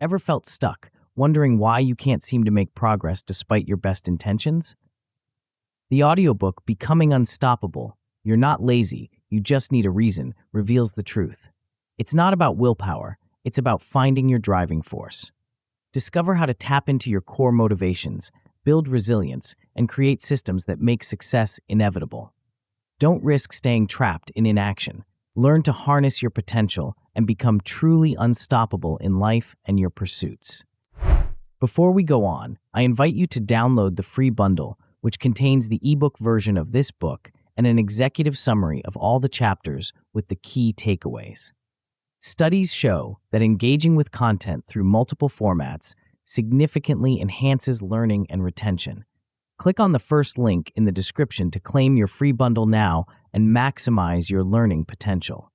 Ever felt stuck, wondering why you can't seem to make progress despite your best intentions? The audiobook Becoming Unstoppable, You're Not Lazy, You Just Need a Reason, reveals the truth. It's not about willpower, it's about finding your driving force. Discover how to tap into your core motivations, build resilience, and create systems that make success inevitable. Don't risk staying trapped in inaction. Learn to harness your potential and become truly unstoppable in life and your pursuits. Before we go on, I invite you to download the free bundle, which contains the ebook version of this book and an executive summary of all the chapters with the key takeaways. Studies show that engaging with content through multiple formats significantly enhances learning and retention. Click on the first link in the description to claim your free bundle now and maximize your learning potential.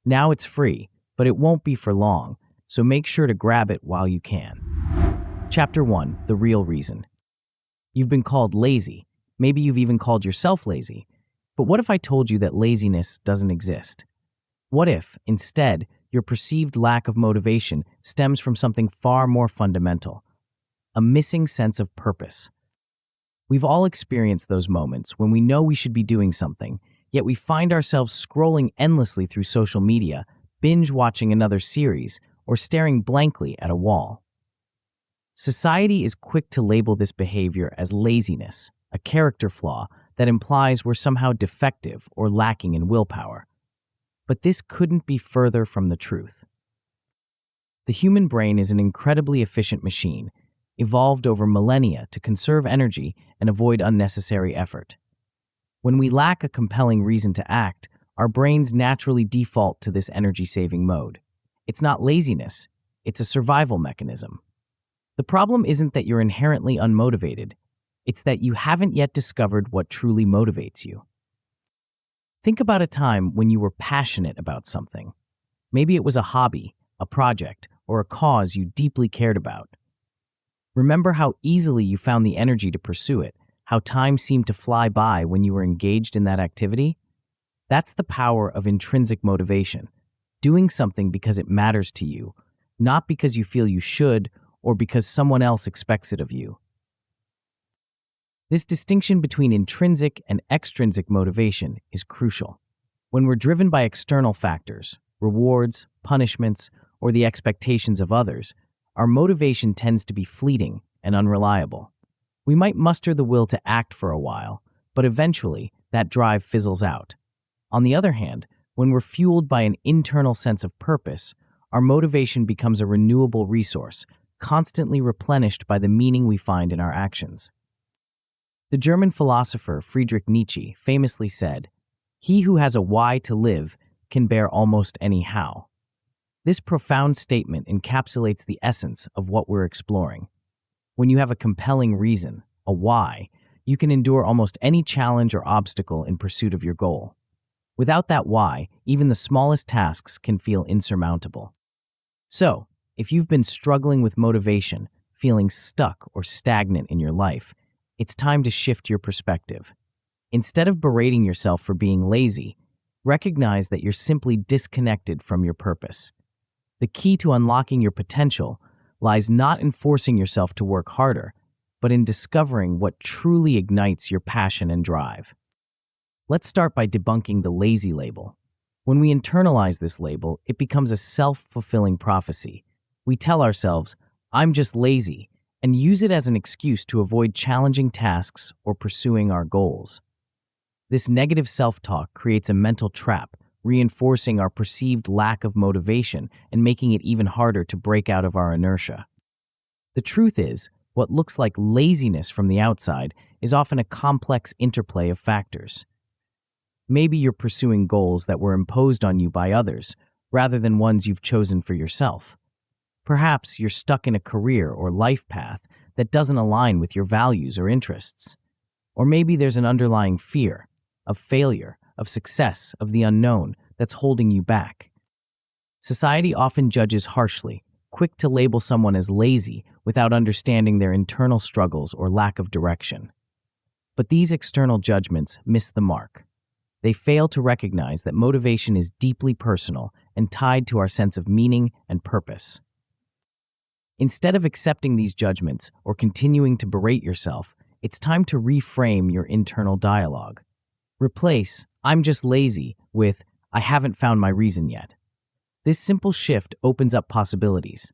Now it's free, but it won't be for long, so make sure to grab it while you can. Chapter 1, The Real Reason. You've been called lazy. Maybe you've even called yourself lazy. But what if I told you that laziness doesn't exist? What if, instead, your perceived lack of motivation stems from something far more fundamental? A missing sense of purpose. We've all experienced those moments when we know we should be doing something, yet we find ourselves scrolling endlessly through social media, binge-watching another series, or staring blankly at a wall. Society is quick to label this behavior as laziness, a character flaw that implies we're somehow defective or lacking in willpower. But this couldn't be further from the truth. The human brain is an incredibly efficient machine, evolved over millennia to conserve energy and avoid unnecessary effort. When we lack a compelling reason to act, our brains naturally default to this energy-saving mode. It's not laziness, it's a survival mechanism. The problem isn't that you're inherently unmotivated, it's that you haven't yet discovered what truly motivates you. Think about a time when you were passionate about something. Maybe it was a hobby, a project, or a cause you deeply cared about. Remember how easily you found the energy to pursue it, how time seemed to fly by when you were engaged in that activity? That's the power of intrinsic motivation, doing something because it matters to you, not because you feel you should or because someone else expects it of you. This distinction between intrinsic and extrinsic motivation is crucial. When we're driven by external factors, rewards, punishments, or the expectations of others, our motivation tends to be fleeting and unreliable. We might muster the will to act for a while, but eventually that drive fizzles out. On the other hand, when we're fueled by an internal sense of purpose, our motivation becomes a renewable resource, constantly replenished by the meaning we find in our actions. The German philosopher Friedrich Nietzsche famously said, "He who has a why to live can bear almost any how." This profound statement encapsulates the essence of what we're exploring. When you have a compelling reason, a why, you can endure almost any challenge or obstacle in pursuit of your goal. Without that why, even the smallest tasks can feel insurmountable. So, if you've been struggling with motivation, feeling stuck or stagnant in your life, it's time to shift your perspective. Instead of berating yourself for being lazy, recognize that you're simply disconnected from your purpose. The key to unlocking your potential lies not in forcing yourself to work harder, but in discovering what truly ignites your passion and drive. Let's start by debunking the lazy label. When we internalize this label, it becomes a self-fulfilling prophecy. We tell ourselves, "I'm just lazy," and use it as an excuse to avoid challenging tasks or pursuing our goals. This negative self-talk creates a mental trap, reinforcing our perceived lack of motivation and making it even harder to break out of our inertia. The truth is, what looks like laziness from the outside is often a complex interplay of factors. Maybe you're pursuing goals that were imposed on you by others, rather than ones you've chosen for yourself. Perhaps you're stuck in a career or life path that doesn't align with your values or interests. Or maybe there's an underlying fear of failure, of success, of the unknown that's holding you back. Society often judges harshly, quick to label someone as lazy without understanding their internal struggles or lack of direction. But these external judgments miss the mark. They fail to recognize that motivation is deeply personal and tied to our sense of meaning and purpose. Instead of accepting these judgments or continuing to berate yourself, it's time to reframe your internal dialogue. Replace "I'm just lazy" with "I haven't found my reason yet." This simple shift opens up possibilities.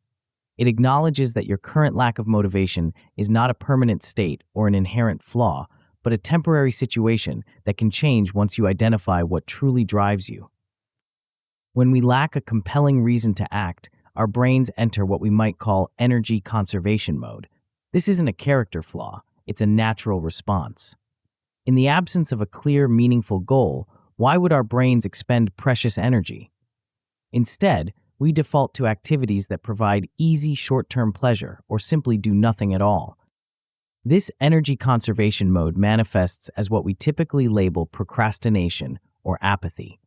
It acknowledges that your current lack of motivation is not a permanent state or an inherent flaw, but a temporary situation that can change once you identify what truly drives you. When we lack a compelling reason to act, our brains enter what we might call energy conservation mode. This isn't a character flaw, it's a natural response. In the absence of a clear, meaningful goal, why would our brains expend precious energy? Instead, we default to activities that provide easy short-term pleasure or simply do nothing at all. This energy conservation mode manifests as what we typically label procrastination or apathy.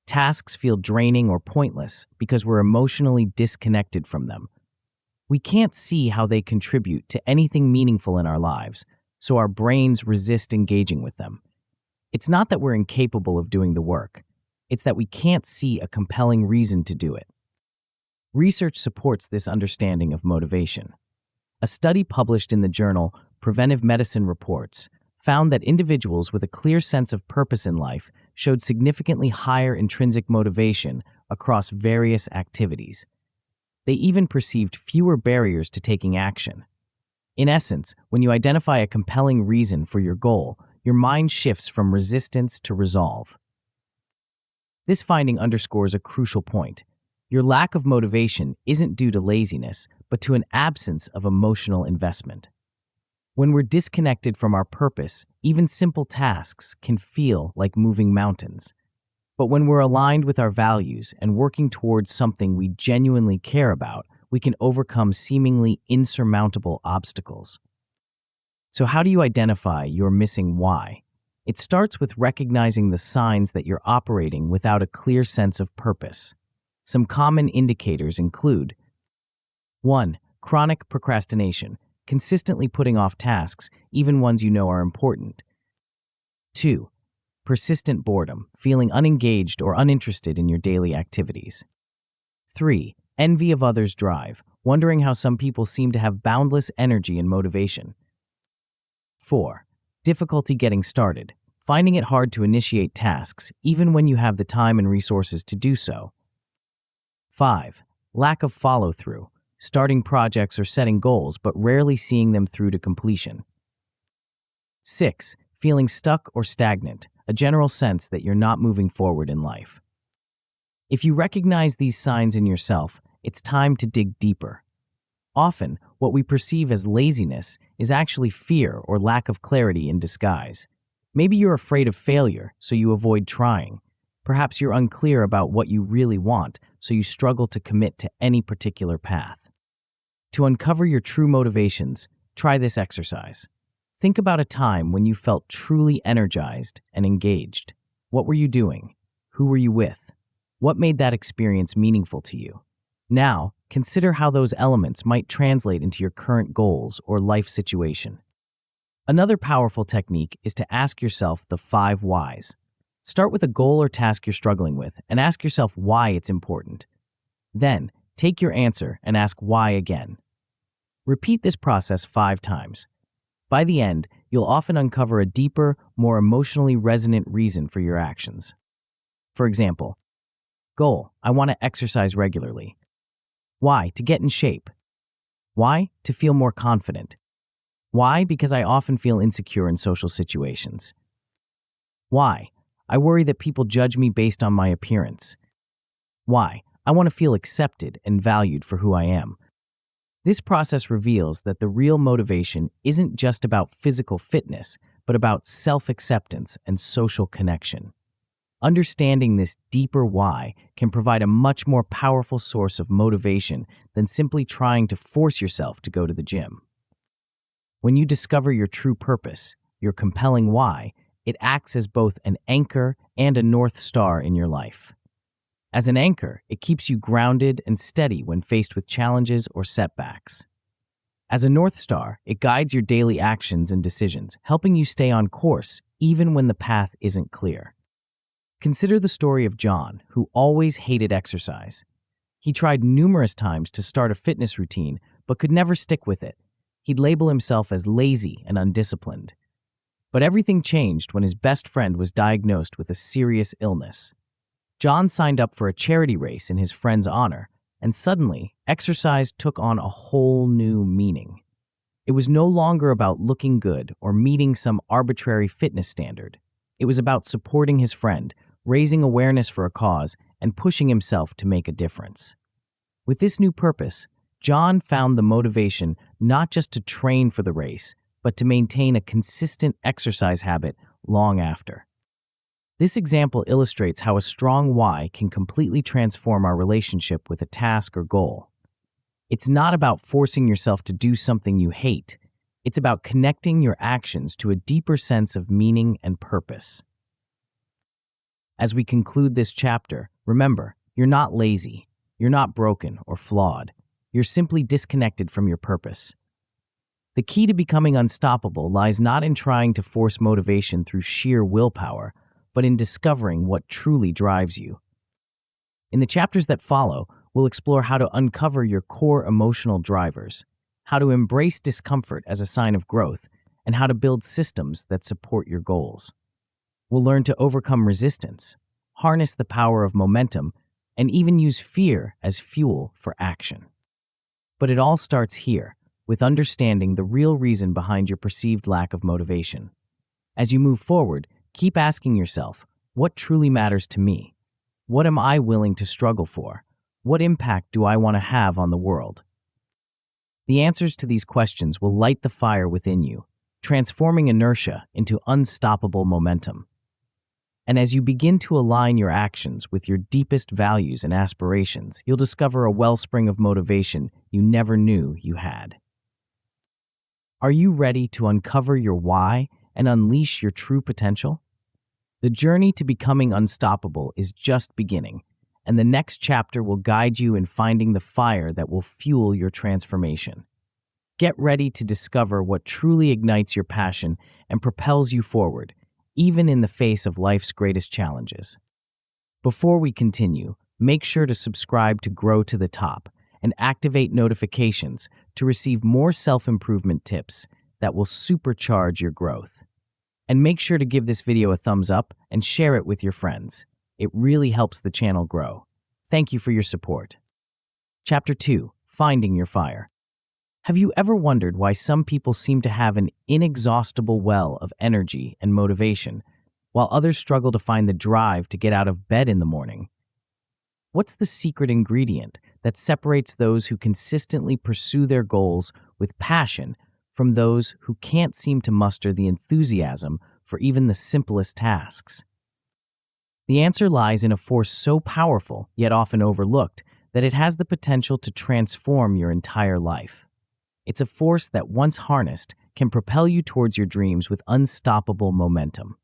Tasks feel draining or pointless because we're emotionally disconnected from them. We can't see how they contribute to anything meaningful in our lives, so our brains resist engaging with them. It's not that we're incapable of doing the work. It's that we can't see a compelling reason to do it. Research supports this understanding of motivation. A study published in the journal Preventive Medicine Reports found that individuals with a clear sense of purpose in life showed significantly higher intrinsic motivation across various activities. They even perceived fewer barriers to taking action. In essence, when you identify a compelling reason for your goal, your mind shifts from resistance to resolve. This finding underscores a crucial point. Your lack of motivation isn't due to laziness, but to an absence of emotional investment. When we're disconnected from our purpose, even simple tasks can feel like moving mountains. But when we're aligned with our values and working towards something we genuinely care about, we can overcome seemingly insurmountable obstacles. So how do you identify your missing why? It starts with recognizing the signs that you're operating without a clear sense of purpose. Some common indicators include 1. Chronic procrastination, consistently putting off tasks, even ones you know are important. 2. Persistent boredom, feeling unengaged or uninterested in your daily activities. 3. Envy of others' drive, wondering how some people seem to have boundless energy and motivation. 4. Difficulty getting started, finding it hard to initiate tasks, even when you have the time and resources to do so. 5. Lack of follow-through, starting projects or setting goals but rarely seeing them through to completion. 6. Feeling stuck or stagnant, a general sense that you're not moving forward in life. If you recognize these signs in yourself, it's time to dig deeper. Often, what we perceive as laziness is actually fear or lack of clarity in disguise. Maybe you're afraid of failure, so you avoid trying. Perhaps you're unclear about what you really want, so you struggle to commit to any particular path. To uncover your true motivations, try this exercise. Think about a time when you felt truly energized and engaged. What were you doing? Who were you with? What made that experience meaningful to you? Now, consider how those elements might translate into your current goals or life situation. Another powerful technique is to ask yourself the 5 whys. Start with a goal or task you're struggling with and ask yourself why it's important. Then, take your answer and ask why again. Repeat this process 5 times. By the end, you'll often uncover a deeper, more emotionally resonant reason for your actions. For example, goal: I want to exercise regularly. Why? To get in shape. Why? To feel more confident. Why? Because I often feel insecure in social situations. Why? I worry that people judge me based on my appearance. Why? I want to feel accepted and valued for who I am. This process reveals that the real motivation isn't just about physical fitness, but about self-acceptance and social connection. Understanding this deeper why can provide a much more powerful source of motivation than simply trying to force yourself to go to the gym. When you discover your true purpose, your compelling why, it acts as both an anchor and a North Star in your life. As an anchor, it keeps you grounded and steady when faced with challenges or setbacks. As a North Star, it guides your daily actions and decisions, helping you stay on course even when the path isn't clear. Consider the story of John, who always hated exercise. He tried numerous times to start a fitness routine, but could never stick with it. He'd label himself as lazy and undisciplined. But everything changed when his best friend was diagnosed with a serious illness. John signed up for a charity race in his friend's honor, and suddenly, exercise took on a whole new meaning. It was no longer about looking good or meeting some arbitrary fitness standard. It was about supporting his friend, raising awareness for a cause, and pushing himself to make a difference. With this new purpose, John found the motivation not just to train for the race, but to maintain a consistent exercise habit long after. This example illustrates how a strong why can completely transform our relationship with a task or goal. It's not about forcing yourself to do something you hate. It's about connecting your actions to a deeper sense of meaning and purpose. As we conclude this chapter, remember, you're not lazy, you're not broken or flawed. You're simply disconnected from your purpose. The key to becoming unstoppable lies not in trying to force motivation through sheer willpower, but in discovering what truly drives you. In the chapters that follow, we'll explore how to uncover your core emotional drivers, how to embrace discomfort as a sign of growth, and how to build systems that support your goals. We'll learn to overcome resistance, harness the power of momentum, and even use fear as fuel for action. But it all starts here, with understanding the real reason behind your perceived lack of motivation. As you move forward, keep asking yourself, what truly matters to me? What am I willing to struggle for? What impact do I want to have on the world? The answers to these questions will light the fire within you, transforming inertia into unstoppable momentum. And as you begin to align your actions with your deepest values and aspirations, you'll discover a wellspring of motivation you never knew you had. Are you ready to uncover your why and unleash your true potential? The journey to becoming unstoppable is just beginning, and the next chapter will guide you in finding the fire that will fuel your transformation. Get ready to discover what truly ignites your passion and propels you forward, even in the face of life's greatest challenges. Before we continue, make sure to subscribe to Grow to the Top and activate notifications to receive more self-improvement tips that will supercharge your growth. And make sure to give this video a thumbs up and share it with your friends. It really helps the channel grow. Thank you for your support. Chapter 2, Finding Your Fire. Have you ever wondered why some people seem to have an inexhaustible well of energy and motivation, while others struggle to find the drive to get out of bed in the morning? What's the secret ingredient that separates those who consistently pursue their goals with passion from those who can't seem to muster the enthusiasm for even the simplest tasks? The answer lies in a force so powerful, yet often overlooked, that it has the potential to transform your entire life. It's a force that, once harnessed, can propel you towards your dreams with unstoppable momentum.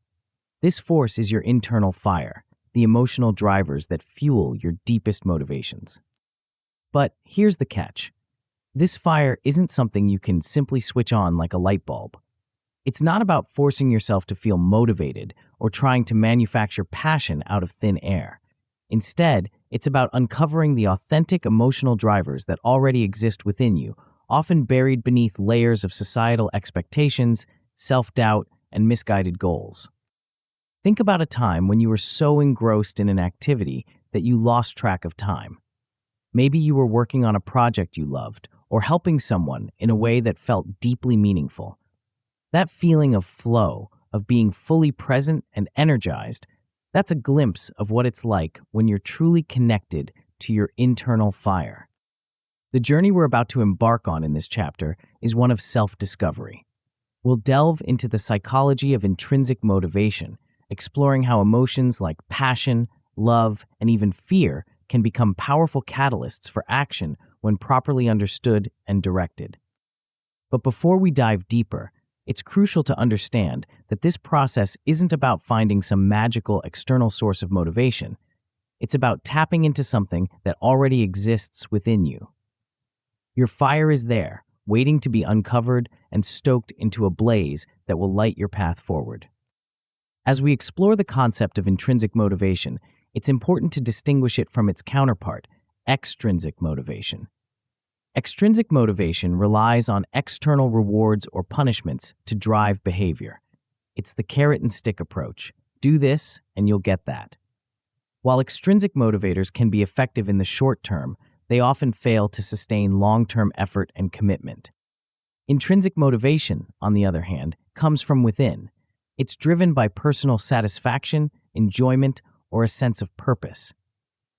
This force is your internal fire, the emotional drivers that fuel your deepest motivations. But here's the catch. This fire isn't something you can simply switch on like a light bulb. It's not about forcing yourself to feel motivated or trying to manufacture passion out of thin air. Instead, it's about uncovering the authentic emotional drivers that already exist within you, often buried beneath layers of societal expectations, self-doubt, and misguided goals. Think about a time when you were so engrossed in an activity that you lost track of time. Maybe you were working on a project you loved, or helping someone in a way that felt deeply meaningful. That feeling of flow, of being fully present and energized, that's a glimpse of what it's like when you're truly connected to your internal fire. The journey we're about to embark on in this chapter is one of self-discovery. We'll delve into the psychology of intrinsic motivation, exploring how emotions like passion, love, and even fear can become powerful catalysts for action when properly understood and directed. But before we dive deeper, it's crucial to understand that this process isn't about finding some magical external source of motivation. It's about tapping into something that already exists within you. Your fire is there, waiting to be uncovered and stoked into a blaze that will light your path forward. As we explore the concept of intrinsic motivation, it's important to distinguish it from its counterpart, extrinsic motivation. Extrinsic motivation relies on external rewards or punishments to drive behavior. It's the carrot and stick approach. Do this, and you'll get that. While extrinsic motivators can be effective in the short term, they often fail to sustain long-term effort and commitment. Intrinsic motivation, on the other hand, comes from within. It's driven by personal satisfaction, enjoyment, or a sense of purpose.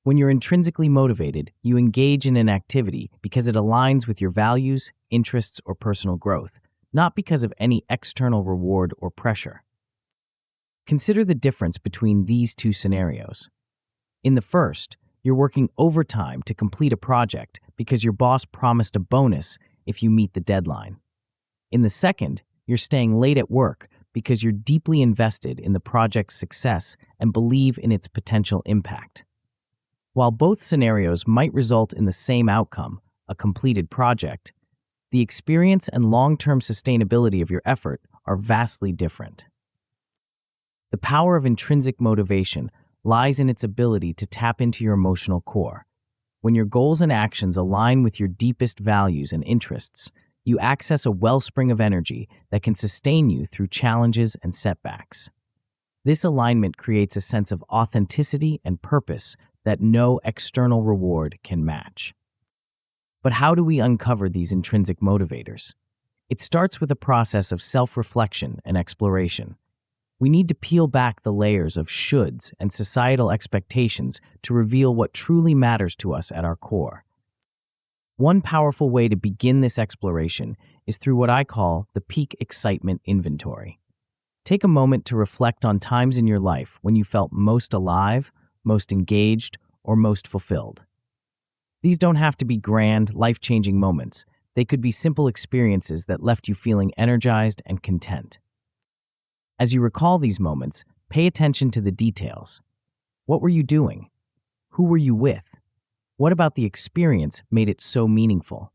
When you're intrinsically motivated, you engage in an activity because it aligns with your values, interests, or personal growth, not because of any external reward or pressure. Consider the difference between these two scenarios. In the first, you're working overtime to complete a project because your boss promised a bonus if you meet the deadline. In the second, you're staying late at work because you're deeply invested in the project's success and believe in its potential impact. While both scenarios might result in the same outcome, a completed project, the experience and long-term sustainability of your effort are vastly different. The power of intrinsic motivation lies in its ability to tap into your emotional core. When your goals and actions align with your deepest values and interests, you access a wellspring of energy that can sustain you through challenges and setbacks. This alignment creates a sense of authenticity and purpose that no external reward can match. But how do we uncover these intrinsic motivators? It starts with a process of self-reflection and exploration. We need to peel back the layers of shoulds and societal expectations to reveal what truly matters to us at our core. One powerful way to begin this exploration is through what I call the peak excitement inventory. Take a moment to reflect on times in your life when you felt most alive, most engaged, or most fulfilled. These don't have to be grand, life-changing moments. They could be simple experiences that left you feeling energized and content. As you recall these moments, pay attention to the details. What were you doing? Who were you with? What about the experience made it so meaningful?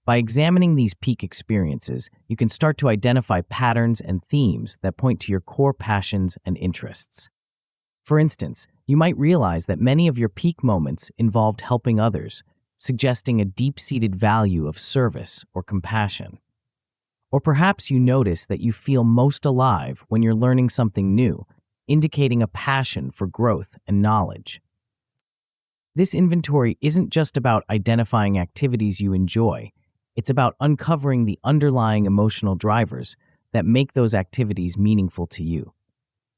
By examining these peak experiences, you can start to identify patterns and themes that point to your core passions and interests. For instance, you might realize that many of your peak moments involved helping others, suggesting a deep-seated value of service or compassion. Or perhaps you notice that you feel most alive when you're learning something new, indicating a passion for growth and knowledge. This inventory isn't just about identifying activities you enjoy. It's about uncovering the underlying emotional drivers that make those activities meaningful to you.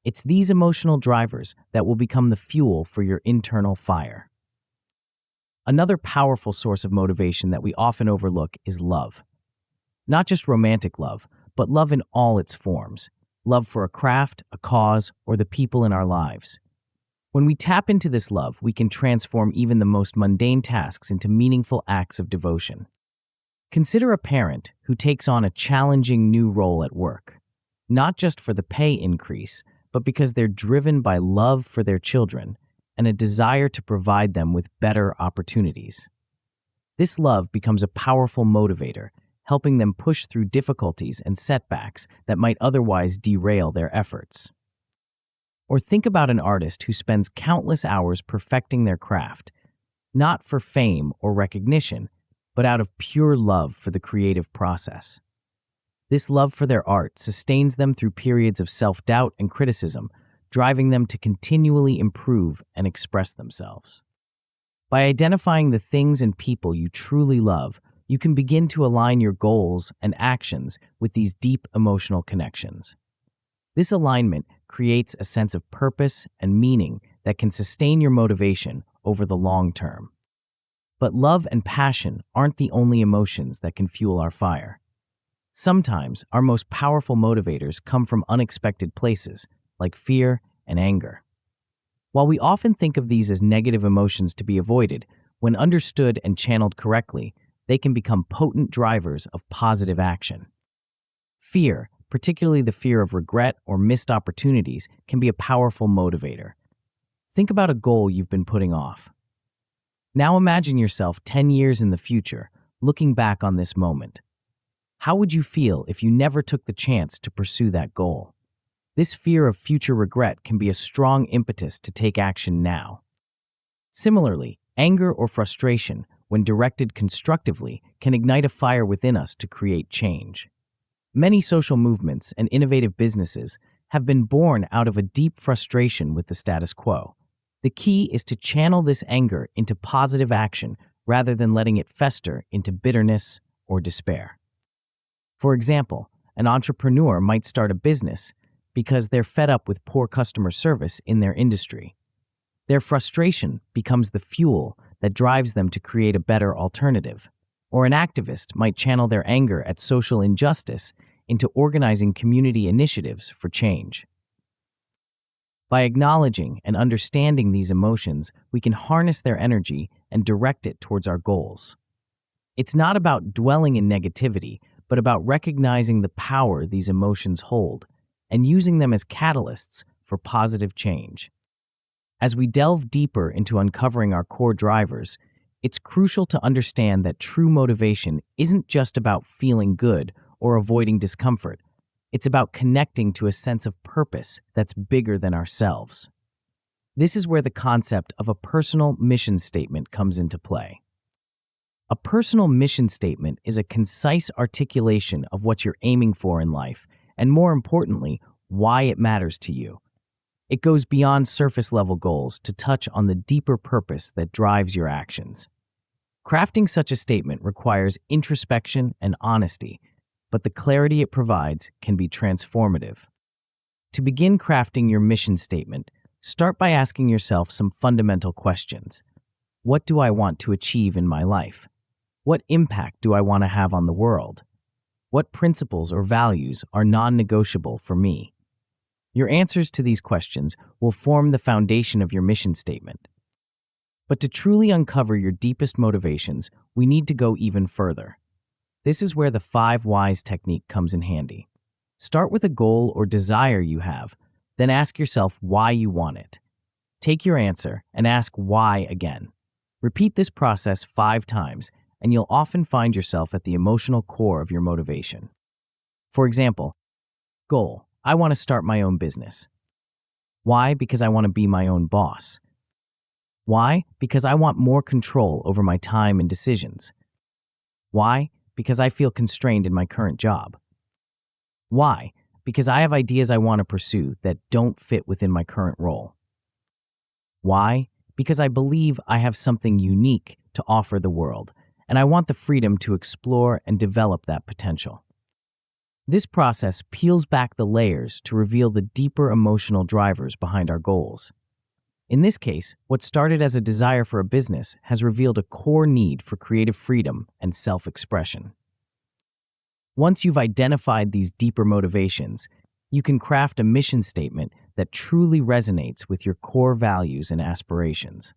It's these emotional drivers that will become the fuel for your internal fire. Another powerful source of motivation that we often overlook is love. Not just romantic love, but love in all its forms. Love for a craft, a cause, or the people in our lives. When we tap into this love, we can transform even the most mundane tasks into meaningful acts of devotion. Consider a parent who takes on a challenging new role at work, not just for the pay increase, but because they're driven by love for their children and a desire to provide them with better opportunities. This love becomes a powerful motivator, helping them push through difficulties and setbacks that might otherwise derail their efforts. Or think about an artist who spends countless hours perfecting their craft, not for fame or recognition, but out of pure love for the creative process. This love for their art sustains them through periods of self-doubt and criticism, driving them to continually improve and express themselves. By identifying the things and people you truly love, you can begin to align your goals and actions with these deep emotional connections. This alignment creates a sense of purpose and meaning that can sustain your motivation over the long term. But love and passion aren't the only emotions that can fuel our fire. Sometimes our most powerful motivators come from unexpected places, like fear and anger. While we often think of these as negative emotions to be avoided, when understood and channeled correctly, they can become potent drivers of positive action. Fear, particularly the fear of regret or missed opportunities, can be a powerful motivator. Think about a goal you've been putting off. Now imagine yourself 10 years in the future, looking back on this moment. How would you feel if you never took the chance to pursue that goal? This fear of future regret can be a strong impetus to take action now. Similarly, anger or frustration, when directed constructively, can ignite a fire within us to create change. Many social movements and innovative businesses have been born out of a deep frustration with the status quo. The key is to channel this anger into positive action rather than letting it fester into bitterness or despair. For example, an entrepreneur might start a business because they're fed up with poor customer service in their industry. Their frustration becomes the fuel that drives them to create a better alternative. Or an activist might channel their anger at social injustice into organizing community initiatives for change. By acknowledging and understanding these emotions, we can harness their energy and direct it towards our goals. It's not about dwelling in negativity, but about recognizing the power these emotions hold and using them as catalysts for positive change. As we delve deeper into uncovering our core drivers, it's crucial to understand that true motivation isn't just about feeling good or avoiding discomfort. It's about connecting to a sense of purpose that's bigger than ourselves. This is where the concept of a personal mission statement comes into play. A personal mission statement is a concise articulation of what you're aiming for in life, and more importantly, why it matters to you. It goes beyond surface-level goals to touch on the deeper purpose that drives your actions. Crafting such a statement requires introspection and honesty, but the clarity it provides can be transformative. To begin crafting your mission statement, start by asking yourself some fundamental questions. What do I want to achieve in my life? What impact do I want to have on the world? What principles or values are non-negotiable for me? Your answers to these questions will form the foundation of your mission statement. But to truly uncover your deepest motivations, we need to go even further. This is where the 5 whys technique comes in handy. Start with a goal or desire you have, then ask yourself why you want it. Take your answer and ask why again. Repeat this process 5 times, and you'll often find yourself at the emotional core of your motivation. For example, goal: I want to start my own business. Why? Because I want to be my own boss. Why? Because I want more control over my time and decisions. Why? Because I feel constrained in my current job. Why? Because I have ideas I want to pursue that don't fit within my current role. Why? Because I believe I have something unique to offer the world, and I want the freedom to explore and develop that potential. This process peels back the layers to reveal the deeper emotional drivers behind our goals. In this case, what started as a desire for a business has revealed a core need for creative freedom and self-expression. Once you've identified these deeper motivations, you can craft a mission statement that truly resonates with your core values and aspirations.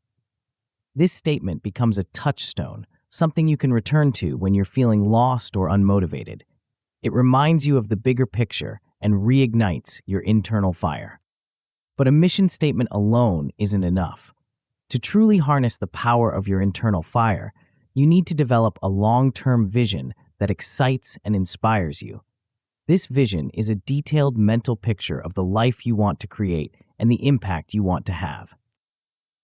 This statement becomes a touchstone, something you can return to when you're feeling lost or unmotivated. It reminds you of the bigger picture and reignites your internal fire. But a mission statement alone isn't enough. To truly harness the power of your internal fire, you need to develop a long-term vision that excites and inspires you. This vision is a detailed mental picture of the life you want to create and the impact you want to have.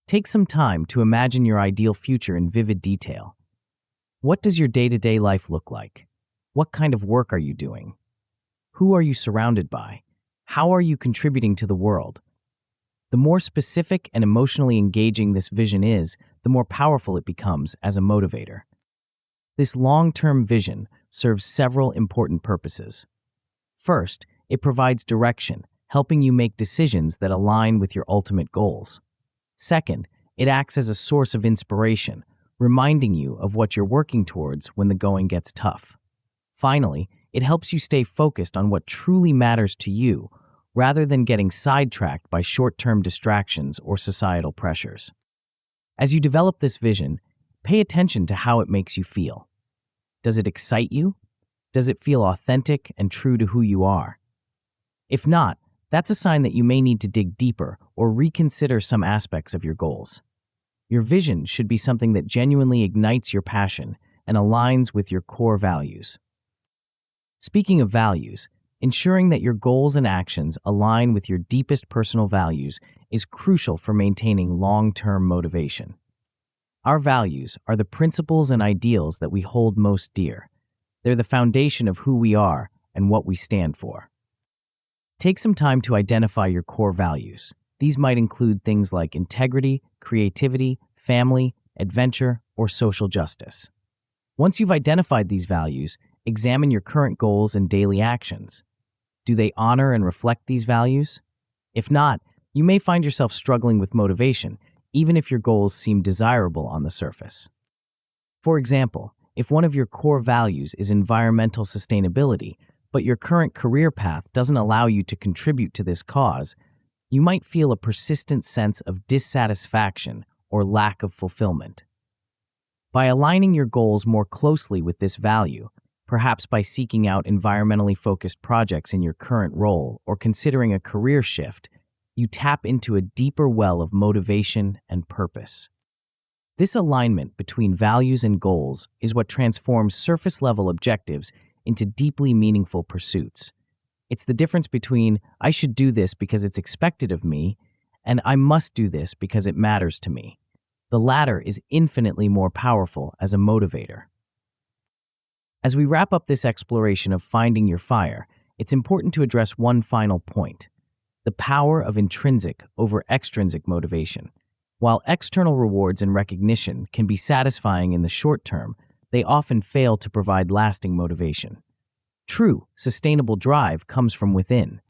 Take some time to imagine your ideal future in vivid detail. What does your day-to-day life look like? What kind of work are you doing? Who are you surrounded by? How are you contributing to the world? The more specific and emotionally engaging this vision is, the more powerful it becomes as a motivator. This long-term vision serves several important purposes. First, it provides direction, helping you make decisions that align with your ultimate goals. Second, it acts as a source of inspiration, reminding you of what you're working towards when the going gets tough. Finally, it helps you stay focused on what truly matters to you, rather than getting sidetracked by short-term distractions or societal pressures. As you develop this vision, pay attention to how it makes you feel. Does it excite you? Does it feel authentic and true to who you are? If not, that's a sign that you may need to dig deeper or reconsider some aspects of your goals. Your vision should be something that genuinely ignites your passion and aligns with your core values. Speaking of values, ensuring that your goals and actions align with your deepest personal values is crucial for maintaining long-term motivation. Our values are the principles and ideals that we hold most dear. They're the foundation of who we are and what we stand for. Take some time to identify your core values. These might include things like integrity, creativity, family, adventure, or social justice. Once you've identified these values, examine your current goals and daily actions. Do they honor and reflect these values? If not, you may find yourself struggling with motivation, even if your goals seem desirable on the surface. For example, if one of your core values is environmental sustainability, but your current career path doesn't allow you to contribute to this cause, you might feel a persistent sense of dissatisfaction or lack of fulfillment. By aligning your goals more closely with this value, perhaps by seeking out environmentally focused projects in your current role or considering a career shift, you tap into a deeper well of motivation and purpose. This alignment between values and goals is what transforms surface-level objectives into deeply meaningful pursuits. It's the difference between "I should do this because it's expected of me" and "I must do this because it matters to me." The latter is infinitely more powerful as a motivator. As we wrap up this exploration of finding your fire, it's important to address one final point: the power of intrinsic over extrinsic motivation. While external rewards and recognition can be satisfying in the short term, they often fail to provide lasting motivation. True, sustainable drive comes from within.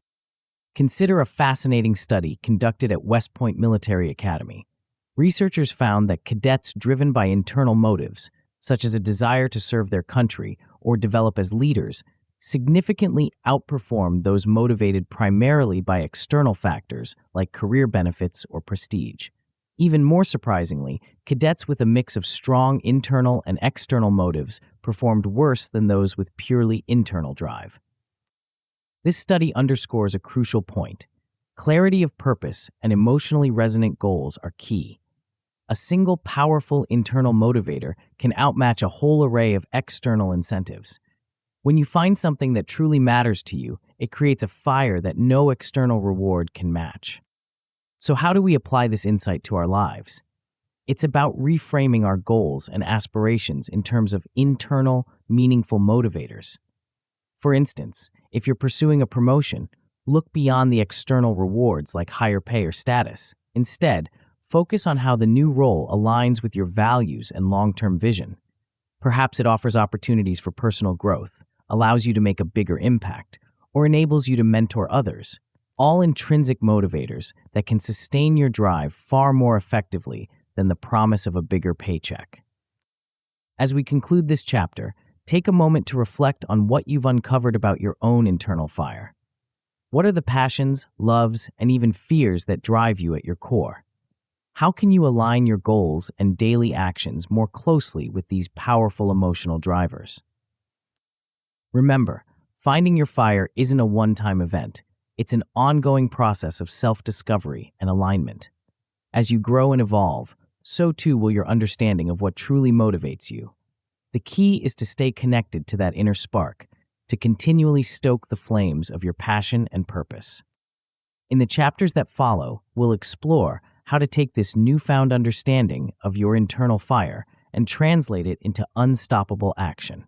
Consider a fascinating study conducted at West Point Military Academy. Researchers found that cadets driven by internal motives, such as a desire to serve their country or develop as leaders, significantly outperformed those motivated primarily by external factors like career benefits or prestige. Even more surprisingly, cadets with a mix of strong internal and external motives performed worse than those with purely internal drive. This study underscores a crucial point. Clarity of purpose and emotionally resonant goals are key. A single powerful internal motivator can outmatch a whole array of external incentives. When you find something that truly matters to you, it creates a fire that no external reward can match. So how do we apply this insight to our lives? It's about reframing our goals and aspirations in terms of internal, meaningful motivators. For instance, if you're pursuing a promotion, look beyond the external rewards like higher pay or status. Instead, focus on how the new role aligns with your values and long-term vision. Perhaps it offers opportunities for personal growth, allows you to make a bigger impact, or enables you to mentor others. All intrinsic motivators that can sustain your drive far more effectively than the promise of a bigger paycheck. As we conclude this chapter, take a moment to reflect on what you've uncovered about your own internal fire. What are the passions, loves, and even fears that drive you at your core? How can you align your goals and daily actions more closely with these powerful emotional drivers? Remember, finding your fire isn't a one-time event. It's an ongoing process of self-discovery and alignment. As you grow and evolve, so too will your understanding of what truly motivates you. The key is to stay connected to that inner spark, to continually stoke the flames of your passion and purpose. In the chapters that follow, we'll explore how to take this newfound understanding of your internal fire and translate it into unstoppable action.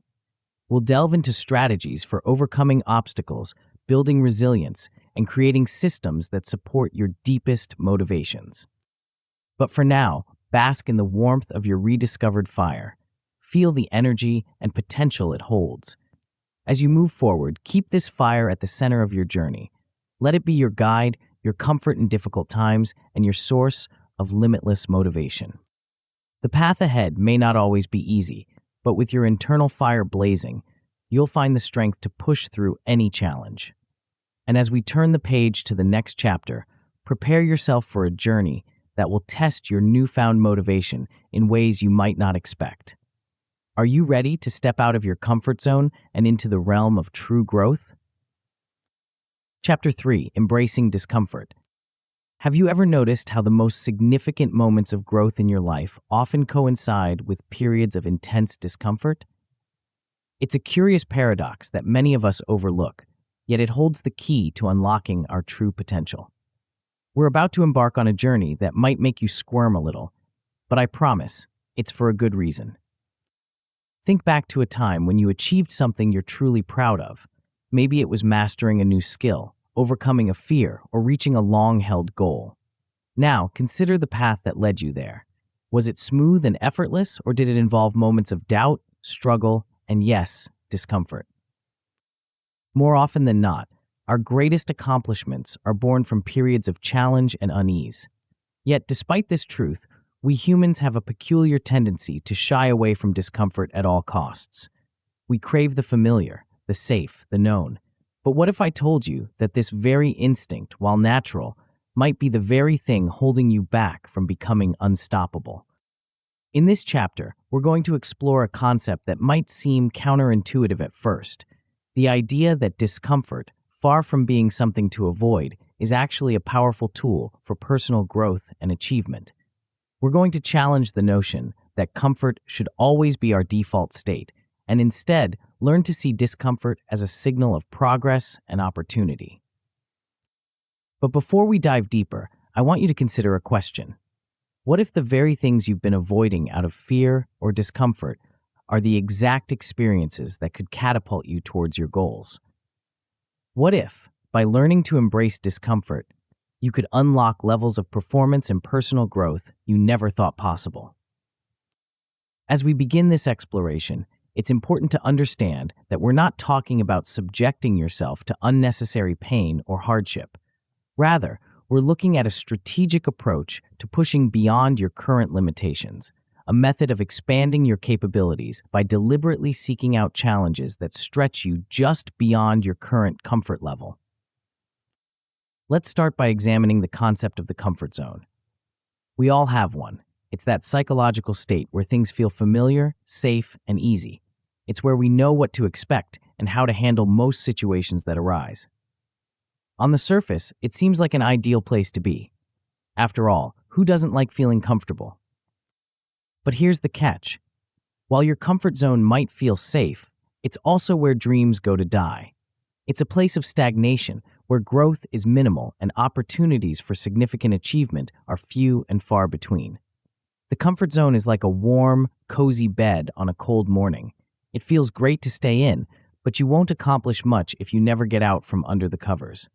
We'll delve into strategies for overcoming obstacles, building resilience, and creating systems that support your deepest motivations. But for now, bask in the warmth of your rediscovered fire. Feel the energy and potential it holds. As you move forward, keep this fire at the center of your journey. Let it be your guide, your comfort in difficult times, and your source of limitless motivation. The path ahead may not always be easy, but with your internal fire blazing, you'll find the strength to push through any challenge. And as we turn the page to the next chapter, prepare yourself for a journey that will test your newfound motivation in ways you might not expect. Are you ready to step out of your comfort zone and into the realm of true growth? Chapter 3: Embracing Discomfort. Have you ever noticed how the most significant moments of growth in your life often coincide with periods of intense discomfort? It's a curious paradox that many of us overlook, yet it holds the key to unlocking our true potential. We're about to embark on a journey that might make you squirm a little, but I promise, it's for a good reason. Think back to a time when you achieved something you're truly proud of. Maybe it was mastering a new skill, overcoming a fear, or reaching a long-held goal. Now, consider the path that led you there. Was it smooth and effortless, or did it involve moments of doubt, struggle, and yes, discomfort? More often than not, our greatest accomplishments are born from periods of challenge and unease. Yet, despite this truth, we humans have a peculiar tendency to shy away from discomfort at all costs. We crave the familiar, the safe, the known. But what if I told you that this very instinct, while natural, might be the very thing holding you back from becoming unstoppable? In this chapter, we're going to explore a concept that might seem counterintuitive at first: the idea that discomfort, far from being something to avoid, is actually a powerful tool for personal growth and achievement. We're going to challenge the notion that comfort should always be our default state, and instead learn to see discomfort as a signal of progress and opportunity. But before we dive deeper, I want you to consider a question. What if the very things you've been avoiding out of fear or discomfort are the exact experiences that could catapult you towards your goals? What if, by learning to embrace discomfort, you could unlock levels of performance and personal growth you never thought possible? As we begin this exploration, it's important to understand that we're not talking about subjecting yourself to unnecessary pain or hardship. Rather, we're looking at a strategic approach to pushing beyond your current limitations, a method of expanding your capabilities by deliberately seeking out challenges that stretch you just beyond your current comfort level. Let's start by examining the concept of the comfort zone. We all have one. It's that psychological state where things feel familiar, safe, and easy. It's where we know what to expect and how to handle most situations that arise. On the surface, it seems like an ideal place to be. After all, who doesn't like feeling comfortable? But here's the catch. While your comfort zone might feel safe, it's also where dreams go to die. It's a place of stagnation where growth is minimal and opportunities for significant achievement are few and far between. The comfort zone is like a warm, cozy bed on a cold morning. It feels great to stay in, but you won't accomplish much if you never get out from under the covers.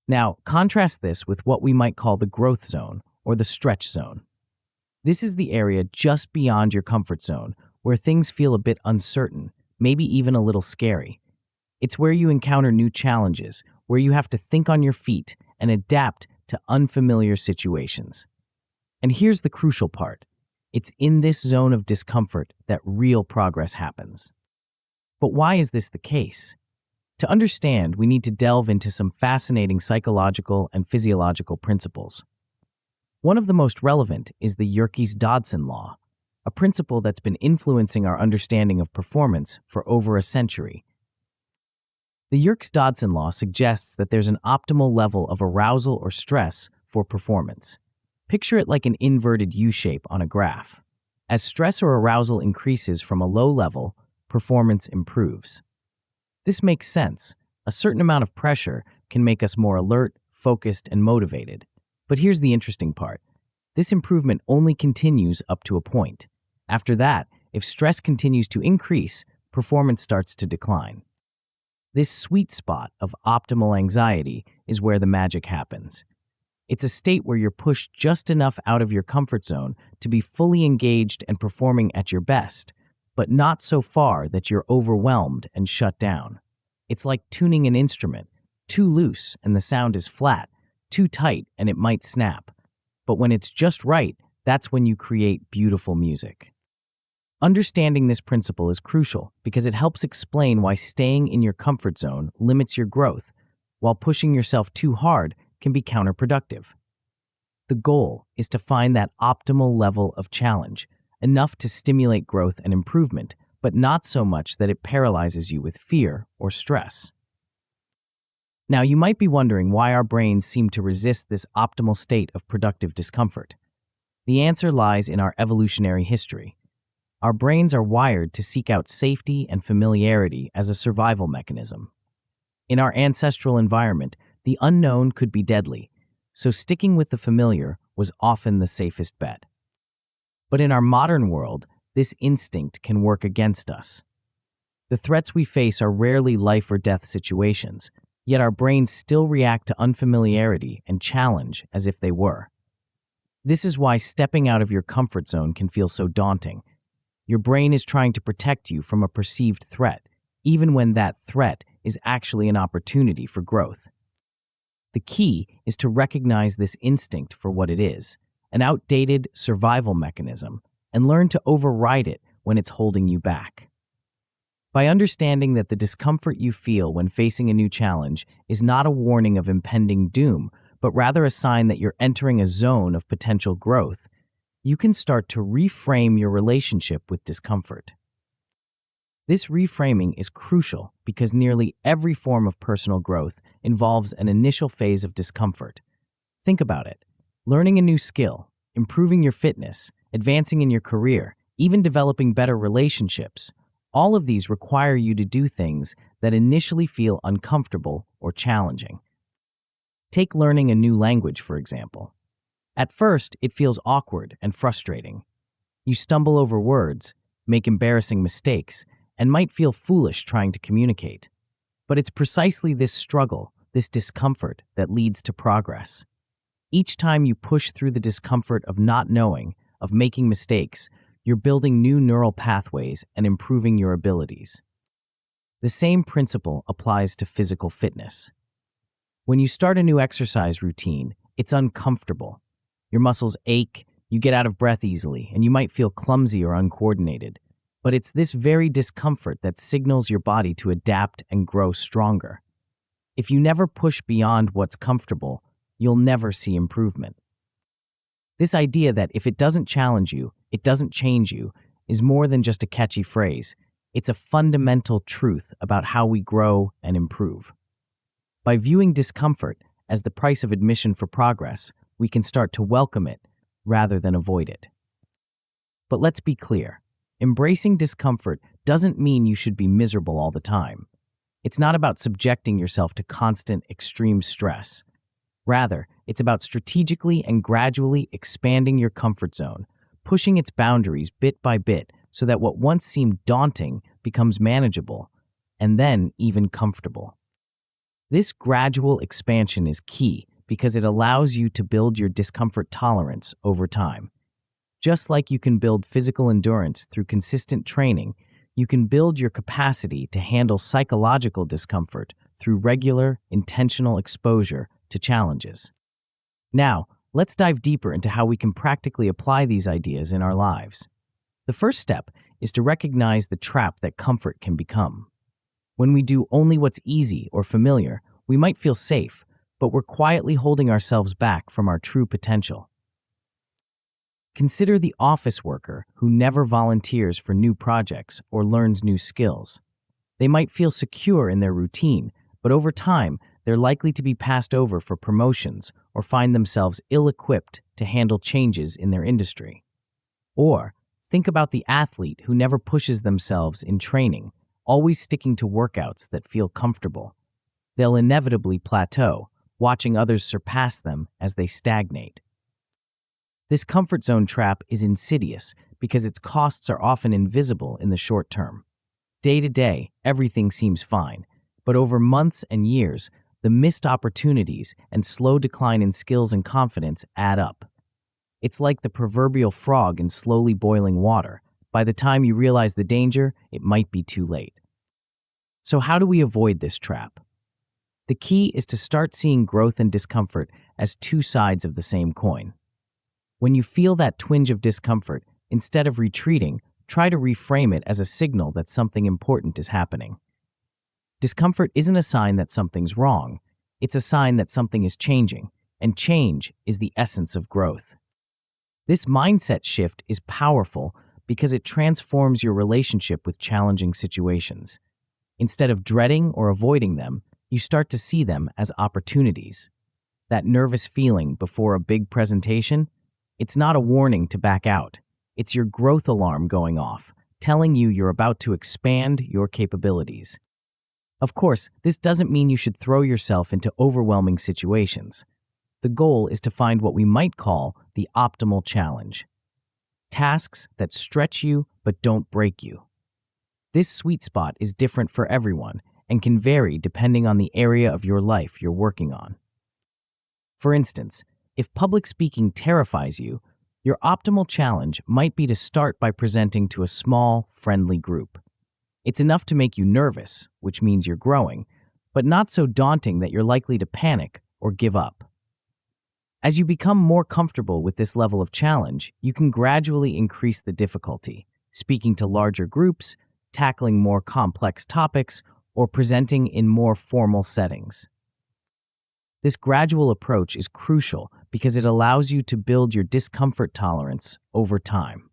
Now, contrast this with what we might call the growth zone or the stretch zone. This is the area just beyond your comfort zone where things feel a bit uncertain, maybe even a little scary. It's where you encounter new challenges, where you have to think on your feet and adapt to unfamiliar situations. And here's the crucial part. It's in this zone of discomfort that real progress happens. But why is this the case? To understand, we need to delve into some fascinating psychological and physiological principles. One of the most relevant is the Yerkes-Dodson law, a principle that's been influencing our understanding of performance for over a century. The Yerkes-Dodson law suggests that there's an optimal level of arousal or stress for performance. Picture it like an inverted U-shape on a graph. As stress or arousal increases from a low level, performance improves. This makes sense. A certain amount of pressure can make us more alert, focused, and motivated. But here's the interesting part. This improvement only continues up to a point. After that, if stress continues to increase, performance starts to decline. This sweet spot of optimal anxiety is where the magic happens. It's a state where you're pushed just enough out of your comfort zone to be fully engaged and performing at your best, but not so far that you're overwhelmed and shut down. It's like tuning an instrument. Too loose and the sound is flat, too tight and it might snap. But when it's just right, that's when you create beautiful music. Understanding this principle is crucial because it helps explain why staying in your comfort zone limits your growth, while pushing yourself too hard can be counterproductive. The goal is to find that optimal level of challenge, enough to stimulate growth and improvement, but not so much that it paralyzes you with fear or stress. Now, you might be wondering why our brains seem to resist this optimal state of productive discomfort. The answer lies in our evolutionary history. Our brains are wired to seek out safety and familiarity as a survival mechanism. In our ancestral environment, the unknown could be deadly, so sticking with the familiar was often the safest bet. But in our modern world, this instinct can work against us. The threats we face are rarely life or death situations, yet our brains still react to unfamiliarity and challenge as if they were. This is why stepping out of your comfort zone can feel so daunting. Your brain is trying to protect you from a perceived threat, even when that threat is actually an opportunity for growth. The key is to recognize this instinct for what it is, an outdated survival mechanism, and learn to override it when it's holding you back. By understanding that the discomfort you feel when facing a new challenge is not a warning of impending doom, but rather a sign that you're entering a zone of potential growth, you can start to reframe your relationship with discomfort. This reframing is crucial because nearly every form of personal growth involves an initial phase of discomfort. Think about it. Learning a new skill, improving your fitness, advancing in your career, even developing better relationships, all of these require you to do things that initially feel uncomfortable or challenging. Take learning a new language, for example. At first, it feels awkward and frustrating. You stumble over words, make embarrassing mistakes, and might feel foolish trying to communicate. But it's precisely this struggle, this discomfort, that leads to progress. Each time you push through the discomfort of not knowing, of making mistakes, you're building new neural pathways and improving your abilities. The same principle applies to physical fitness. When you start a new exercise routine, it's uncomfortable. Your muscles ache, you get out of breath easily, and you might feel clumsy or uncoordinated. But it's this very discomfort that signals your body to adapt and grow stronger. If you never push beyond what's comfortable, you'll never see improvement. This idea that if it doesn't challenge you, it doesn't change you, is more than just a catchy phrase. It's a fundamental truth about how we grow and improve. By viewing discomfort as the price of admission for progress, we can start to welcome it rather than avoid it. But let's be clear. Embracing discomfort doesn't mean you should be miserable all the time. It's not about subjecting yourself to constant, extreme stress. Rather, it's about strategically and gradually expanding your comfort zone, pushing its boundaries bit by bit so that what once seemed daunting becomes manageable, and then even comfortable. This gradual expansion is key because it allows you to build your discomfort tolerance over time. Just like you can build physical endurance through consistent training, you can build your capacity to handle psychological discomfort through regular, intentional exposure to challenges. Now, let's dive deeper into how we can practically apply these ideas in our lives. The first step is to recognize the trap that comfort can become. When we do only what's easy or familiar, we might feel safe, but we're quietly holding ourselves back from our true potential. Consider the office worker who never volunteers for new projects or learns new skills. They might feel secure in their routine, but over time, they're likely to be passed over for promotions or find themselves ill-equipped to handle changes in their industry. Or, think about the athlete who never pushes themselves in training, always sticking to workouts that feel comfortable. They'll inevitably plateau, watching others surpass them as they stagnate. This comfort zone trap is insidious because its costs are often invisible in the short term. Day to day, everything seems fine, but over months and years, the missed opportunities and slow decline in skills and confidence add up. It's like the proverbial frog in slowly boiling water. By the time you realize the danger, it might be too late. So how do we avoid this trap? The key is to start seeing growth and discomfort as two sides of the same coin. When you feel that twinge of discomfort, instead of retreating, try to reframe it as a signal that something important is happening. Discomfort isn't a sign that something's wrong. It's a sign that something is changing, and change is the essence of growth. This mindset shift is powerful because it transforms your relationship with challenging situations. Instead of dreading or avoiding them, you start to see them as opportunities. That nervous feeling before a big presentation? It's not a warning to back out. It's your growth alarm going off, telling you you're about to expand your capabilities. Of course, this doesn't mean you should throw yourself into overwhelming situations. The goal is to find what we might call the optimal challenge. tasks that stretch you but don't break you. This sweet spot is different for everyone and can vary depending on the area of your life you're working on. For instance, if public speaking terrifies you, your optimal challenge might be to start by presenting to a small, friendly group. It's enough to make you nervous, which means you're growing, but not so daunting that you're likely to panic or give up. As you become more comfortable with this level of challenge, you can gradually increase the difficulty, speaking to larger groups, tackling more complex topics, or presenting in more formal settings. This gradual approach is crucial because it allows you to build your discomfort tolerance over time.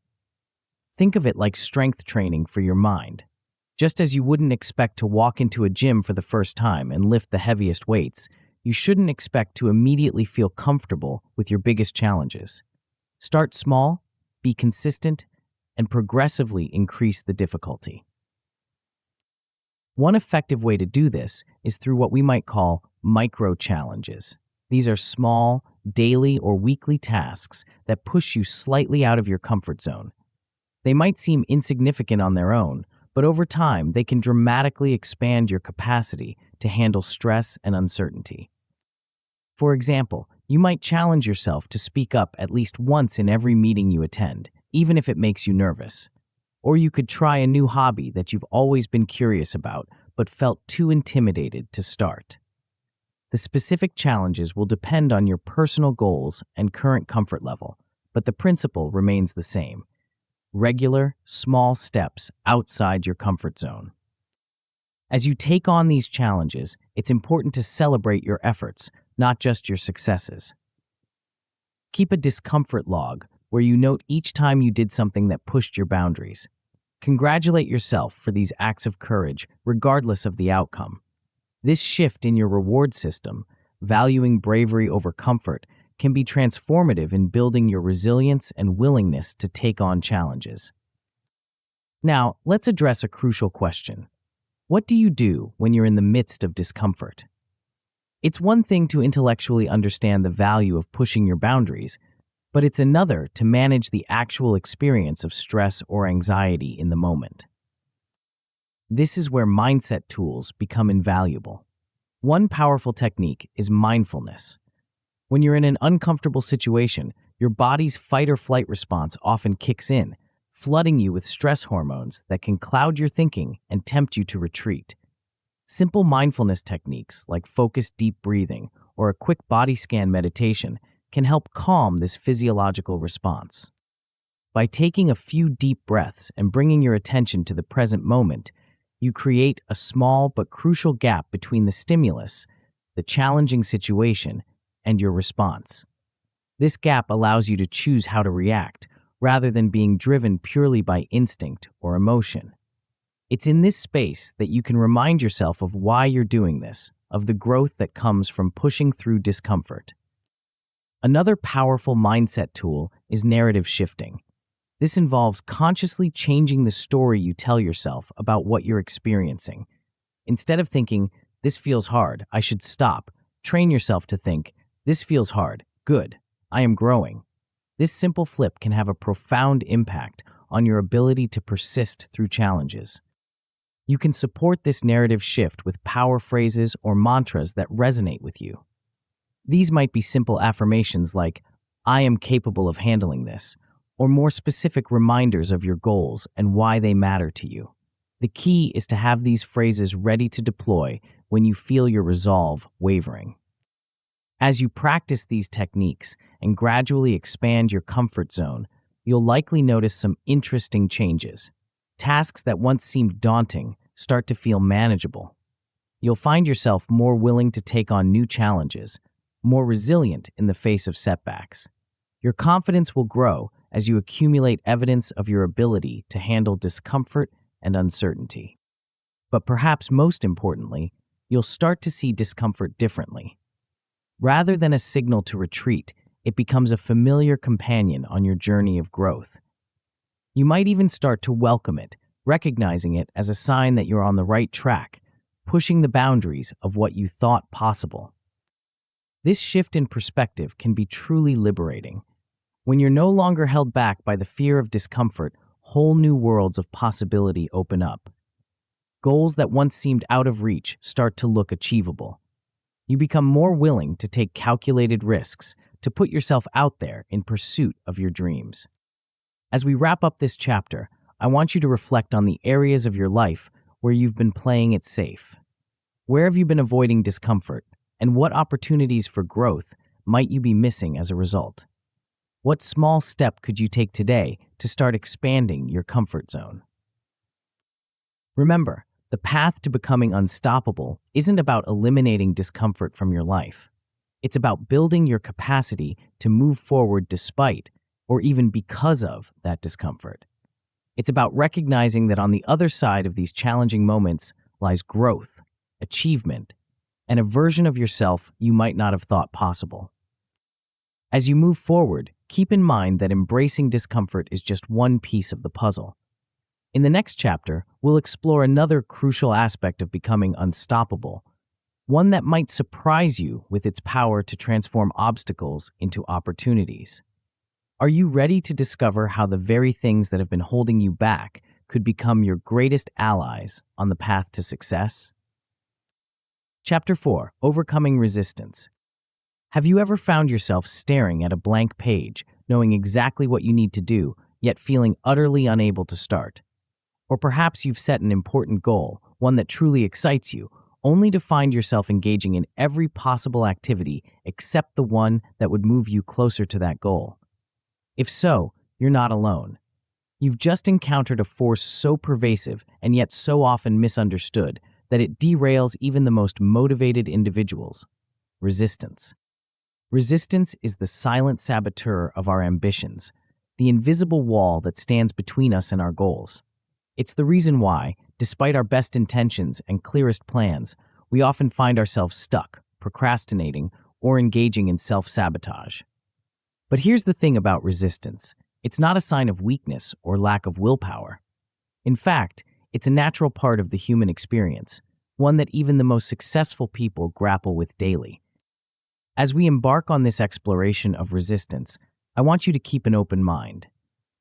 Think of it like strength training for your mind. Just as you wouldn't expect to walk into a gym for the first time and lift the heaviest weights, you shouldn't expect to immediately feel comfortable with your biggest challenges. Start small, be consistent, and progressively increase the difficulty. One effective way to do this is through what we might call micro-challenges. These are small, daily or weekly tasks that push you slightly out of your comfort zone. They might seem insignificant on their own, but over time they can dramatically expand your capacity to handle stress and uncertainty. For example, you might challenge yourself to speak up at least once in every meeting you attend, even if it makes you nervous. Or you could try a new hobby that you've always been curious about but felt too intimidated to start. The specific challenges will depend on your personal goals and current comfort level, but the principle remains the same. Regular, small steps outside your comfort zone. As you take on these challenges, it's important to celebrate your efforts, not just your successes. Keep a discomfort log where you note each time you did something that pushed your boundaries. Congratulate yourself for these acts of courage, regardless of the outcome. This shift in your reward system, valuing bravery over comfort, can be transformative in building your resilience and willingness to take on challenges. Now, let's address a crucial question. What do you do when you're in the midst of discomfort? It's one thing to intellectually understand the value of pushing your boundaries, but it's another to manage the actual experience of stress or anxiety in the moment. This is where mindset tools become invaluable. One powerful technique is mindfulness. When you're in an uncomfortable situation, your body's fight-or-flight response often kicks in, flooding you with stress hormones that can cloud your thinking and tempt you to retreat. Simple mindfulness techniques like focused deep breathing or a quick body scan meditation can help calm this physiological response. By taking a few deep breaths and bringing your attention to the present moment, you create a small but crucial gap between the stimulus, the challenging situation, and your response. This gap allows you to choose how to react, rather than being driven purely by instinct or emotion. It's in this space that you can remind yourself of why you're doing this, of the growth that comes from pushing through discomfort. Another powerful mindset tool is narrative shifting. This involves consciously changing the story you tell yourself about what you're experiencing. Instead of thinking, "This feels hard, I should stop," train yourself to think, "This feels hard, good, I am growing." This simple flip can have a profound impact on your ability to persist through challenges. You can support this narrative shift with power phrases or mantras that resonate with you. These might be simple affirmations like, "I am capable of handling this," or more specific reminders of your goals and why they matter to you. The key is to have these phrases ready to deploy when you feel your resolve wavering. As you practice these techniques and gradually expand your comfort zone, you'll likely notice some interesting changes. Tasks that once seemed daunting start to feel manageable. You'll find yourself more willing to take on new challenges, more resilient in the face of setbacks. Your confidence will grow as you accumulate evidence of your ability to handle discomfort and uncertainty. But perhaps most importantly, you'll start to see discomfort differently. Rather than a signal to retreat, it becomes a familiar companion on your journey of growth. You might even start to welcome it, recognizing it as a sign that you're on the right track, pushing the boundaries of what you thought possible. This shift in perspective can be truly liberating. When you're no longer held back by the fear of discomfort, whole new worlds of possibility open up. Goals that once seemed out of reach start to look achievable. You become more willing to take calculated risks, to put yourself out there in pursuit of your dreams. As we wrap up this chapter, I want you to reflect on the areas of your life where you've been playing it safe. Where have you been avoiding discomfort, and what opportunities for growth might you be missing as a result? What small step could you take today to start expanding your comfort zone? Remember, the path to becoming unstoppable isn't about eliminating discomfort from your life. It's about building your capacity to move forward despite, or even because of, that discomfort. It's about recognizing that on the other side of these challenging moments lies growth, achievement, and a version of yourself you might not have thought possible. As you move forward, keep in mind that embracing discomfort is just one piece of the puzzle. In the next chapter, we'll explore another crucial aspect of becoming unstoppable, one that might surprise you with its power to transform obstacles into opportunities. Are you ready to discover how the very things that have been holding you back could become your greatest allies on the path to success? Chapter 4: Overcoming Resistance. Have you ever found yourself staring at a blank page, knowing exactly what you need to do, yet feeling utterly unable to start? Or perhaps you've set an important goal, one that truly excites you, only to find yourself engaging in every possible activity except the one that would move you closer to that goal. If so, you're not alone. You've just encountered a force so pervasive and yet so often misunderstood that it derails even the most motivated individuals: resistance. Resistance is the silent saboteur of our ambitions, the invisible wall that stands between us and our goals. It's the reason why, despite our best intentions and clearest plans, we often find ourselves stuck, procrastinating, or engaging in self-sabotage. But here's the thing about resistance: it's not a sign of weakness or lack of willpower. In fact, it's a natural part of the human experience, one that even the most successful people grapple with daily. As we embark on this exploration of resistance, I want you to keep an open mind.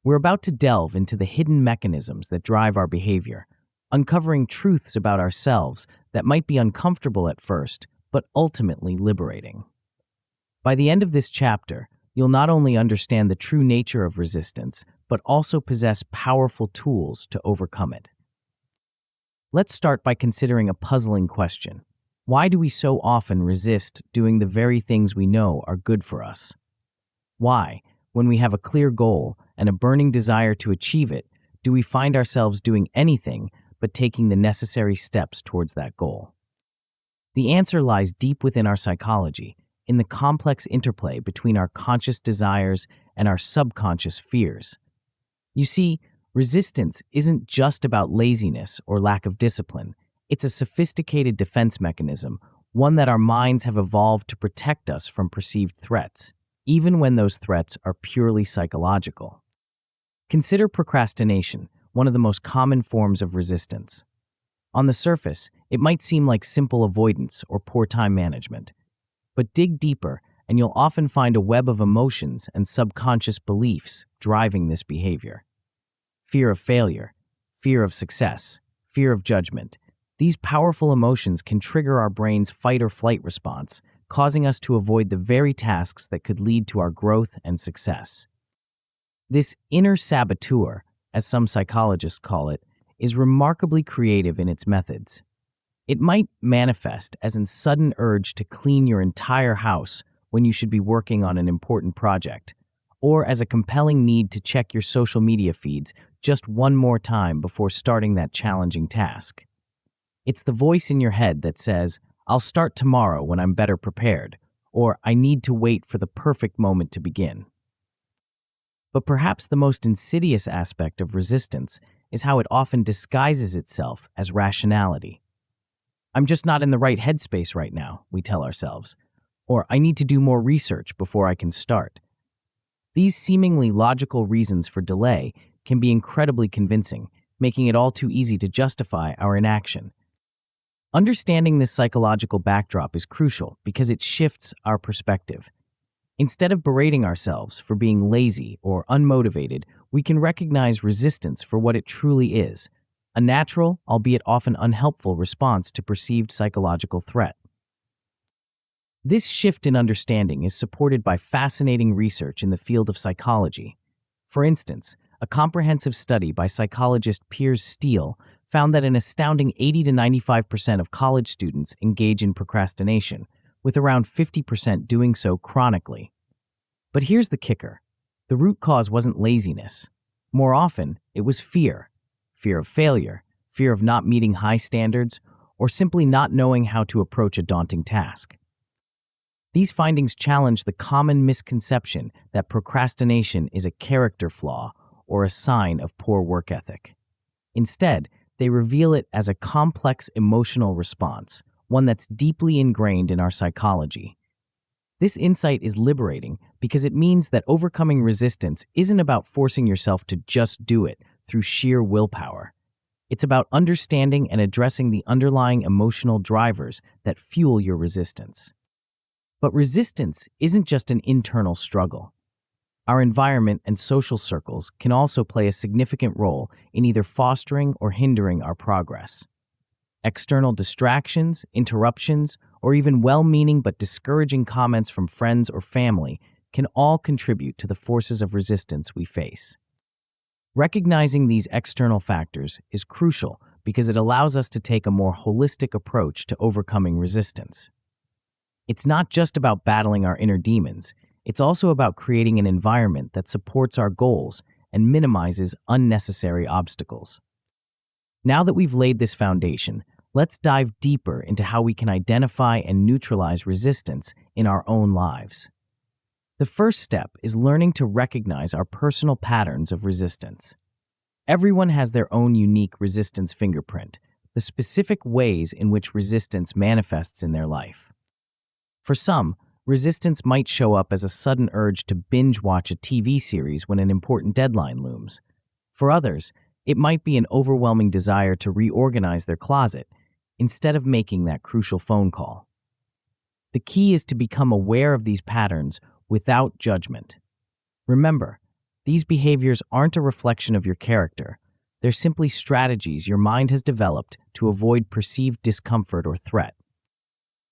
We're about to delve into the hidden mechanisms that drive our behavior, uncovering truths about ourselves that might be uncomfortable at first, but ultimately liberating. By the end of this chapter, you'll not only understand the true nature of resistance, but also possess powerful tools to overcome it. Let's start by considering a puzzling question. Why do we so often resist doing the very things we know are good for us? Why, when we have a clear goal and a burning desire to achieve it, do we find ourselves doing anything but taking the necessary steps towards that goal? The answer lies deep within our psychology, in the complex interplay between our conscious desires and our subconscious fears. You see, resistance isn't just about laziness or lack of discipline. It's a sophisticated defense mechanism, one that our minds have evolved to protect us from perceived threats, even when those threats are purely psychological. Consider procrastination, one of the most common forms of resistance. On the surface, it might seem like simple avoidance or poor time management. But dig deeper, and you'll often find a web of emotions and subconscious beliefs driving this behavior. Fear of failure, fear of success, fear of judgment. These powerful emotions can trigger our brain's fight or flight response, causing us to avoid the very tasks that could lead to our growth and success. This inner saboteur, as some psychologists call it, is remarkably creative in its methods. It might manifest as a sudden urge to clean your entire house when you should be working on an important project, or as a compelling need to check your social media feeds just one more time before starting that challenging task. It's the voice in your head that says, "I'll start tomorrow when I'm better prepared," or "I need to wait for the perfect moment to begin." But perhaps the most insidious aspect of resistance is how it often disguises itself as rationality. "I'm just not in the right headspace right now," we tell ourselves, or "I need to do more research before I can start." These seemingly logical reasons for delay can be incredibly convincing, making it all too easy to justify our inaction. Understanding this psychological backdrop is crucial because it shifts our perspective. Instead of berating ourselves for being lazy or unmotivated, we can recognize resistance for what it truly is, a natural, albeit often unhelpful, response to perceived psychological threat. This shift in understanding is supported by fascinating research in the field of psychology. For instance, a comprehensive study by psychologist Piers Steele found that an astounding 80 to 95% of college students engage in procrastination, with around 50% doing so chronically. But here's the kicker. The root cause wasn't laziness. More often, it was fear. Fear of failure, fear of not meeting high standards, or simply not knowing how to approach a daunting task. These findings challenge the common misconception that procrastination is a character flaw or a sign of poor work ethic. Instead, they reveal it as a complex emotional response, one that's deeply ingrained in our psychology. This insight is liberating because it means that overcoming resistance isn't about forcing yourself to just do it through sheer willpower. It's about understanding and addressing the underlying emotional drivers that fuel your resistance. But resistance isn't just an internal struggle. Our environment and social circles can also play a significant role in either fostering or hindering our progress. External distractions, interruptions, or even well-meaning but discouraging comments from friends or family can all contribute to the forces of resistance we face. Recognizing these external factors is crucial because it allows us to take a more holistic approach to overcoming resistance. It's not just about battling our inner demons, it's also about creating an environment that supports our goals and minimizes unnecessary obstacles. Now that we've laid this foundation, let's dive deeper into how we can identify and neutralize resistance in our own lives. The first step is learning to recognize our personal patterns of resistance. Everyone has their own unique resistance fingerprint, the specific ways in which resistance manifests in their life. For some, resistance might show up as a sudden urge to binge-watch a TV series when an important deadline looms. For others, it might be an overwhelming desire to reorganize their closet instead of making that crucial phone call. The key is to become aware of these patterns without judgment. Remember, these behaviors aren't a reflection of your character. They're simply strategies your mind has developed to avoid perceived discomfort or threat.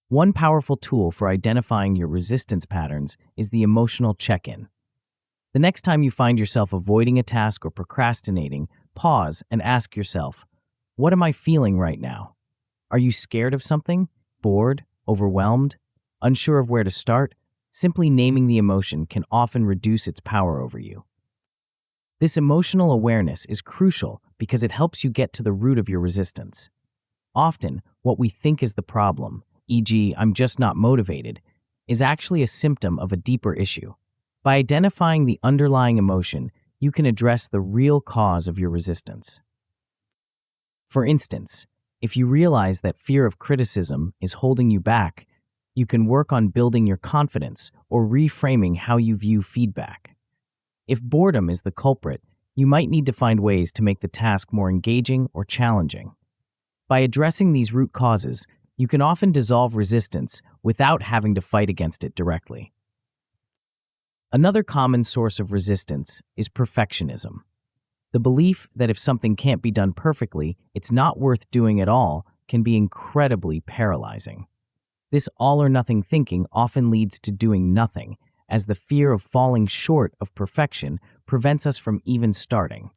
One powerful tool for identifying your resistance patterns is the emotional check-in. The next time you find yourself avoiding a task or procrastinating, pause and ask yourself, what am I feeling right now? Are you scared of something? Bored? Overwhelmed? Unsure of where to start? Simply naming the emotion can often reduce its power over you. This emotional awareness is crucial because it helps you get to the root of your resistance. Often, what we think is the problem, e.g., I'm just not motivated, is actually a symptom of a deeper issue. By identifying the underlying emotion, you can address the real cause of your resistance. For instance, if you realize that fear of criticism is holding you back, you can work on building your confidence or reframing how you view feedback. If boredom is the culprit, you might need to find ways to make the task more engaging or challenging. By addressing these root causes, you can often dissolve resistance without having to fight against it directly. Another common source of resistance is perfectionism. The belief that if something can't be done perfectly, it's not worth doing at all can be incredibly paralyzing. This all-or-nothing thinking often leads to doing nothing, as the fear of falling short of perfection prevents us from even starting.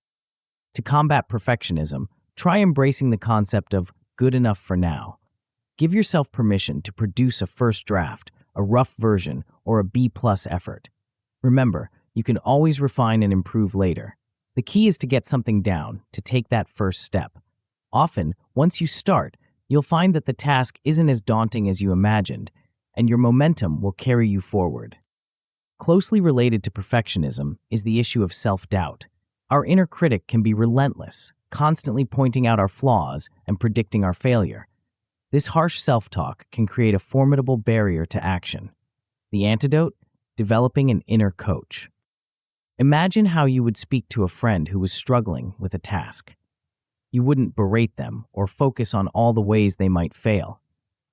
To combat perfectionism, try embracing the concept of good enough for now. Give yourself permission to produce a first draft, a rough version, or a B-plus effort. Remember, you can always refine and improve later. The key is to get something down, to take that first step. Often, once you start, you'll find that the task isn't as daunting as you imagined, and your momentum will carry you forward. Closely related to perfectionism is the issue of self-doubt. Our inner critic can be relentless, constantly pointing out our flaws and predicting our failure. This harsh self-talk can create a formidable barrier to action. The antidote? Developing an inner coach. Imagine how you would speak to a friend who was struggling with a task. You wouldn't berate them or focus on all the ways they might fail.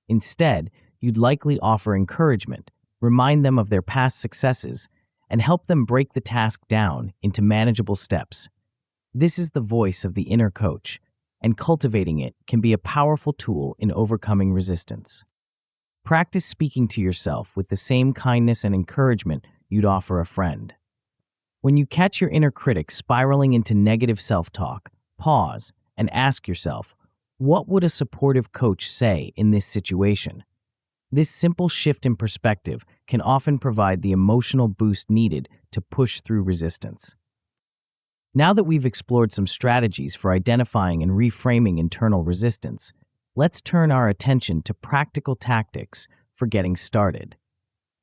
Instead, you'd likely offer encouragement, remind them of their past successes, and help them break the task down into manageable steps. This is the voice of the inner coach, and cultivating it can be a powerful tool in overcoming resistance. Practice speaking to yourself with the same kindness and encouragement you'd offer a friend. When you catch your inner critic spiraling into negative self-talk, pause and ask yourself, what would a supportive coach say in this situation? This simple shift in perspective can often provide the emotional boost needed to push through resistance. Now that we've explored some strategies for identifying and reframing internal resistance, let's turn our attention to practical tactics for getting started.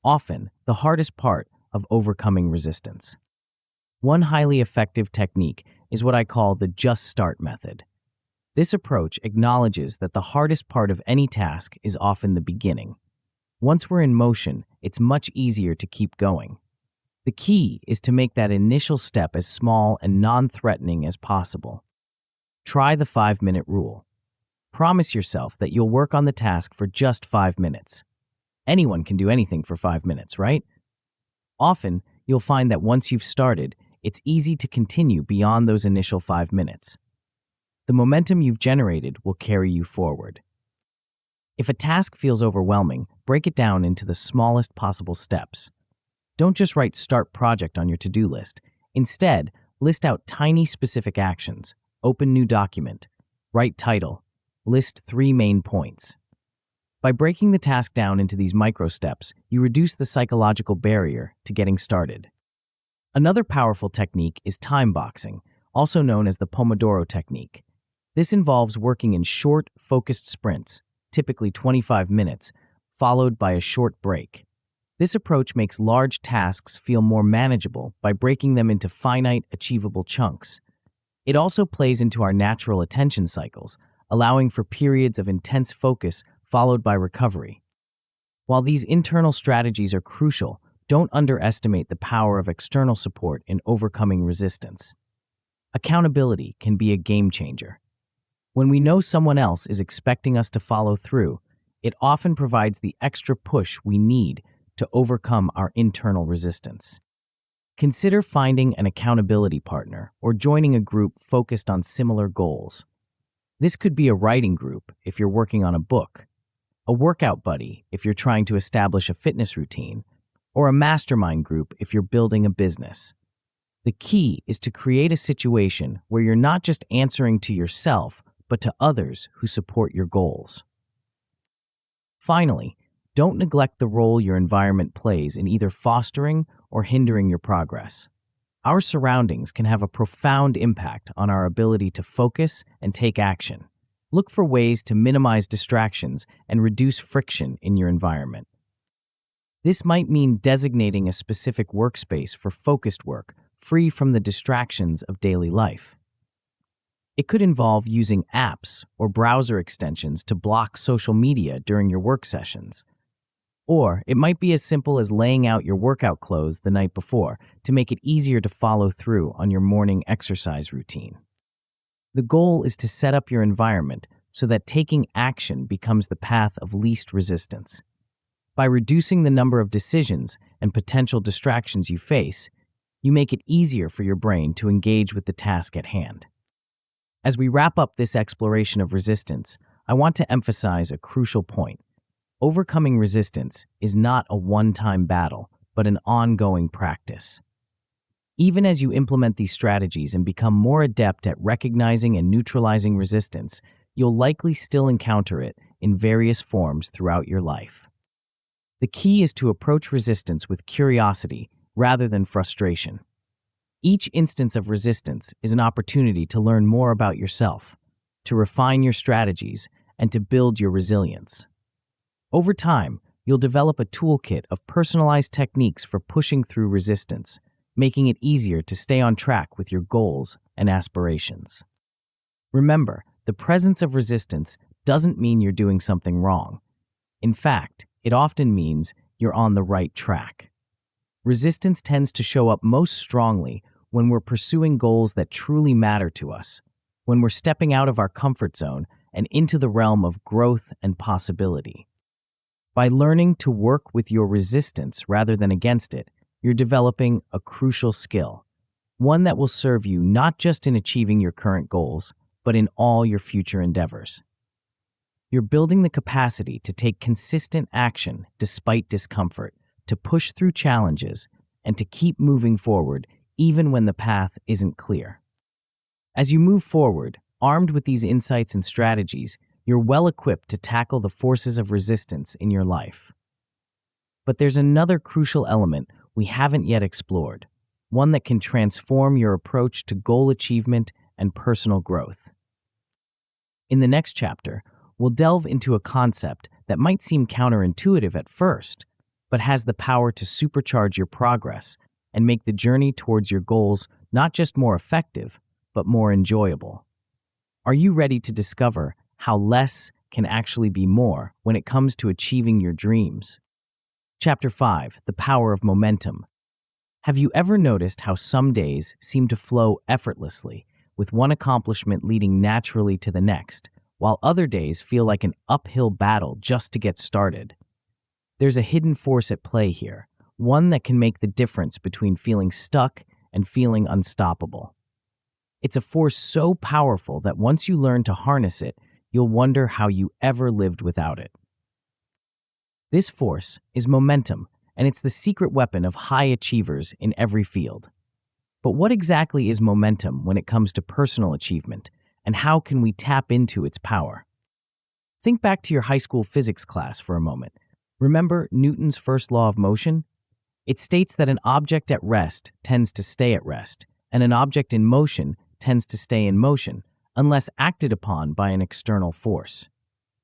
Often, the hardest part of overcoming resistance. One highly effective technique is what I call the just start method. This approach acknowledges that the hardest part of any task is often the beginning. Once we're in motion, it's much easier to keep going. The key is to make that initial step as small and non-threatening as possible. Try the 5-minute rule. Promise yourself that you'll work on the task for just 5 minutes. Anyone can do anything for 5 minutes, right? Often, you'll find that once you've started, it's easy to continue beyond those initial 5 minutes. The momentum you've generated will carry you forward. If a task feels overwhelming, break it down into the smallest possible steps. Don't just write Start Project on your to-do list. Instead, list out tiny specific actions. Open new document. Write title. List 3 main points. By breaking the task down into these micro steps, you reduce the psychological barrier to getting started. Another powerful technique is time boxing, also known as the Pomodoro technique. This involves working in short, focused sprints, typically 25 minutes, followed by a short break. This approach makes large tasks feel more manageable by breaking them into finite, achievable chunks. It also plays into our natural attention cycles, allowing for periods of intense focus followed by recovery. While these internal strategies are crucial, don't underestimate the power of external support in overcoming resistance. Accountability can be a game changer. When we know someone else is expecting us to follow through, it often provides the extra push we need to overcome our internal resistance. Consider finding an accountability partner or joining a group focused on similar goals. This could be a writing group if you're working on a book, a workout buddy if you're trying to establish a fitness routine, or a mastermind group if you're building a business. The key is to create a situation where you're not just answering to yourself, but to others who support your goals. Finally, don't neglect the role your environment plays in either fostering or hindering your progress. Our surroundings can have a profound impact on our ability to focus and take action. Look for ways to minimize distractions and reduce friction in your environment. This might mean designating a specific workspace for focused work, free from the distractions of daily life. It could involve using apps or browser extensions to block social media during your work sessions. Or it might be as simple as laying out your workout clothes the night before to make it easier to follow through on your morning exercise routine. The goal is to set up your environment so that taking action becomes the path of least resistance. By reducing the number of decisions and potential distractions you face, you make it easier for your brain to engage with the task at hand. As we wrap up this exploration of resistance, I want to emphasize a crucial point. Overcoming resistance is not a one-time battle, but an ongoing practice. Even as you implement these strategies and become more adept at recognizing and neutralizing resistance, you'll likely still encounter it in various forms throughout your life. The key is to approach resistance with curiosity rather than frustration. Each instance of resistance is an opportunity to learn more about yourself, to refine your strategies, and to build your resilience. Over time, you'll develop a toolkit of personalized techniques for pushing through resistance, making it easier to stay on track with your goals and aspirations. Remember, the presence of resistance doesn't mean you're doing something wrong. In fact, it often means you're on the right track. Resistance tends to show up most strongly when we're pursuing goals that truly matter to us, when we're stepping out of our comfort zone and into the realm of growth and possibility. By learning to work with your resistance rather than against it, you're developing a crucial skill, one that will serve you not just in achieving your current goals, but in all your future endeavors. You're building the capacity to take consistent action despite discomfort, to push through challenges, and to keep moving forward even when the path isn't clear. As you move forward, armed with these insights and strategies, you're well equipped to tackle the forces of resistance in your life. But there's another crucial element we haven't yet explored, one that can transform your approach to goal achievement and personal growth. In the next chapter, we'll delve into a concept that might seem counterintuitive at first, but has the power to supercharge your progress and make the journey towards your goals not just more effective, but more enjoyable. Are you ready to discover how less can actually be more when it comes to achieving your dreams? Chapter 5, The Power of Momentum. Have you ever noticed how some days seem to flow effortlessly, with one accomplishment leading naturally to the next, while other days feel like an uphill battle just to get started? There's a hidden force at play here, one that can make the difference between feeling stuck and feeling unstoppable. It's a force so powerful that once you learn to harness it, you'll wonder how you ever lived without it. This force is momentum, and it's the secret weapon of high achievers in every field. But what exactly is momentum when it comes to personal achievement, and how can we tap into its power? Think back to your high school physics class for a moment. Remember Newton's first law of motion? It states that an object at rest tends to stay at rest, and an object in motion tends to stay in motion, unless acted upon by an external force.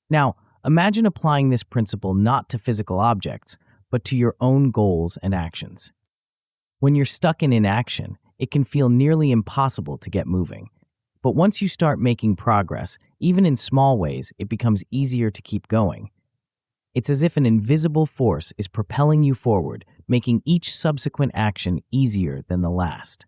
Now, imagine applying this principle not to physical objects, but to your own goals and actions. When you're stuck in inaction, it can feel nearly impossible to get moving. But once you start making progress, even in small ways, it becomes easier to keep going. It's as if an invisible force is propelling you forward, making each subsequent action easier than the last.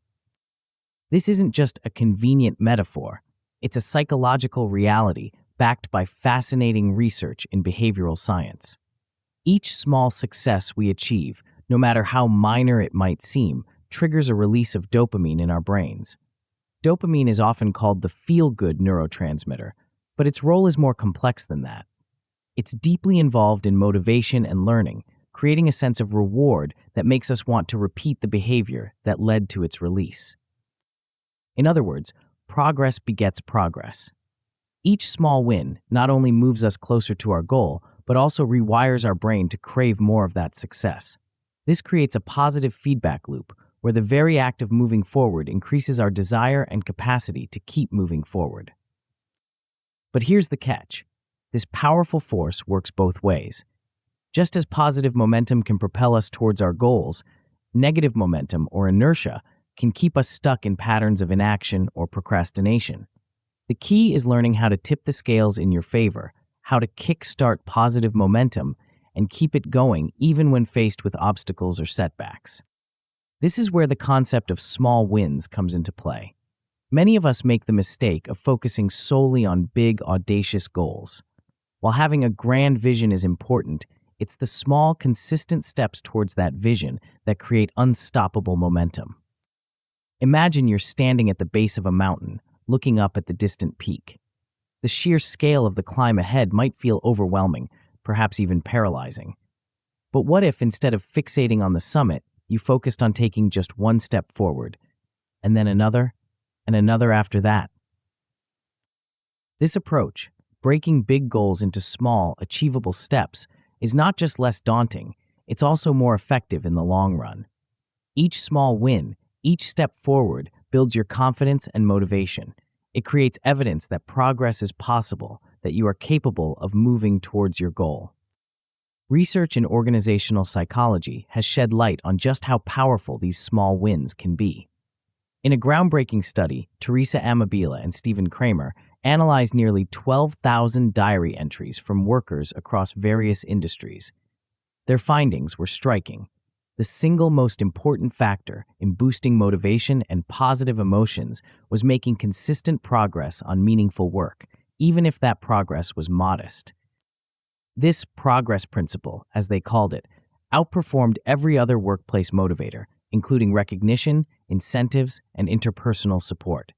This isn't just a convenient metaphor. It's a psychological reality backed by fascinating research in behavioral science. Each small success we achieve, no matter how minor it might seem, triggers a release of dopamine in our brains. Dopamine is often called the feel-good neurotransmitter, but its role is more complex than that. It's deeply involved in motivation and learning, creating a sense of reward that makes us want to repeat the behavior that led to its release. In other words, progress begets progress. Each small win not only moves us closer to our goal, but also rewires our brain to crave more of that success. This creates a positive feedback loop where the very act of moving forward increases our desire and capacity to keep moving forward. But here's the catch. This powerful force works both ways. Just as positive momentum can propel us towards our goals, negative momentum or inertia can keep us stuck in patterns of inaction or procrastination. The key is learning how to tip the scales in your favor, how to kickstart positive momentum, and keep it going even when faced with obstacles or setbacks. This is where the concept of small wins comes into play. Many of us make the mistake of focusing solely on big, audacious goals. While having a grand vision is important, it's the small, consistent steps towards that vision that create unstoppable momentum. Imagine you're standing at the base of a mountain, looking up at the distant peak. The sheer scale of the climb ahead might feel overwhelming, perhaps even paralyzing. But what if, instead of fixating on the summit, you focused on taking just one step forward, and then another, and another after that? This approach, breaking big goals into small, achievable steps, is not just less daunting, it's also more effective in the long run. Each small win, each step forward, builds your confidence and motivation. It creates evidence that progress is possible, that you are capable of moving towards your goal. Research in organizational psychology has shed light on just how powerful these small wins can be. In a groundbreaking study, Teresa Amabila and Stephen Kramer analyzed nearly 12,000 diary entries from workers across various industries. Their findings were striking. The single most important factor in boosting motivation and positive emotions was making consistent progress on meaningful work, even if that progress was modest. This progress principle, as they called it, outperformed every other workplace motivator, including recognition, incentives, and interpersonal support.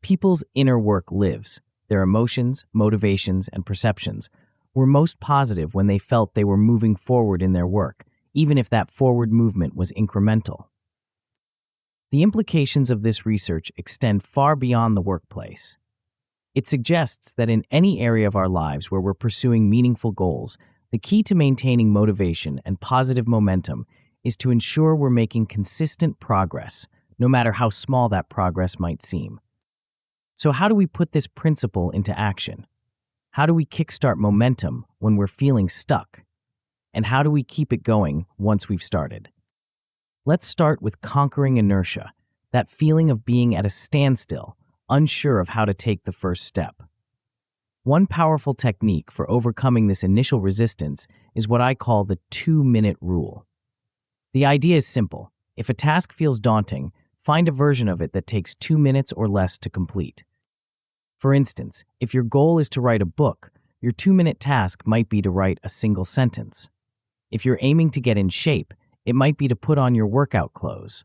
People's inner work lives. Their emotions, motivations, and perceptions were most positive when they felt they were moving forward in their work, even if that forward movement was incremental. The implications of this research extend far beyond the workplace. It suggests that in any area of our lives where we're pursuing meaningful goals, the key to maintaining motivation and positive momentum is to ensure we're making consistent progress, no matter how small that progress might seem. So how do we put this principle into action? How do we kickstart momentum when we're feeling stuck? And how do we keep it going once we've started? Let's start with conquering inertia, that feeling of being at a standstill, unsure of how to take the first step. One powerful technique for overcoming this initial resistance is what I call the 2-minute rule. The idea is simple. If a task feels daunting, find a version of it that takes 2 minutes or less to complete. For instance, if your goal is to write a book, your 2-minute task might be to write a single sentence. If you're aiming to get in shape, it might be to put on your workout clothes.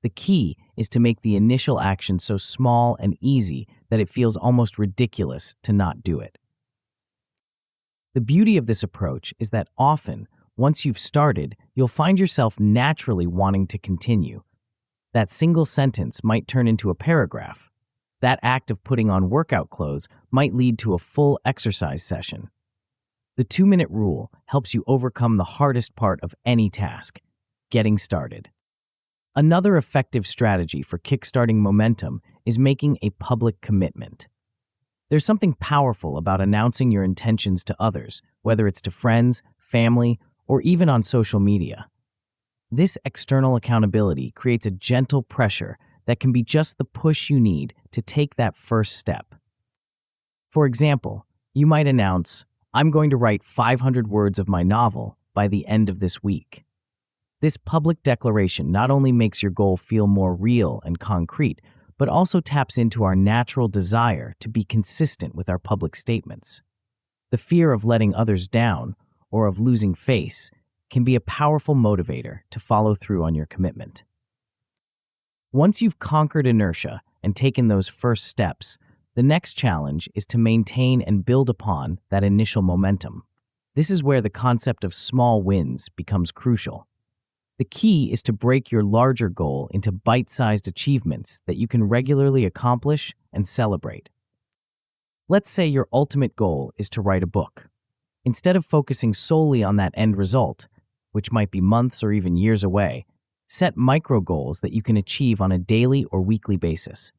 The key is to make the initial action so small and easy that it feels almost ridiculous to not do it. The beauty of this approach is that often, once you've started, you'll find yourself naturally wanting to continue. That single sentence might turn into a paragraph. That act of putting on workout clothes might lead to a full exercise session. The 2-minute rule helps you overcome the hardest part of any task, getting started. Another effective strategy for kickstarting momentum is making a public commitment. There's something powerful about announcing your intentions to others, whether it's to friends, family, or even on social media. This external accountability creates a gentle pressure that can be just the push you need to take that first step. For example, you might announce, "I'm going to write 500 words of my novel by the end of this week." This public declaration not only makes your goal feel more real and concrete, but also taps into our natural desire to be consistent with our public statements. The fear of letting others down or of losing face can be a powerful motivator to follow through on your commitment. Once you've conquered inertia and taken those first steps, the next challenge is to maintain and build upon that initial momentum. This is where the concept of small wins becomes crucial. The key is to break your larger goal into bite-sized achievements that you can regularly accomplish and celebrate. Let's say your ultimate goal is to write a book. Instead of focusing solely on that end result, which might be months or even years away, set micro goals that you can achieve on a daily or weekly basis.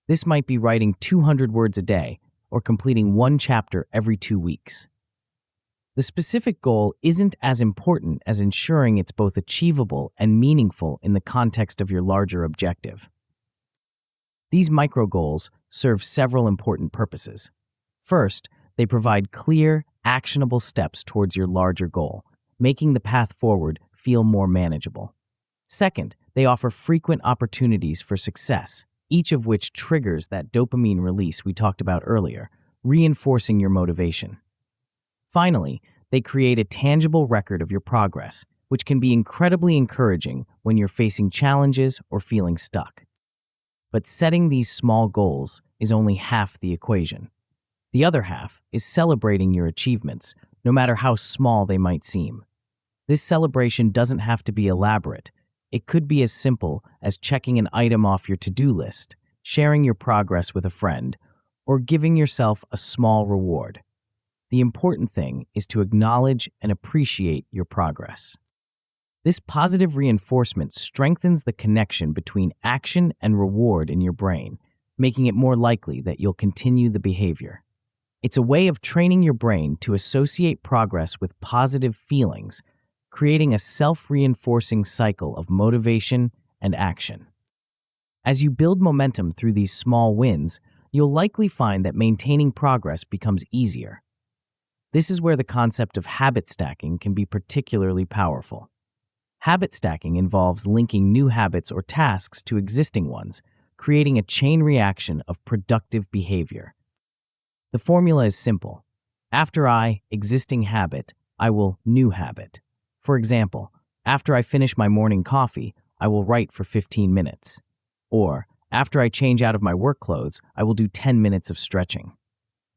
This might be writing 200 words a day or completing one chapter every 2 weeks. The specific goal isn't as important as ensuring it's both achievable and meaningful in the context of your larger objective. These micro goals serve several important purposes. First, they provide clear, actionable steps towards your larger goal, making the path forward feel more manageable. Second, they offer frequent opportunities for success, each of which triggers that dopamine release we talked about earlier, reinforcing your motivation. Finally, they create a tangible record of your progress, which can be incredibly encouraging when you're facing challenges or feeling stuck. But setting these small goals is only half the equation. The other half is celebrating your achievements, no matter how small they might seem. This celebration doesn't have to be elaborate. It could be as simple as checking an item off your to-do list, sharing your progress with a friend, or giving yourself a small reward. The important thing is to acknowledge and appreciate your progress. This positive reinforcement strengthens the connection between action and reward in your brain, making it more likely that you'll continue the behavior. It's a way of training your brain to associate progress with positive feelings, creating a self-reinforcing cycle of motivation and action. As you build momentum through these small wins, you'll likely find that maintaining progress becomes easier. This is where the concept of habit stacking can be particularly powerful. Habit stacking involves linking new habits or tasks to existing ones, creating a chain reaction of productive behavior. The formula is simple. After I, existing habit, I will new habit. For example, after I finish my morning coffee, I will write for 15 minutes. Or, after I change out of my work clothes, I will do 10 minutes of stretching.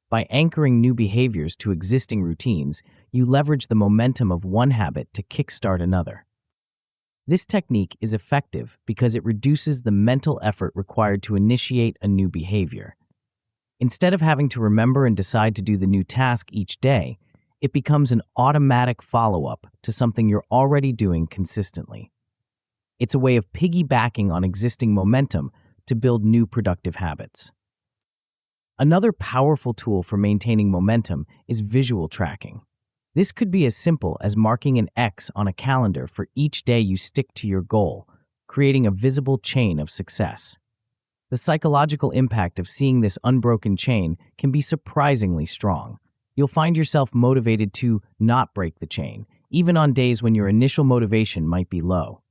By anchoring new behaviors to existing routines, you leverage the momentum of one habit to kickstart another. This technique is effective because it reduces the mental effort required to initiate a new behavior. Instead of having to remember and decide to do the new task each day, it becomes an automatic follow-up to something you're already doing consistently. It's a way of piggybacking on existing momentum to build new productive habits. Another powerful tool for maintaining momentum is visual tracking. This could be as simple as marking an X on a calendar for each day you stick to your goal, creating a visible chain of success. The psychological impact of seeing this unbroken chain can be surprisingly strong. You'll find yourself motivated to not break the chain, even on days when your initial motivation might be low.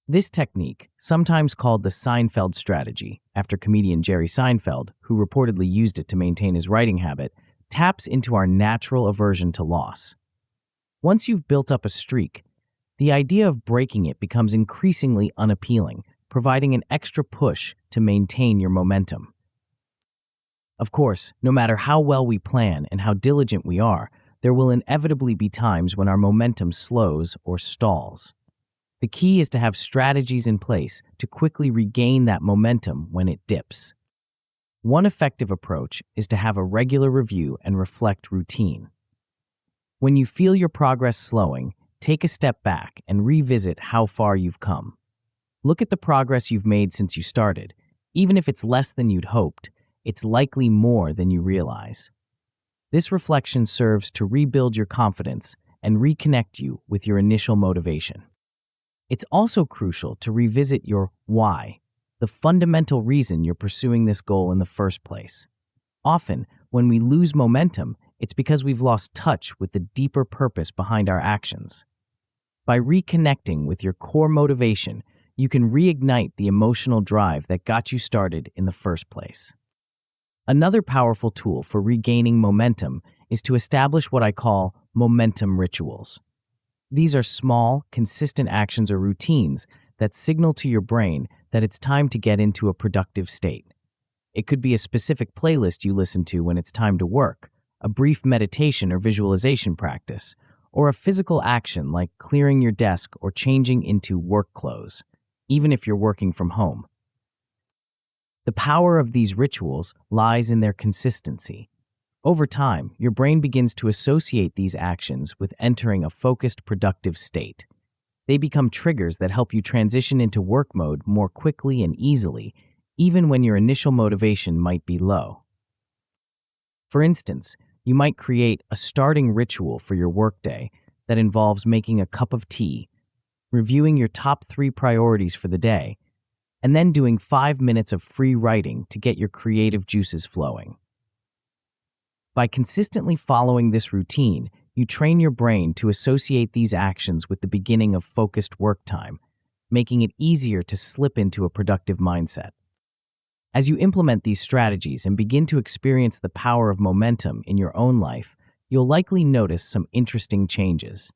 This technique, sometimes called the Seinfeld strategy, after comedian Jerry Seinfeld, who reportedly used it to maintain his writing habit, taps into our natural aversion to loss. Once you've built up a streak, the idea of breaking it becomes increasingly unappealing, providing an extra push to maintain your momentum. Of course, no matter how well we plan and how diligent we are, there will inevitably be times when our momentum slows or stalls. The key is to have strategies in place to quickly regain that momentum when it dips. One effective approach is to have a regular review and reflect routine. When you feel your progress slowing, take a step back and revisit how far you've come. Look at the progress you've made since you started. Even if it's less than you'd hoped, it's likely more than you realize. This reflection serves to rebuild your confidence and reconnect you with your initial motivation. It's also crucial to revisit your why, the fundamental reason you're pursuing this goal in the first place. Often, when we lose momentum, it's because we've lost touch with the deeper purpose behind our actions. By reconnecting with your core motivation, you can reignite the emotional drive that got you started in the first place. Another powerful tool for regaining momentum is to establish what I call momentum rituals. These are small, consistent actions or routines that signal to your brain that it's time to get into a productive state. It could be a specific playlist you listen to when it's time to work, a brief meditation or visualization practice, or a physical action like clearing your desk or changing into work clothes, even if you're working from home. The power of these rituals lies in their consistency. Over time, your brain begins to associate these actions with entering a focused, productive state. They become triggers that help you transition into work mode more quickly and easily, even when your initial motivation might be low. For instance, you might create a starting ritual for your workday that involves making a cup of tea, reviewing your top 3 priorities for the day, and then doing 5 minutes of free writing to get your creative juices flowing. By consistently following this routine, you train your brain to associate these actions with the beginning of focused work time, making it easier to slip into a productive mindset. As you implement these strategies and begin to experience the power of momentum in your own life, you'll likely notice some interesting changes.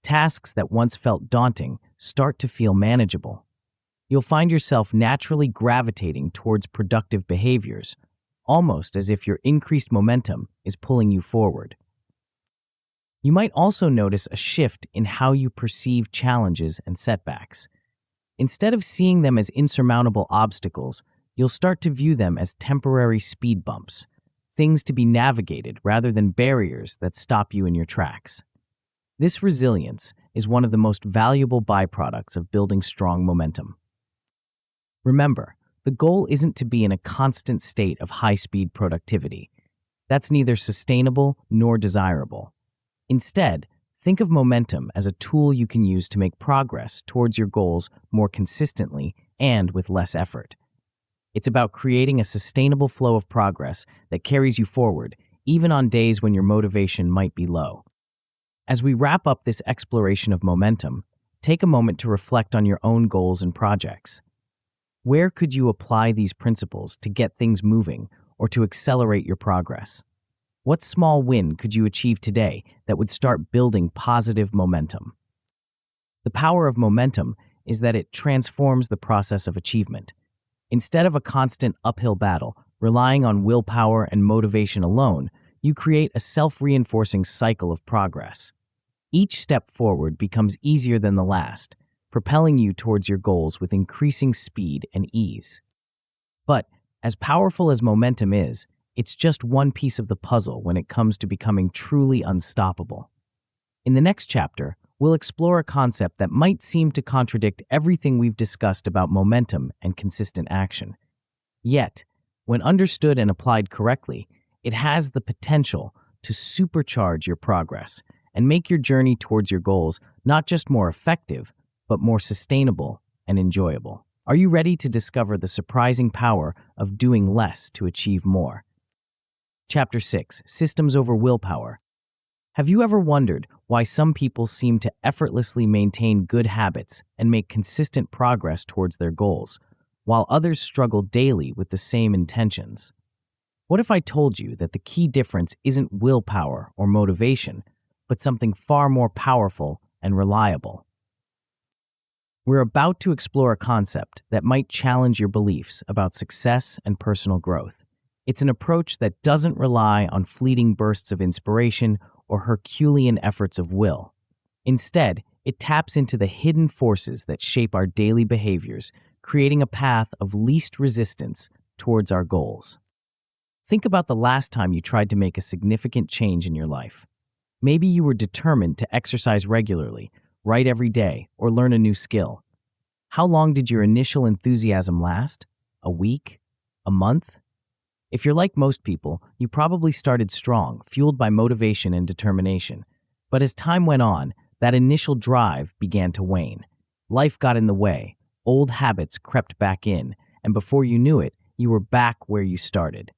Tasks that once felt daunting start to feel manageable. You'll find yourself naturally gravitating towards productive behaviors, almost as if your increased momentum is pulling you forward. You might also notice a shift in how you perceive challenges and setbacks. Instead of seeing them as insurmountable obstacles, you'll start to view them as temporary speed bumps, things to be navigated rather than barriers that stop you in your tracks. This resilience is one of the most valuable byproducts of building strong momentum. Remember, the goal isn't to be in a constant state of high-speed productivity. That's neither sustainable nor desirable. Instead, think of momentum as a tool you can use to make progress towards your goals more consistently and with less effort. It's about creating a sustainable flow of progress that carries you forward, even on days when your motivation might be low. As we wrap up this exploration of momentum, take a moment to reflect on your own goals and projects. Where could you apply these principles to get things moving or to accelerate your progress? What small win could you achieve today that would start building positive momentum? The power of momentum is that it transforms the process of achievement. Instead of a constant uphill battle, relying on willpower and motivation alone, you create a self-reinforcing cycle of progress. Each step forward becomes easier than the last, propelling you towards your goals with increasing speed and ease. But as powerful as momentum is, it's just one piece of the puzzle when it comes to becoming truly unstoppable. In the next chapter, we'll explore a concept that might seem to contradict everything we've discussed about momentum and consistent action. Yet, when understood and applied correctly, it has the potential to supercharge your progress and make your journey towards your goals not just more effective, but more sustainable and enjoyable. Are you ready to discover the surprising power of doing less to achieve more? Chapter 6: Systems over Willpower. Have you ever wondered why some people seem to effortlessly maintain good habits and make consistent progress towards their goals, while others struggle daily with the same intentions? What if I told you that the key difference isn't willpower or motivation, but something far more powerful and reliable? We're about to explore a concept that might challenge your beliefs about success and personal growth. It's an approach that doesn't rely on fleeting bursts of inspiration or Herculean efforts of will. Instead, it taps into the hidden forces that shape our daily behaviors, creating a path of least resistance towards our goals. Think about the last time you tried to make a significant change in your life. Maybe you were determined to exercise regularly, write every day, or learn a new skill. How long did your initial enthusiasm last? A week? A month? If you're like most people, you probably started strong, fueled by motivation and determination. But as time went on, that initial drive began to wane. Life got in the way, old habits crept back in, and before you knew it, you were back where you started.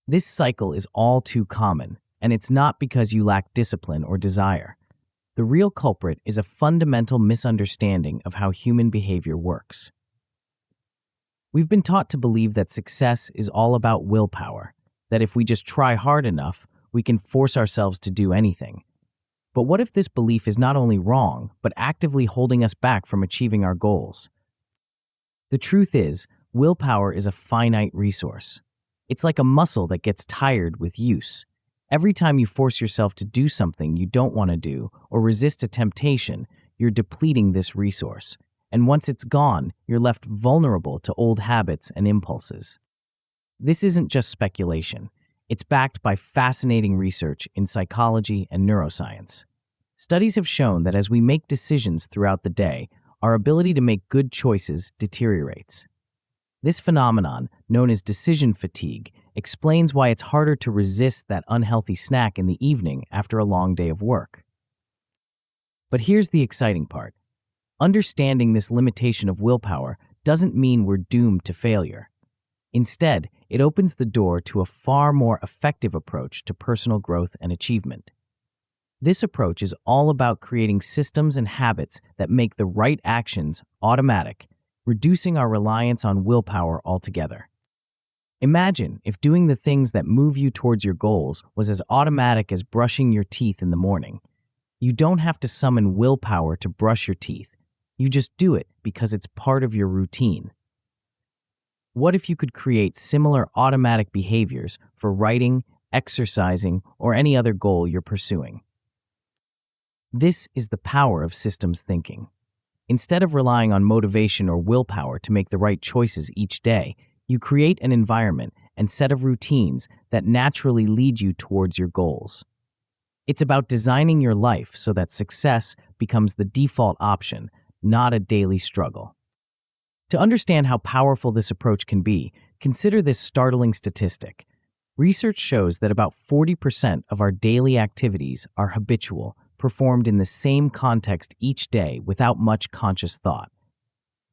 This cycle is all too common, and it's not because you lack discipline or desire. The real culprit is a fundamental misunderstanding of how human behavior works. We've been taught to believe that success is all about willpower, that if we just try hard enough, we can force ourselves to do anything. But what if this belief is not only wrong, but actively holding us back from achieving our goals? The truth is, willpower is a finite resource. It's like a muscle that gets tired with use. Every time you force yourself to do something you don't want to do or resist a temptation, you're depleting this resource. And once it's gone, you're left vulnerable to old habits and impulses. This isn't just speculation. It's backed by fascinating research in psychology and neuroscience. Studies have shown that as we make decisions throughout the day, our ability to make good choices deteriorates. This phenomenon, known as decision fatigue, explains why it's harder to resist that unhealthy snack in the evening after a long day of work. But here's the exciting part. Understanding this limitation of willpower doesn't mean we're doomed to failure. Instead, it opens the door to a far more effective approach to personal growth and achievement. This approach is all about creating systems and habits that make the right actions automatic, reducing our reliance on willpower altogether. Imagine if doing the things that move you towards your goals was as automatic as brushing your teeth in the morning. You don't have to summon willpower to brush your teeth. You just do it because it's part of your routine. What if you could create similar automatic behaviors for writing, exercising, or any other goal you're pursuing? This is the power of systems thinking. Instead of relying on motivation or willpower to make the right choices each day, you create an environment and set of routines that naturally lead you towards your goals. It's about designing your life so that success becomes the default option, not a daily struggle. To understand how powerful this approach can be, consider this startling statistic. Research shows that about 40% of our daily activities are habitual, performed in the same context each day without much conscious thought.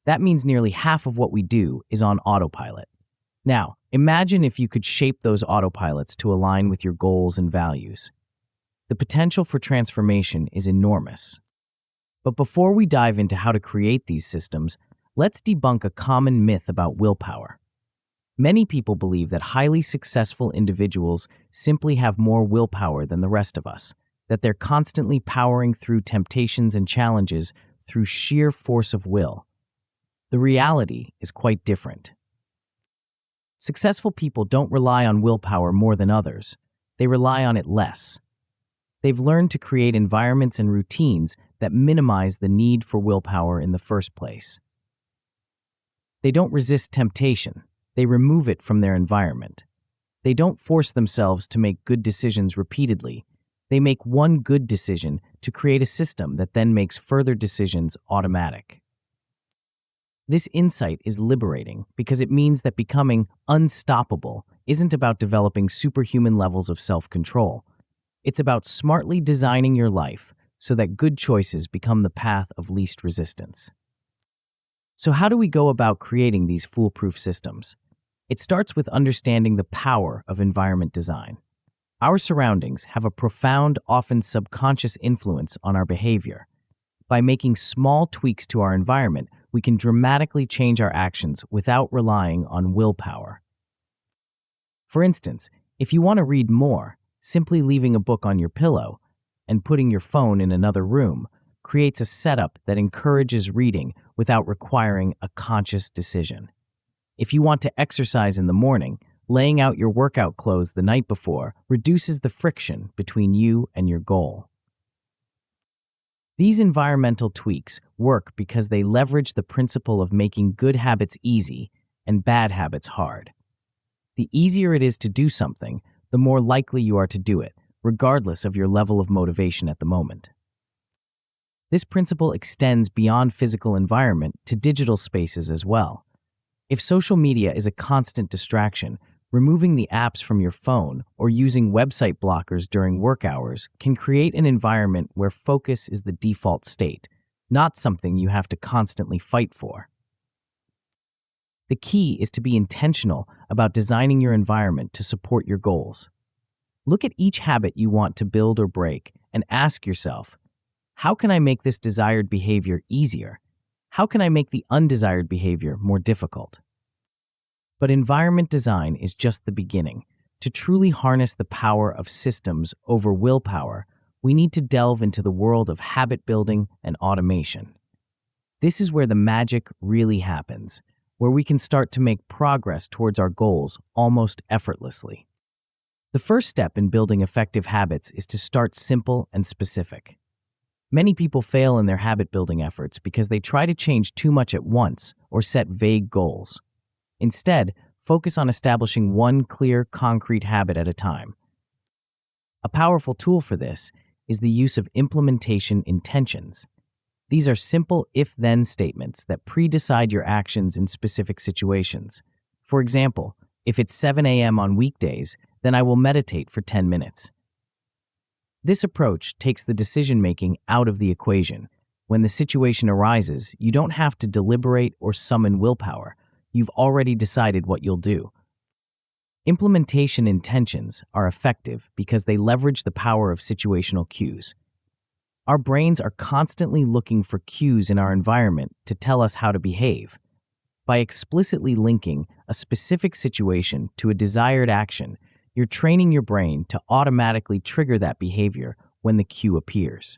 That means nearly half of what we do is on autopilot. Now, imagine if you could shape those autopilots to align with your goals and values. The potential for transformation is enormous. But before we dive into how to create these systems, let's debunk a common myth about willpower. Many people believe that highly successful individuals simply have more willpower than the rest of us, that they're constantly powering through temptations and challenges through sheer force of will. The reality is quite different. Successful people don't rely on willpower more than others. They rely on it less. They've learned to create environments and routines that minimize the need for willpower in the first place. They don't resist temptation. They remove it from their environment. They don't force themselves to make good decisions repeatedly. They make one good decision to create a system that then makes further decisions automatic. This insight is liberating because it means that becoming unstoppable isn't about developing superhuman levels of self-control. It's about smartly designing your life so that good choices become the path of least resistance. So how do we go about creating these foolproof systems? It starts with understanding the power of environment design. Our surroundings have a profound, often subconscious influence on our behavior. By making small tweaks to our environment, we can dramatically change our actions without relying on willpower. For instance, if you want to read more, simply leaving a book on your pillow and putting your phone in another room creates a setup that encourages reading without requiring a conscious decision. If you want to exercise in the morning, laying out your workout clothes the night before reduces the friction between you and your goal. These environmental tweaks work because they leverage the principle of making good habits easy and bad habits hard. The easier it is to do something, the more likely you are to do it, regardless of your level of motivation at the moment. This principle extends beyond physical environment to digital spaces as well. If social media is a constant distraction, removing the apps from your phone or using website blockers during work hours can create an environment where focus is the default state, not something you have to constantly fight for. The key is to be intentional about designing your environment to support your goals. Look at each habit you want to build or break and ask yourself, how can I make this desired behavior easier? How can I make the undesired behavior more difficult? But environment design is just the beginning. To truly harness the power of systems over willpower, we need to delve into the world of habit building and automation. This is where the magic really happens, where we can start to make progress towards our goals almost effortlessly. The first step in building effective habits is to start simple and specific. Many people fail in their habit-building efforts because they try to change too much at once or set vague goals. Instead, focus on establishing one clear, concrete habit at a time. A powerful tool for this is the use of implementation intentions. These are simple if-then statements that pre-decide your actions in specific situations. For example, if it's 7 a.m. on weekdays, then I will meditate for 10 minutes. This approach takes the decision-making out of the equation. When the situation arises, you don't have to deliberate or summon willpower. You've already decided what you'll do. Implementation intentions are effective because they leverage the power of situational cues. Our brains are constantly looking for cues in our environment to tell us how to behave. By explicitly linking a specific situation to a desired action, you're training your brain to automatically trigger that behavior when the cue appears.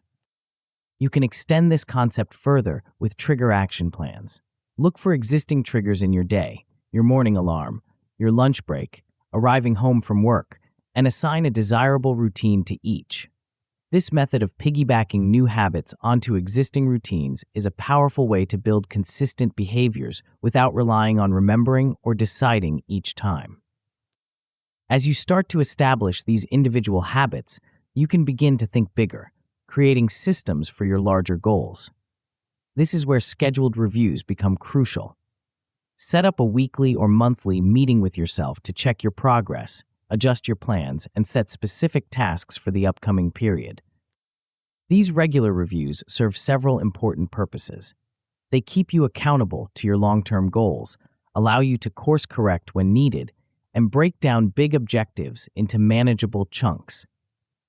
You can extend this concept further with trigger action plans. Look for existing triggers in your day, your morning alarm, your lunch break, arriving home from work, and assign a desirable routine to each. This method of piggybacking new habits onto existing routines is a powerful way to build consistent behaviors without relying on remembering or deciding each time. As you start to establish these individual habits, you can begin to think bigger, creating systems for your larger goals. This is where scheduled reviews become crucial. Set up a weekly or monthly meeting with yourself to check your progress, adjust your plans, and set specific tasks for the upcoming period. These regular reviews serve several important purposes. They keep you accountable to your long-term goals, allow you to course correct when needed, and break down big objectives into manageable chunks.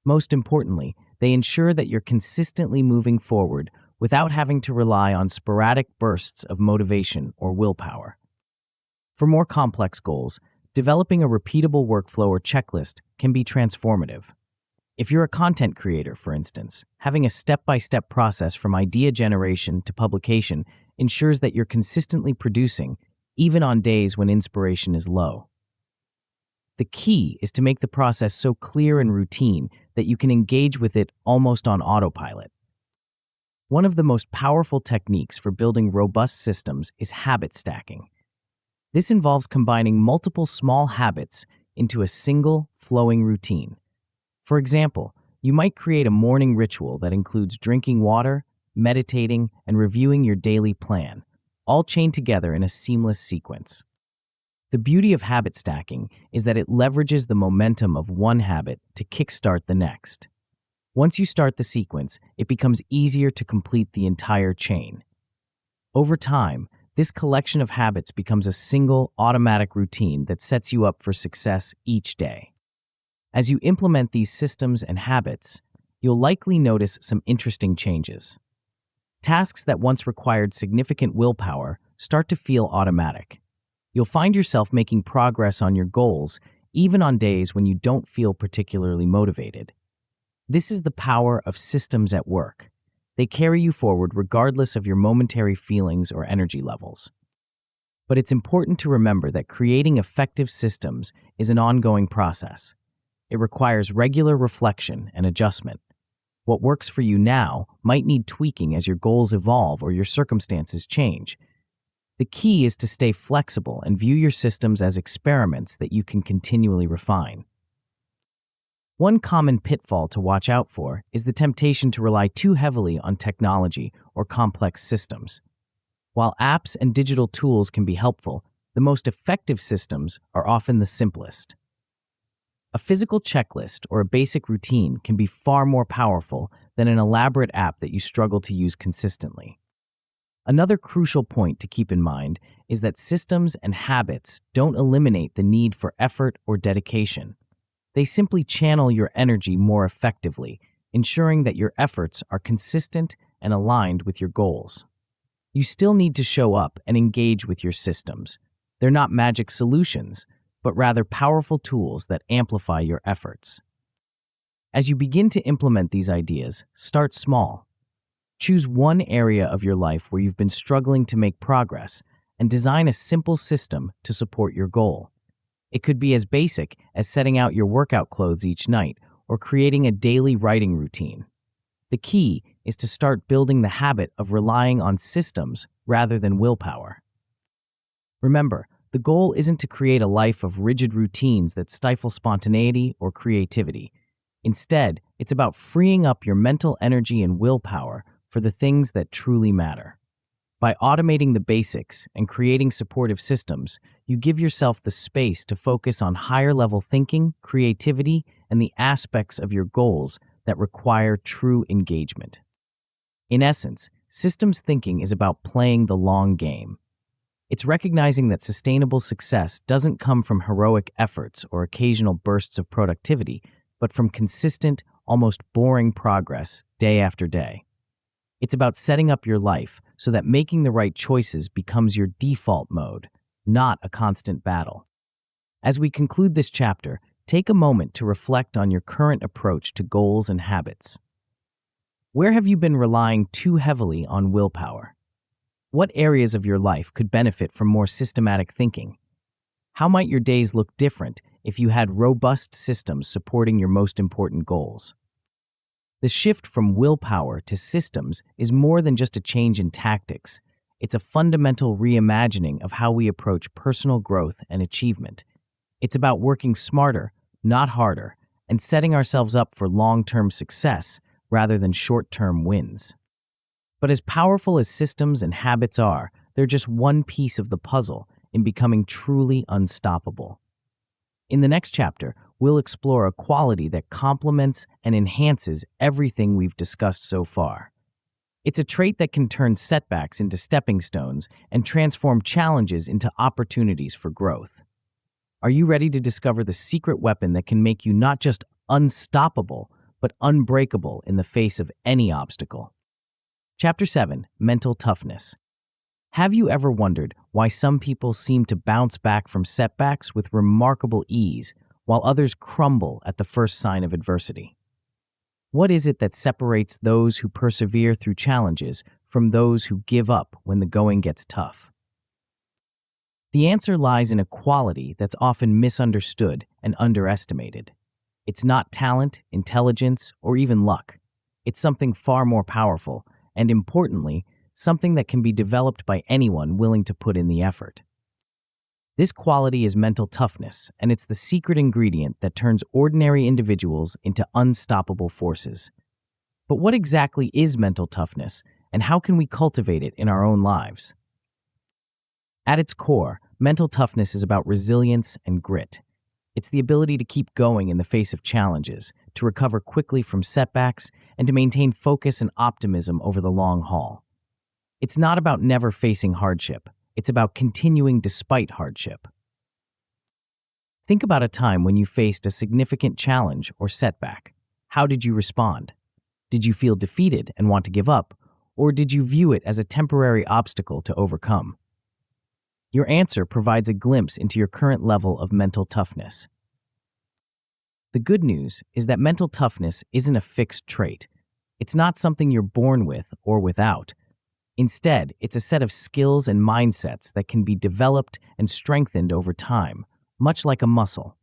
Most importantly, they ensure that you're consistently moving forward without having to rely on sporadic bursts of motivation or willpower. For more complex goals, developing a repeatable workflow or checklist can be transformative. If you're a content creator, for instance, having a step-by-step process from idea generation to publication ensures that you're consistently producing, even on days when inspiration is low. The key is to make the process so clear and routine that you can engage with it almost on autopilot. One of the most powerful techniques for building robust systems is habit stacking. This involves combining multiple small habits into a single, flowing routine. For example, you might create a morning ritual that includes drinking water, meditating, and reviewing your daily plan, all chained together in a seamless sequence. The beauty of habit stacking is that it leverages the momentum of one habit to kickstart the next. Once you start the sequence, it becomes easier to complete the entire chain. Over time, this collection of habits becomes a single, automatic routine that sets you up for success each day. As you implement these systems and habits, you'll likely notice some interesting changes. Tasks that once required significant willpower start to feel automatic. You'll find yourself making progress on your goals, even on days when you don't feel particularly motivated. This is the power of systems at work. They carry you forward regardless of your momentary feelings or energy levels. But it's important to remember that creating effective systems is an ongoing process. It requires regular reflection and adjustment. What works for you now might need tweaking as your goals evolve or your circumstances change. The key is to stay flexible and view your systems as experiments that you can continually refine. One common pitfall to watch out for is the temptation to rely too heavily on technology or complex systems. While apps and digital tools can be helpful, the most effective systems are often the simplest. A physical checklist or a basic routine can be far more powerful than an elaborate app that you struggle to use consistently. Another crucial point to keep in mind is that systems and habits don't eliminate the need for effort or dedication. They simply channel your energy more effectively, ensuring that your efforts are consistent and aligned with your goals. You still need to show up and engage with your systems. They're not magic solutions, but rather powerful tools that amplify your efforts. As you begin to implement these ideas, start small. Choose one area of your life where you've been struggling to make progress and design a simple system to support your goal. It could be as basic as setting out your workout clothes each night or creating a daily writing routine. The key is to start building the habit of relying on systems rather than willpower. Remember, the goal isn't to create a life of rigid routines that stifle spontaneity or creativity. Instead, it's about freeing up your mental energy and willpower for the things that truly matter. By automating the basics and creating supportive systems, you give yourself the space to focus on higher-level thinking, creativity, and the aspects of your goals that require true engagement. In essence, systems thinking is about playing the long game. It's recognizing that sustainable success doesn't come from heroic efforts or occasional bursts of productivity, but from consistent, almost boring progress day after day. It's about setting up your life so that making the right choices becomes your default mode, not a constant battle. As we conclude this chapter, take a moment to reflect on your current approach to goals and habits. Where have you been relying too heavily on willpower? What areas of your life could benefit from more systematic thinking? How might your days look different if you had robust systems supporting your most important goals? The shift from willpower to systems is more than just a change in tactics. It's a fundamental reimagining of how we approach personal growth and achievement. It's about working smarter, not harder, and setting ourselves up for long-term success rather than short-term wins. But as powerful as systems and habits are, they're just one piece of the puzzle in becoming truly unstoppable. In the next chapter, we'll explore a quality that complements and enhances everything we've discussed so far. It's a trait that can turn setbacks into stepping stones and transform challenges into opportunities for growth. Are you ready to discover the secret weapon that can make you not just unstoppable, but unbreakable in the face of any obstacle? Chapter 7, Mental Toughness. Have you ever wondered why some people seem to bounce back from setbacks with remarkable ease, while others crumble at the first sign of adversity. What is it that separates those who persevere through challenges from those who give up when the going gets tough? The answer lies in a quality that's often misunderstood and underestimated. It's not talent, intelligence, or even luck. It's something far more powerful, and importantly, something that can be developed by anyone willing to put in the effort. This quality is mental toughness, and it's the secret ingredient that turns ordinary individuals into unstoppable forces. But what exactly is mental toughness, and how can we cultivate it in our own lives? At its core, mental toughness is about resilience and grit. It's the ability to keep going in the face of challenges, to recover quickly from setbacks, and to maintain focus and optimism over the long haul. It's not about never facing hardship. It's about continuing despite hardship. Think about a time when you faced a significant challenge or setback. How did you respond? Did you feel defeated and want to give up, or did you view it as a temporary obstacle to overcome? Your answer provides a glimpse into your current level of mental toughness. The good news is that mental toughness isn't a fixed trait. It's not something you're born with or without. Instead, it's a set of skills and mindsets that can be developed and strengthened over time, much like a muscle.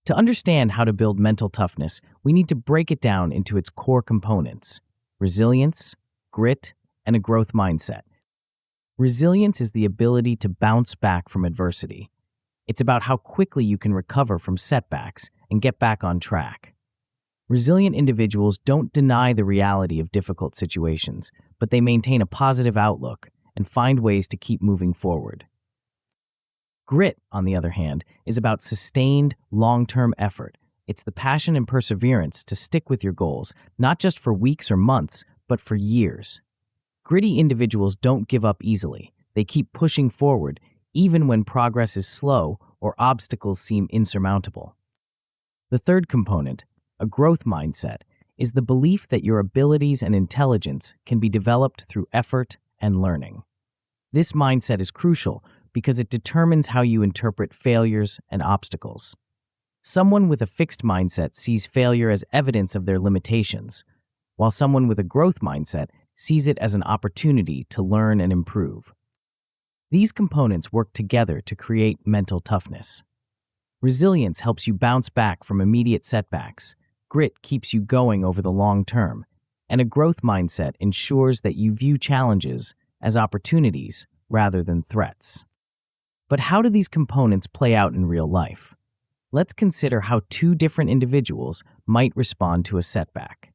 To understand how to build mental toughness, we need to break it down into its core components: resilience, grit, and a growth mindset. Resilience is the ability to bounce back from adversity. It's about how quickly you can recover from setbacks and get back on track. Resilient individuals don't deny the reality of difficult situations, but they maintain a positive outlook and find ways to keep moving forward. Grit, on the other hand, is about sustained, long-term effort. It's the passion and perseverance to stick with your goals, not just for weeks or months, but for years. Gritty individuals don't give up easily. They keep pushing forward, even when progress is slow or obstacles seem insurmountable. The third component, a growth mindset, is the belief that your abilities and intelligence can be developed through effort and learning. This mindset is crucial because it determines how you interpret failures and obstacles. Someone with a fixed mindset sees failure as evidence of their limitations, while someone with a growth mindset sees it as an opportunity to learn and improve. These components work together to create mental toughness. Resilience helps you bounce back from immediate setbacks. Grit keeps you going over the long term, and a growth mindset ensures that you view challenges as opportunities rather than threats. But how do these components play out in real life? Let's consider how two different individuals might respond to a setback.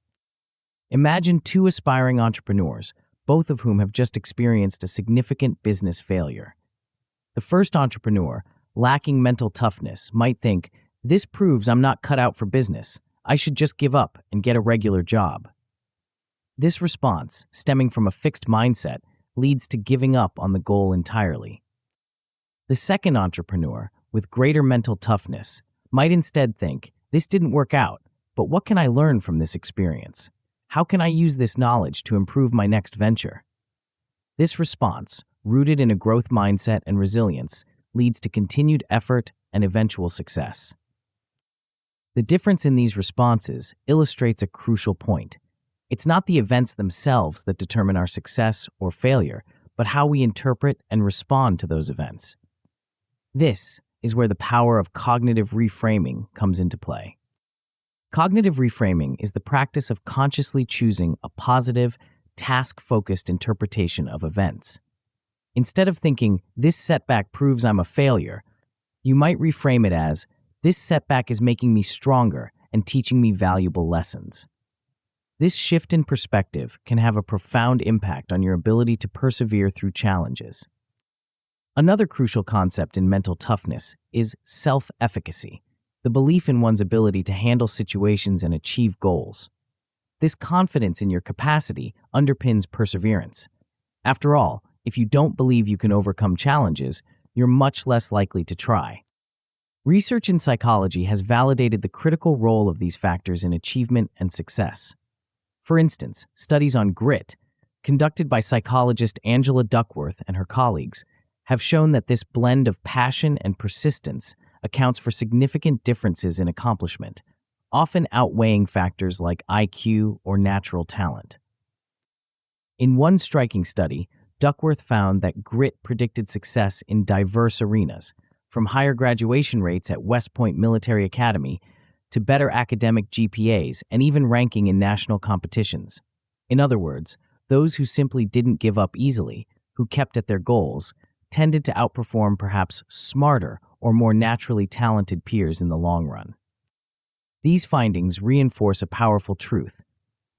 Imagine two aspiring entrepreneurs, both of whom have just experienced a significant business failure. The first entrepreneur, lacking mental toughness, might think, "This proves I'm not cut out for business. I should just give up and get a regular job." This response, stemming from a fixed mindset, leads to giving up on the goal entirely. The second entrepreneur, with greater mental toughness, might instead think, "This didn't work out, but what can I learn from this experience? How can I use this knowledge to improve my next venture?" This response, rooted in a growth mindset and resilience, leads to continued effort and eventual success. The difference in these responses illustrates a crucial point. It's not the events themselves that determine our success or failure, but how we interpret and respond to those events. This is where the power of cognitive reframing comes into play. Cognitive reframing is the practice of consciously choosing a positive, task-focused interpretation of events. Instead of thinking, "This setback proves I'm a failure," you might reframe it as, "This setback is making me stronger and teaching me valuable lessons." This shift in perspective can have a profound impact on your ability to persevere through challenges. Another crucial concept in mental toughness is self-efficacy, the belief in one's ability to handle situations and achieve goals. This confidence in your capacity underpins perseverance. After all, if you don't believe you can overcome challenges, you're much less likely to try. Research in psychology has validated the critical role of these factors in achievement and success. For instance, studies on grit, conducted by psychologist Angela Duckworth and her colleagues, have shown that this blend of passion and persistence accounts for significant differences in accomplishment, often outweighing factors like IQ or natural talent. In one striking study, Duckworth found that grit predicted success in diverse arenas, from higher graduation rates at West Point Military Academy to better academic GPAs and even ranking in national competitions. In other words, those who simply didn't give up easily, who kept at their goals, tended to outperform perhaps smarter or more naturally talented peers in the long run. These findings reinforce a powerful truth.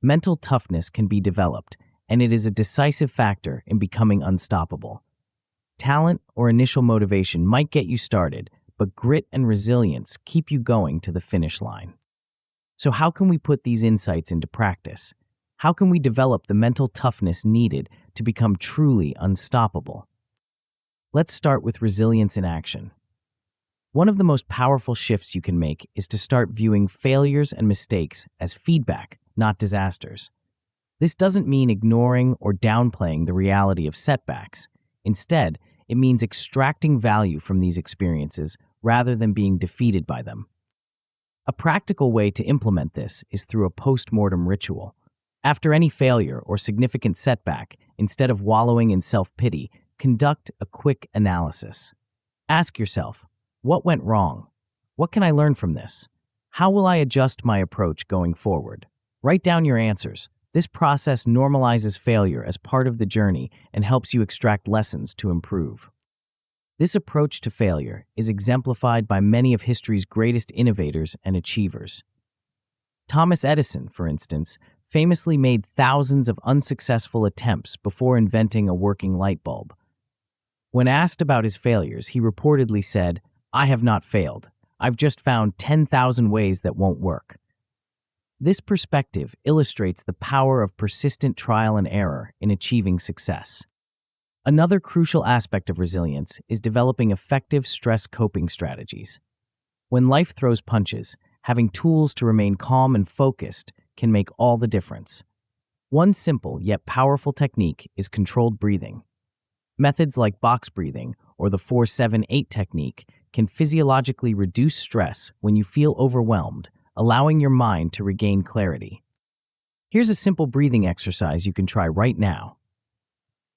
Mental toughness can be developed, and it is a decisive factor in becoming unstoppable. Talent or initial motivation might get you started, but grit and resilience keep you going to the finish line. So how can we put these insights into practice? How can we develop the mental toughness needed to become truly unstoppable? Let's start with resilience in action. One of the most powerful shifts you can make is to start viewing failures and mistakes as feedback, not disasters. This doesn't mean ignoring or downplaying the reality of setbacks. Instead, it means extracting value from these experiences rather than being defeated by them. A practical way to implement this is through a post-mortem ritual. After any failure or significant setback, instead of wallowing in self-pity, conduct a quick analysis. Ask yourself, what went wrong? What can I learn from this? How will I adjust my approach going forward? Write down your answers. This process normalizes failure as part of the journey and helps you extract lessons to improve. This approach to failure is exemplified by many of history's greatest innovators and achievers. Thomas Edison, for instance, famously made thousands of unsuccessful attempts before inventing a working light bulb. When asked about his failures, he reportedly said, "I have not failed. I've just found 10,000 ways that won't work." This perspective illustrates the power of persistent trial and error in achieving success. Another crucial aspect of resilience is developing effective stress coping strategies. When life throws punches, having tools to remain calm and focused can make all the difference. One simple yet powerful technique is controlled breathing. Methods like box breathing or the 4-7-8 technique can physiologically reduce stress when you feel overwhelmed, allowing your mind to regain clarity. Here's a simple breathing exercise you can try right now.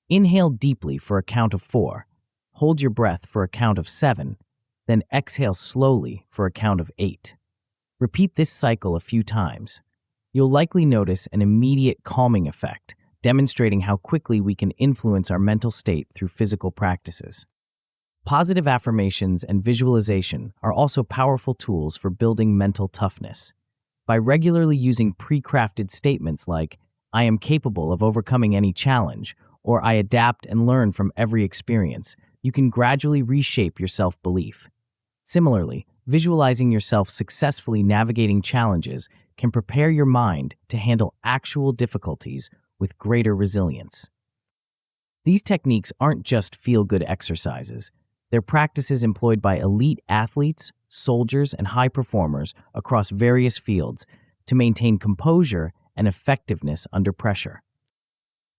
Inhale deeply for a count of 4, hold your breath for a count of 7, then exhale slowly for a count of 8. Repeat this cycle a few times. You'll likely notice an immediate calming effect, demonstrating how quickly we can influence our mental state through physical practices. Positive affirmations and visualization are also powerful tools for building mental toughness. By regularly using pre-crafted statements like, "I am capable of overcoming any challenge," or "I adapt and learn from every experience," you can gradually reshape your self-belief. Similarly, visualizing yourself successfully navigating challenges can prepare your mind to handle actual difficulties with greater resilience. These techniques aren't just feel-good exercises. They're practices employed by elite athletes, soldiers, and high performers across various fields to maintain composure and effectiveness under pressure.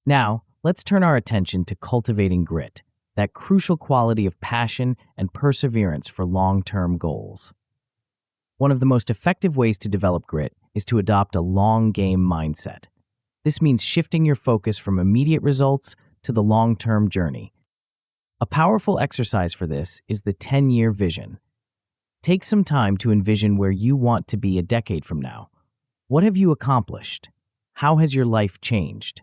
Now, let's turn our attention to cultivating grit, that crucial quality of passion and perseverance for long-term goals. One of the most effective ways to develop grit is to adopt a long-game mindset. This means shifting your focus from immediate results to the long-term journey. A powerful exercise for this is the 10-year vision. Take some time to envision where you want to be a decade from now. What have you accomplished? How has your life changed?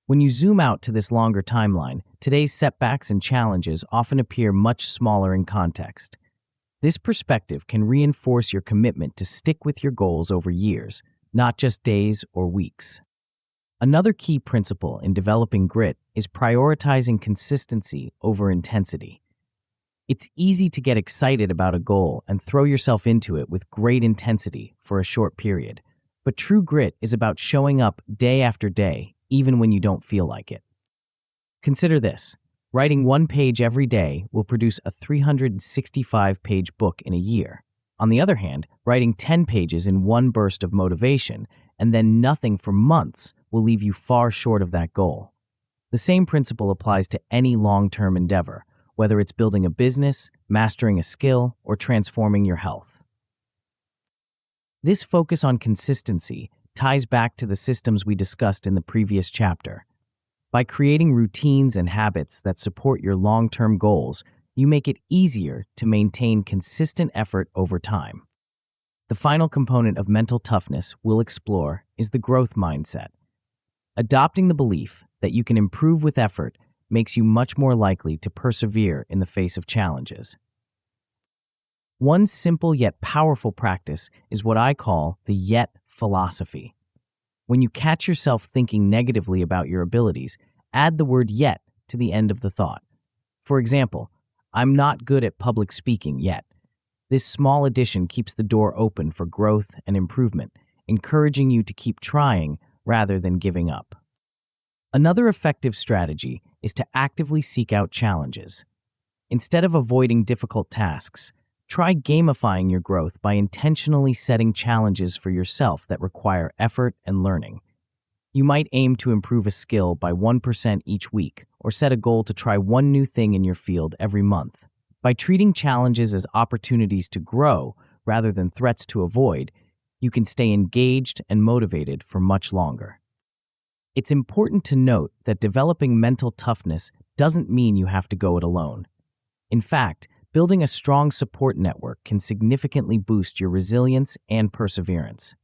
When you zoom out to this longer timeline, today's setbacks and challenges often appear much smaller in context. This perspective can reinforce your commitment to stick with your goals over years, not just days or weeks. Another key principle in developing grit is prioritizing consistency over intensity. It's easy to get excited about a goal and throw yourself into it with great intensity for a short period, but true grit is about showing up day after day, even when you don't feel like it. Consider this. Writing one page every day will produce a 365-page book in a year. On the other hand, writing 10 pages in one burst of motivation and then nothing for months will leave you far short of that goal. The same principle applies to any long-term endeavor. whether it's building a business, mastering a skill, or transforming your health. This focus on consistency ties back to the systems we discussed in the previous chapter. By creating routines and habits that support your long-term goals, you make it easier to maintain consistent effort over time. The final component of mental toughness we'll explore is the growth mindset. Adopting the belief that you can improve with effort makes you much more likely to persevere in the face of challenges. One simple yet powerful practice is what I call the yet philosophy. When you catch yourself thinking negatively about your abilities, add the word yet to the end of the thought. For example, I'm not good at public speaking yet. This small addition keeps the door open for growth and improvement, encouraging you to keep trying rather than giving up. Another effective strategy is to actively seek out challenges. Instead of avoiding difficult tasks, try gamifying your growth by intentionally setting challenges for yourself that require effort and learning. You might aim to improve a skill by 1% each week, or set a goal to try one new thing in your field every month. By treating challenges as opportunities to grow rather than threats to avoid, you can stay engaged and motivated for much longer. It's important to note that developing mental toughness doesn't mean you have to go it alone. In fact, building a strong support network can significantly boost your resilience and perseverance.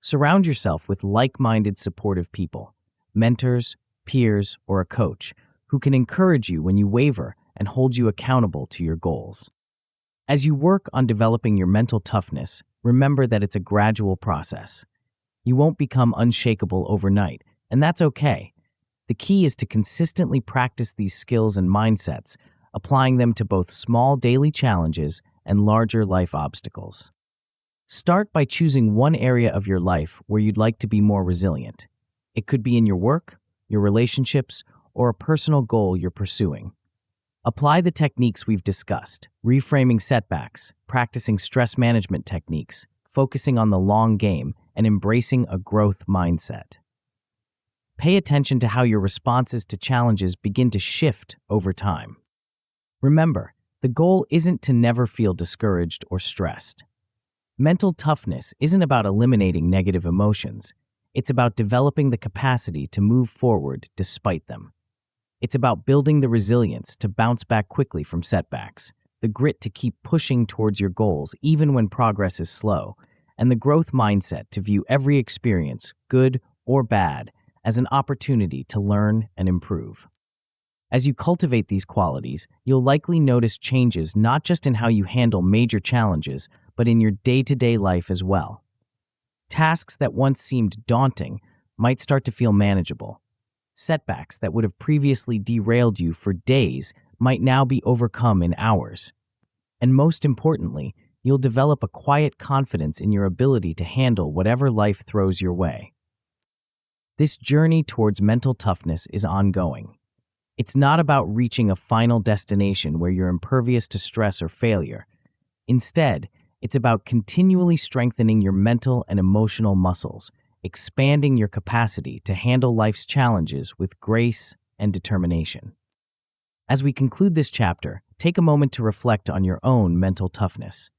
Surround yourself with like-minded supportive people, mentors, peers, or a coach who can encourage you when you waver and hold you accountable to your goals. As you work on developing your mental toughness, remember that it's a gradual process. You won't become unshakable overnight, and that's okay. The key is to consistently practice these skills and mindsets, applying them to both small daily challenges and larger life obstacles. Start by choosing one area of your life where you'd like to be more resilient. It could be in your work, your relationships, or a personal goal you're pursuing. Apply the techniques we've discussed, reframing setbacks, practicing stress management techniques, focusing on the long game, and embracing a growth mindset. Pay attention to how your responses to challenges begin to shift over time. Remember, the goal isn't to never feel discouraged or stressed. Mental toughness isn't about eliminating negative emotions. It's about developing the capacity to move forward despite them. It's about building the resilience to bounce back quickly from setbacks, the grit to keep pushing towards your goals even when progress is slow, and the growth mindset to view every experience, good or bad, as an opportunity to learn and improve. As you cultivate these qualities, you'll likely notice changes not just in how you handle major challenges, but in your day-to-day life as well. Tasks that once seemed daunting might start to feel manageable. Setbacks that would have previously derailed you for days might now be overcome in hours. And most importantly, you'll develop a quiet confidence in your ability to handle whatever life throws your way. This journey towards mental toughness is ongoing. It's not about reaching a final destination where you're impervious to stress or failure. Instead, it's about continually strengthening your mental and emotional muscles, expanding your capacity to handle life's challenges with grace and determination. As we conclude this chapter, take a moment to reflect on your own mental toughness.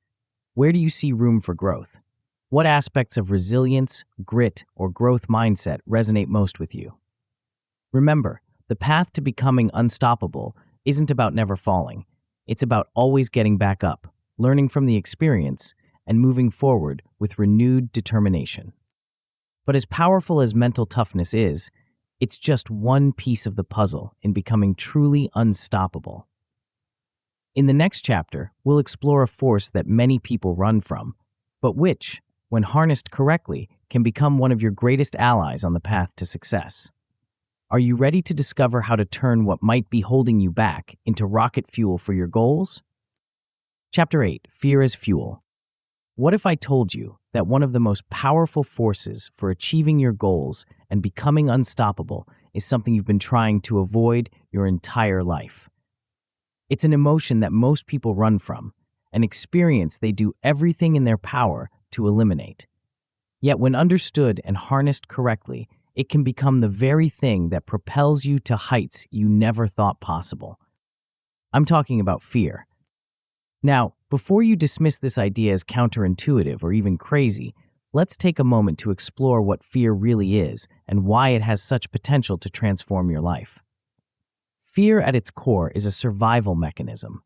Where do you see room for growth? What aspects of resilience, grit, or growth mindset resonate most with you? Remember, the path to becoming unstoppable isn't about never falling. It's about always getting back up, learning from the experience, and moving forward with renewed determination. But as powerful as mental toughness is, it's just one piece of the puzzle in becoming truly unstoppable. In the next chapter, we'll explore a force that many people run from, but which, when harnessed correctly, can become one of your greatest allies on the path to success. Are you ready to discover how to turn what might be holding you back into rocket fuel for your goals? Chapter 8, Fear as Fuel. What if I told you that one of the most powerful forces for achieving your goals and becoming unstoppable is something you've been trying to avoid your entire life? It's an emotion that most people run from, an experience they do everything in their power to eliminate. Yet when understood and harnessed correctly, it can become the very thing that propels you to heights you never thought possible. I'm talking about fear. Now, before you dismiss this idea as counterintuitive or even crazy, let's take a moment to explore what fear really is and why it has such potential to transform your life. Fear at its core is a survival mechanism.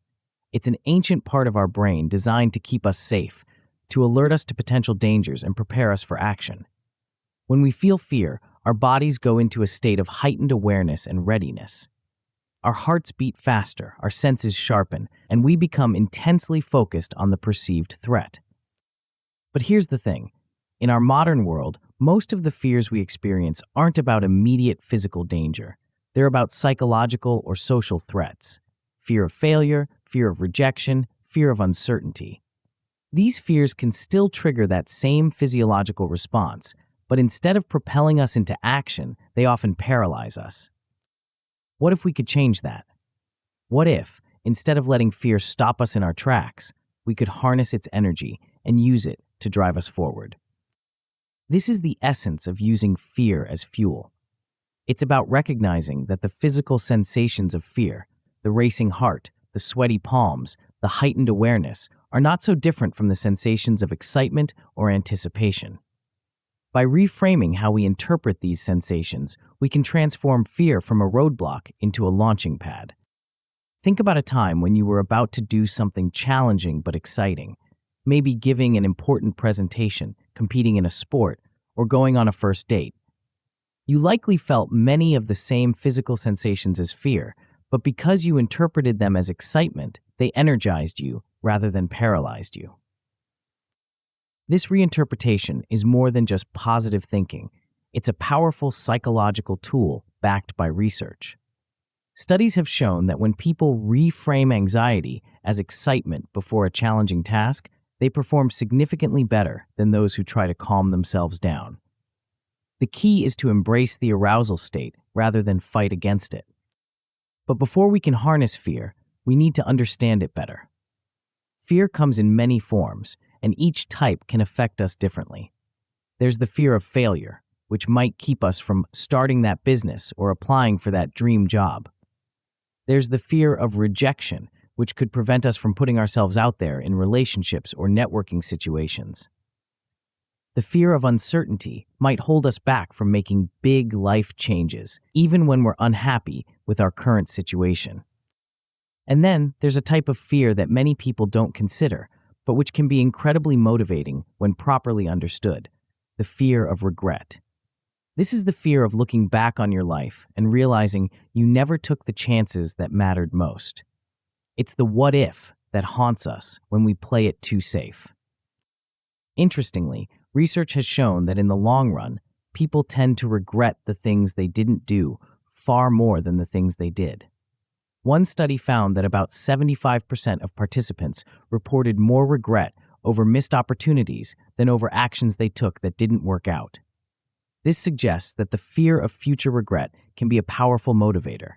It's an ancient part of our brain designed to keep us safe, to alert us to potential dangers and prepare us for action. When we feel fear, our bodies go into a state of heightened awareness and readiness. Our hearts beat faster, our senses sharpen, and we become intensely focused on the perceived threat. But here's the thing. In our modern world, most of the fears we experience aren't about immediate physical danger. They're about psychological or social threats. Fear of failure, fear of rejection, fear of uncertainty. These fears can still trigger that same physiological response, but instead of propelling us into action, they often paralyze us. What if we could change that? What if, instead of letting fear stop us in our tracks, we could harness its energy and use it to drive us forward? This is the essence of using fear as fuel. It's about recognizing that the physical sensations of fear, the racing heart, the sweaty palms, the heightened awareness, are not so different from the sensations of excitement or anticipation. By reframing how we interpret these sensations, we can transform fear from a roadblock into a launching pad. Think about a time when you were about to do something challenging but exciting, maybe giving an important presentation, competing in a sport, or going on a first date. You likely felt many of the same physical sensations as fear, but because you interpreted them as excitement, they energized you rather than paralyzed you. This reinterpretation is more than just positive thinking. It's a powerful psychological tool backed by research. Studies have shown that when people reframe anxiety as excitement before a challenging task, they perform significantly better than those who try to calm themselves down. The key is to embrace the arousal state rather than fight against it. But before we can harness fear, we need to understand it better. Fear comes in many forms, and each type can affect us differently. There's the fear of failure, which might keep us from starting that business or applying for that dream job. There's the fear of rejection, which could prevent us from putting ourselves out there in relationships or networking situations. The fear of uncertainty might hold us back from making big life changes, even when we're unhappy with our current situation. And then there's a type of fear that many people don't consider, but which can be incredibly motivating when properly understood: the fear of regret. This is the fear of looking back on your life and realizing you never took the chances that mattered most. It's the what if that haunts us when we play it too safe. Interestingly, research has shown that in the long run, people tend to regret the things they didn't do far more than the things they did. One study found that about 75% of participants reported more regret over missed opportunities than over actions they took that didn't work out. This suggests that the fear of future regret can be a powerful motivator.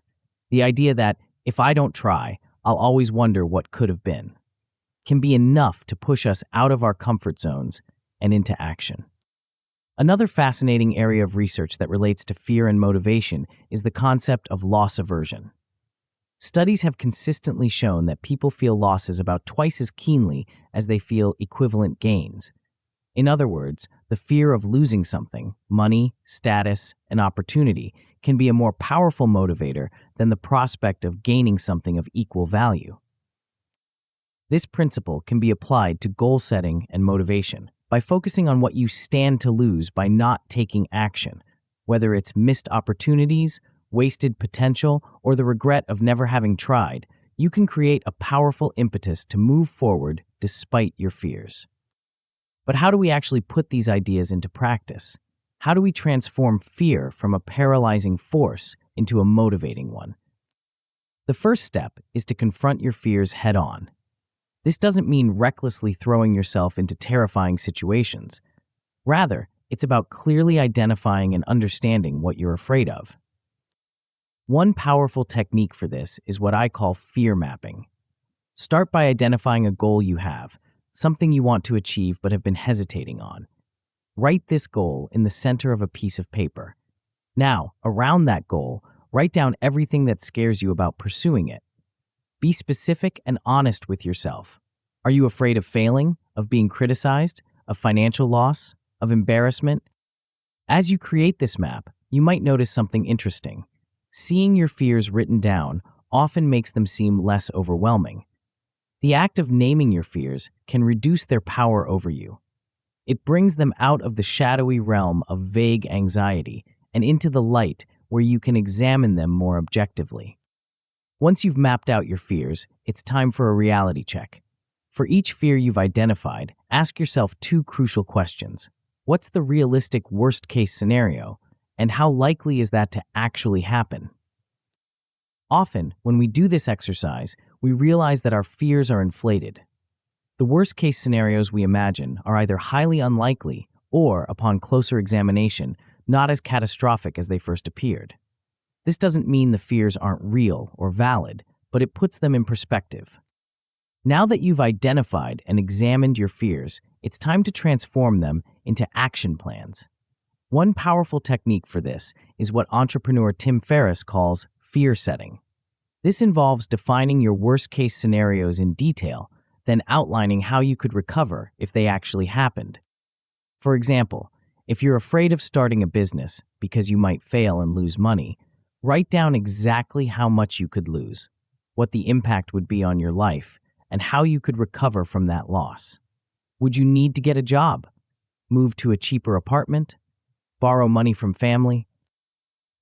The idea that, if I don't try, I'll always wonder what could have been, can be enough to push us out of our comfort zones and into action. Another fascinating area of research that relates to fear and motivation is the concept of loss aversion. Studies have consistently shown that people feel losses about twice as keenly as they feel equivalent gains. In other words, the fear of losing something, money, status, and opportunity, can be a more powerful motivator than the prospect of gaining something of equal value. This principle can be applied to goal setting and motivation by focusing on what you stand to lose by not taking action, whether it's missed opportunities, wasted potential, or the regret of never having tried. You can create a powerful impetus to move forward despite your fears. But how do we actually put these ideas into practice? How do we transform fear from a paralyzing force into a motivating one? The first step is to confront your fears head-on. This doesn't mean recklessly throwing yourself into terrifying situations. Rather, it's about clearly identifying and understanding what you're afraid of. One powerful technique for this is what I call fear mapping. Start by identifying a goal you have, something you want to achieve but have been hesitating on. Write this goal in the center of a piece of paper. Now, around that goal, write down everything that scares you about pursuing it. Be specific and honest with yourself. Are you afraid of failing, of being criticized, of financial loss, of embarrassment? As you create this map, you might notice something interesting. Seeing your fears written down often makes them seem less overwhelming. The act of naming your fears can reduce their power over you. It brings them out of the shadowy realm of vague anxiety and into the light where you can examine them more objectively. Once you've mapped out your fears, it's time for a reality check. For each fear you've identified, ask yourself two crucial questions. What's the realistic worst-case scenario, and how likely is that to actually happen? Often, when we do this exercise, we realize that our fears are inflated. The worst-case scenarios we imagine are either highly unlikely or, upon closer examination, not as catastrophic as they first appeared. This doesn't mean the fears aren't real or valid, but it puts them in perspective. Now that you've identified and examined your fears, it's time to transform them into action plans. One powerful technique for this is what entrepreneur Tim Ferriss calls fear setting. This involves defining your worst-case scenarios in detail, then outlining how you could recover if they actually happened. For example, if you're afraid of starting a business because you might fail and lose money, write down exactly how much you could lose, what the impact would be on your life, and how you could recover from that loss. Would you need to get a job? Move to a cheaper apartment? Borrow money from family?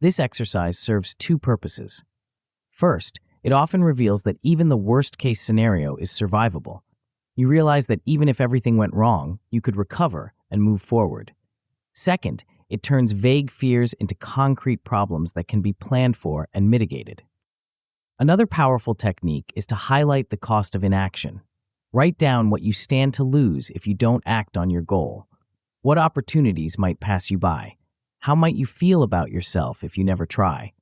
This exercise serves two purposes. First, it often reveals that even the worst-case scenario is survivable. You realize that even if everything went wrong, you could recover and move forward. Second, it turns vague fears into concrete problems that can be planned for and mitigated. Another powerful technique is to highlight the cost of inaction. Write down what you stand to lose if you don't act on your goal. What opportunities might pass you by? How might you feel about yourself if you never try?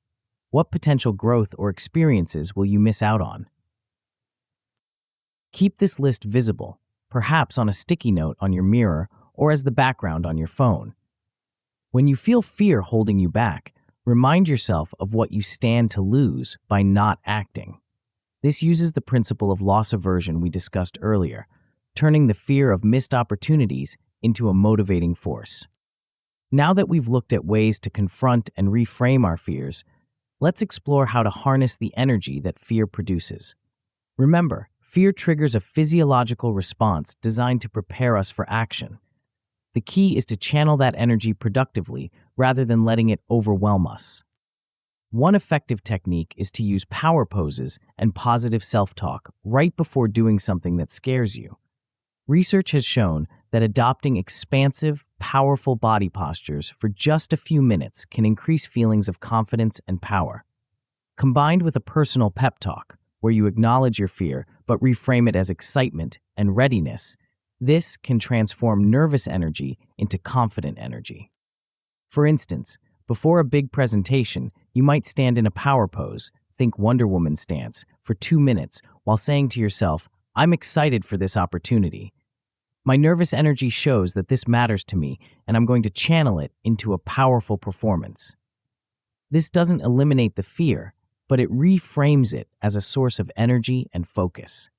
What potential growth or experiences will you miss out on? Keep this list visible, perhaps on a sticky note on your mirror or as the background on your phone. When you feel fear holding you back, remind yourself of what you stand to lose by not acting. This uses the principle of loss aversion we discussed earlier, turning the fear of missed opportunities into a motivating force. Now that we've looked at ways to confront and reframe our fears, let's explore how to harness the energy that fear produces. Remember, fear triggers a physiological response designed to prepare us for action. The key is to channel that energy productively rather than letting it overwhelm us. One effective technique is to use power poses and positive self-talk right before doing something that scares you. Research has shown that adopting expansive, powerful body postures for just a few minutes can increase feelings of confidence and power. Combined with a personal pep talk, where you acknowledge your fear but reframe it as excitement and readiness, this can transform nervous energy into confident energy. For instance, before a big presentation, you might stand in a power pose, think Wonder Woman stance, for 2 minutes while saying to yourself, "I'm excited for this opportunity. My nervous energy shows that this matters to me, and I'm going to channel it into a powerful performance." This doesn't eliminate the fear, but it reframes it as a source of energy and focus.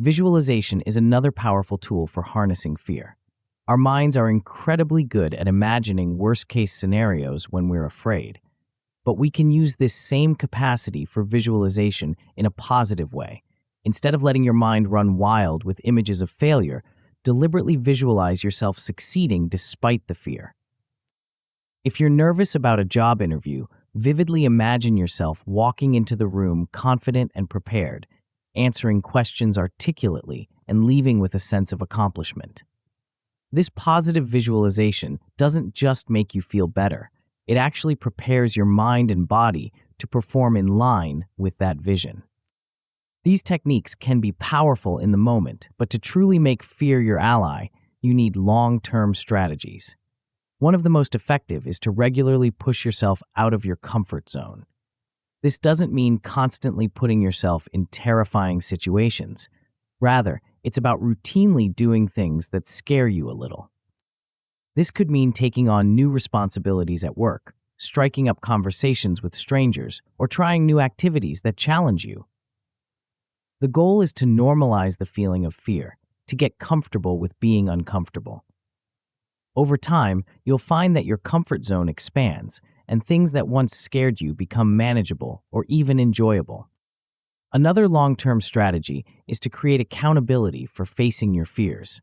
Visualization is another powerful tool for harnessing fear. Our minds are incredibly good at imagining worst-case scenarios when we're afraid, but we can use this same capacity for visualization in a positive way. Instead of letting your mind run wild with images of failure, deliberately visualize yourself succeeding despite the fear. If you're nervous about a job interview, vividly imagine yourself walking into the room confident and prepared, answering questions articulately and leaving with a sense of accomplishment. This positive visualization doesn't just make you feel better, it actually prepares your mind and body to perform in line with that vision. These techniques can be powerful in the moment, but to truly make fear your ally, you need long-term strategies. One of the most effective is to regularly push yourself out of your comfort zone. This doesn't mean constantly putting yourself in terrifying situations. Rather, it's about routinely doing things that scare you a little. This could mean taking on new responsibilities at work, striking up conversations with strangers, or trying new activities that challenge you. The goal is to normalize the feeling of fear, to get comfortable with being uncomfortable. Over time, you'll find that your comfort zone expands, and things that once scared you become manageable or even enjoyable. Another long-term strategy is to create accountability for facing your fears.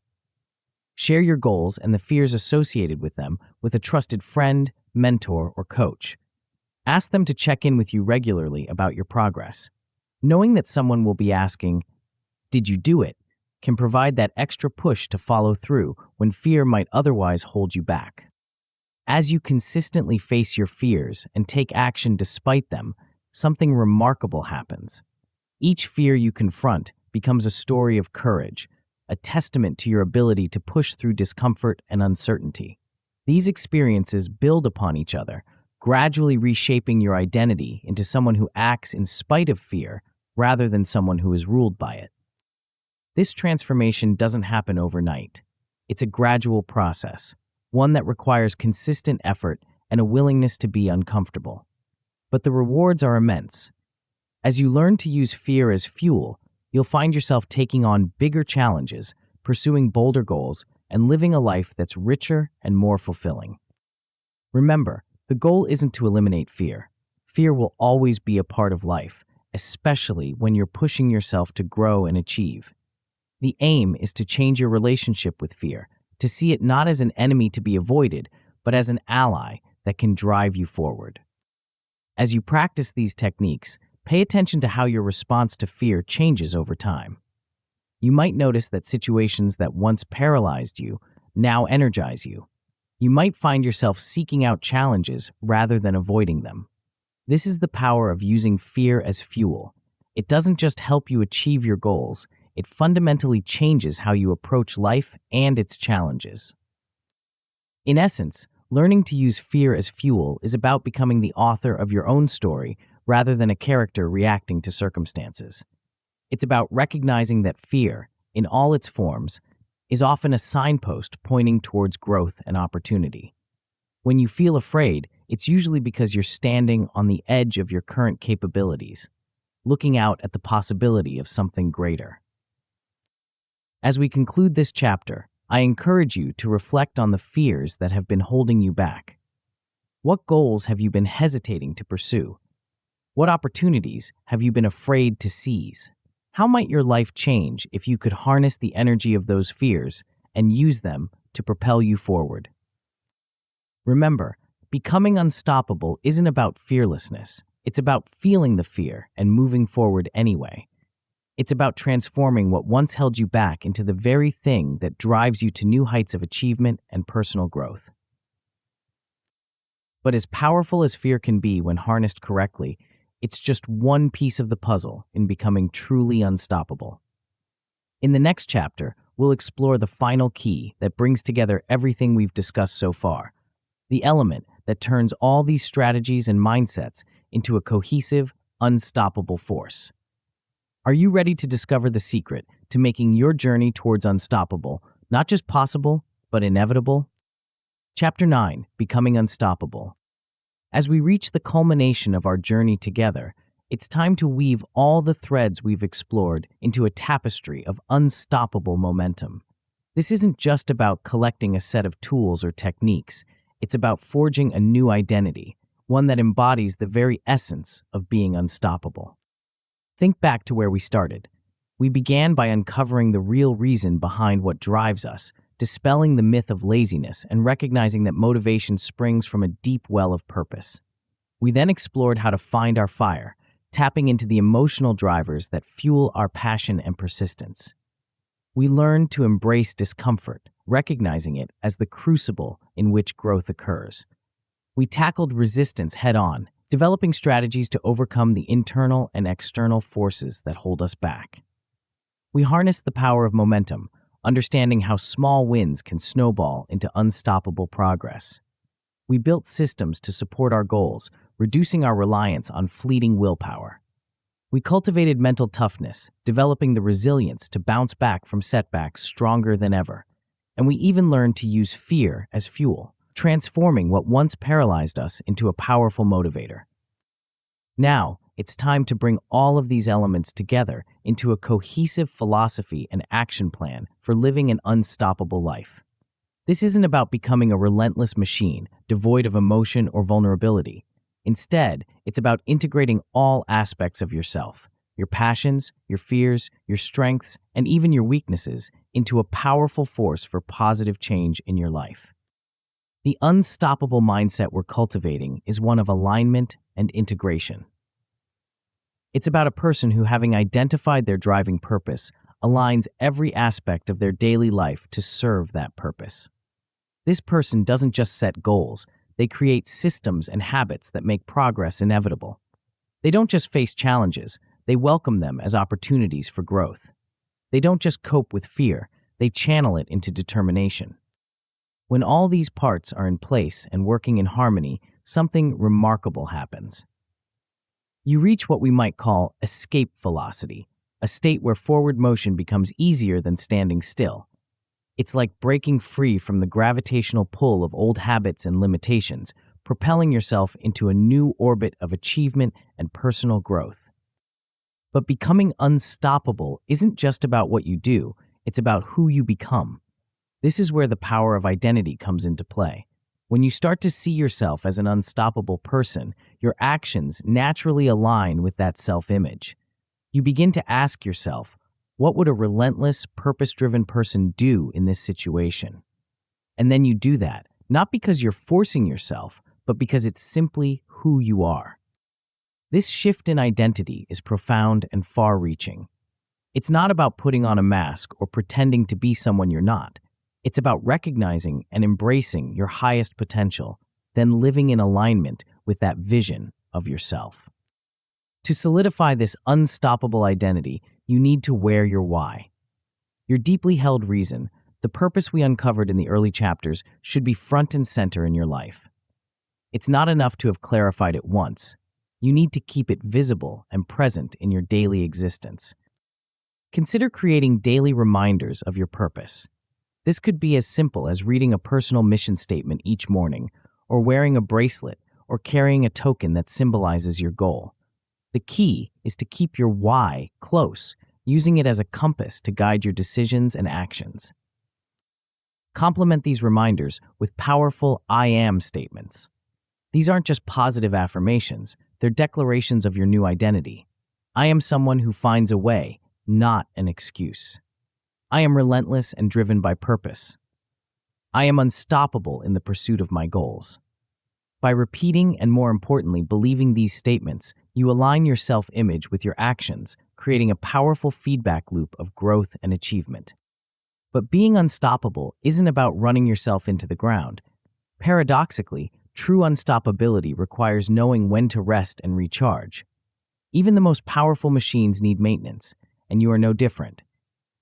Share your goals and the fears associated with them with a trusted friend, mentor, or coach. Ask them to check in with you regularly about your progress. Knowing that someone will be asking, "Did you do it?" can provide that extra push to follow through when fear might otherwise hold you back. As you consistently face your fears and take action despite them, something remarkable happens. Each fear you confront becomes a story of courage, a testament to your ability to push through discomfort and uncertainty. These experiences build upon each other, gradually reshaping your identity into someone who acts in spite of fear rather than someone who is ruled by it. This transformation doesn't happen overnight. It's a gradual process, one that requires consistent effort and a willingness to be uncomfortable. But the rewards are immense. As you learn to use fear as fuel, you'll find yourself taking on bigger challenges, pursuing bolder goals, and living a life that's richer and more fulfilling. Remember, the goal isn't to eliminate fear. Fear will always be a part of life, especially when you're pushing yourself to grow and achieve. The aim is to change your relationship with fear, to see it not as an enemy to be avoided, but as an ally that can drive you forward. As you practice these techniques, pay attention to how your response to fear changes over time. You might notice that situations that once paralyzed you now energize you. You might find yourself seeking out challenges rather than avoiding them. This is the power of using fear as fuel. It doesn't just help you achieve your goals, it fundamentally changes how you approach life and its challenges. In essence, learning to use fear as fuel is about becoming the author of your own story rather than a character reacting to circumstances. It's about recognizing that fear, in all its forms, is often a signpost pointing towards growth and opportunity. When you feel afraid, it's usually because you're standing on the edge of your current capabilities, looking out at the possibility of something greater. As we conclude this chapter, I encourage you to reflect on the fears that have been holding you back. What goals have you been hesitating to pursue? What opportunities have you been afraid to seize? How might your life change if you could harness the energy of those fears and use them to propel you forward? Remember, becoming unstoppable isn't about fearlessness. It's about feeling the fear and moving forward anyway. It's about transforming what once held you back into the very thing that drives you to new heights of achievement and personal growth. But as powerful as fear can be when harnessed correctly, it's just one piece of the puzzle in becoming truly unstoppable. In the next chapter, we'll explore the final key that brings together everything we've discussed so far, the element that turns all these strategies and mindsets into a cohesive, unstoppable force. Are you ready to discover the secret to making your journey towards unstoppable not just possible, but inevitable? Chapter 9, Becoming Unstoppable. As we reach the culmination of our journey together, it's time to weave all the threads we've explored into a tapestry of unstoppable momentum. This isn't just about collecting a set of tools or techniques. It's about forging a new identity, one that embodies the very essence of being unstoppable. Think back to where we started. We began by uncovering the real reason behind what drives us, dispelling the myth of laziness and recognizing that motivation springs from a deep well of purpose. We then explored how to find our fire, tapping into the emotional drivers that fuel our passion and persistence. We learned to embrace discomfort, recognizing it as the crucible in which growth occurs. We tackled resistance head-on, developing strategies to overcome the internal and external forces that hold us back. We harnessed the power of momentum, understanding how small wins can snowball into unstoppable progress. We built systems to support our goals, reducing our reliance on fleeting willpower. We cultivated mental toughness, developing the resilience to bounce back from setbacks stronger than ever. And we even learned to use fear as fuel, transforming what once paralyzed us into a powerful motivator. Now, it's time to bring all of these elements together into a cohesive philosophy and action plan for living an unstoppable life. This isn't about becoming a relentless machine, devoid of emotion or vulnerability. Instead, it's about integrating all aspects of yourself, your passions, your fears, your strengths, and even your weaknesses, into a powerful force for positive change in your life. The unstoppable mindset we're cultivating is one of alignment and integration. It's about a person who, having identified their driving purpose, aligns every aspect of their daily life to serve that purpose. This person doesn't just set goals, they create systems and habits that make progress inevitable. They don't just face challenges, they welcome them as opportunities for growth. They don't just cope with fear, they channel it into determination. When all these parts are in place and working in harmony, something remarkable happens. You reach what we might call escape velocity, a state where forward motion becomes easier than standing still. It's like breaking free from the gravitational pull of old habits and limitations, propelling yourself into a new orbit of achievement and personal growth. But becoming unstoppable isn't just about what you do, it's about who you become. This is where the power of identity comes into play. When you start to see yourself as an unstoppable person, your actions naturally align with that self-image. You begin to ask yourself, what would a relentless, purpose-driven person do in this situation? And then you do that, not because you're forcing yourself, but because it's simply who you are. This shift in identity is profound and far-reaching. It's not about putting on a mask or pretending to be someone you're not. It's about recognizing and embracing your highest potential, then living in alignment with that vision of yourself. To solidify this unstoppable identity, you need to wear your why. Your deeply held reason, the purpose we uncovered in the early chapters, should be front and center in your life. It's not enough to have clarified it once. You need to keep it visible and present in your daily existence. Consider creating daily reminders of your purpose. This could be as simple as reading a personal mission statement each morning, or wearing a bracelet, or carrying a token that symbolizes your goal. The key is to keep your why close, using it as a compass to guide your decisions and actions. Complement these reminders with powerful I am statements. These aren't just positive affirmations, they're declarations of your new identity. I am someone who finds a way, not an excuse. I am relentless and driven by purpose. I am unstoppable in the pursuit of my goals. By repeating and, more importantly, believing these statements, you align your self-image with your actions, creating a powerful feedback loop of growth and achievement. But being unstoppable isn't about running yourself into the ground. Paradoxically, true unstoppability requires knowing when to rest and recharge. Even the most powerful machines need maintenance, and you are no different.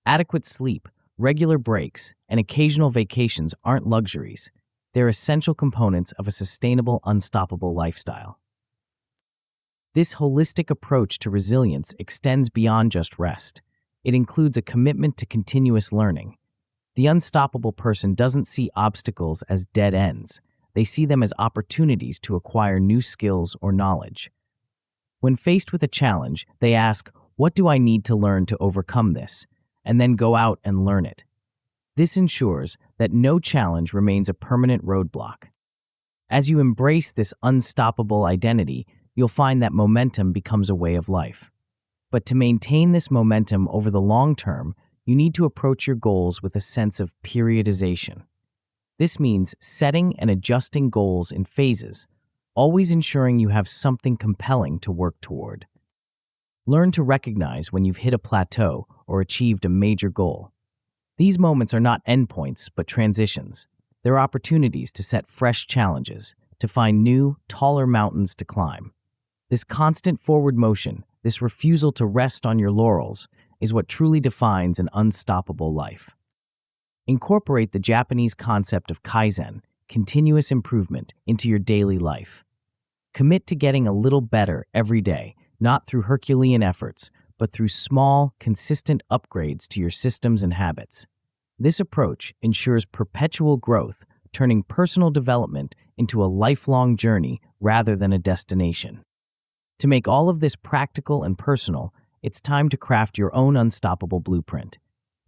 Adequate sleep, regular breaks, and occasional vacations aren't luxuries. They're essential components of a sustainable, unstoppable lifestyle. This holistic approach to resilience extends beyond just rest. It includes a commitment to continuous learning. The unstoppable person doesn't see obstacles as dead ends. They see them as opportunities to acquire new skills or knowledge. When faced with a challenge, they ask, what do I need to learn to overcome this? And then go out and learn it. This ensures that no challenge remains a permanent roadblock. As you embrace this unstoppable identity, you'll find that momentum becomes a way of life. But to maintain this momentum over the long term, you need to approach your goals with a sense of periodization. This means setting and adjusting goals in phases, always ensuring you have something compelling to work toward. Learn to recognize when you've hit a plateau or achieved a major goal. These moments are not endpoints, but transitions. They're opportunities to set fresh challenges, to find new, taller mountains to climb. This constant forward motion, this refusal to rest on your laurels, is what truly defines an unstoppable life. Incorporate the Japanese concept of kaizen, continuous improvement, into your daily life. Commit to getting a little better every day, not through Herculean efforts, but through small, consistent upgrades to your systems and habits. This approach ensures perpetual growth, turning personal development into a lifelong journey rather than a destination. To make all of this practical and personal, it's time to craft your own unstoppable blueprint.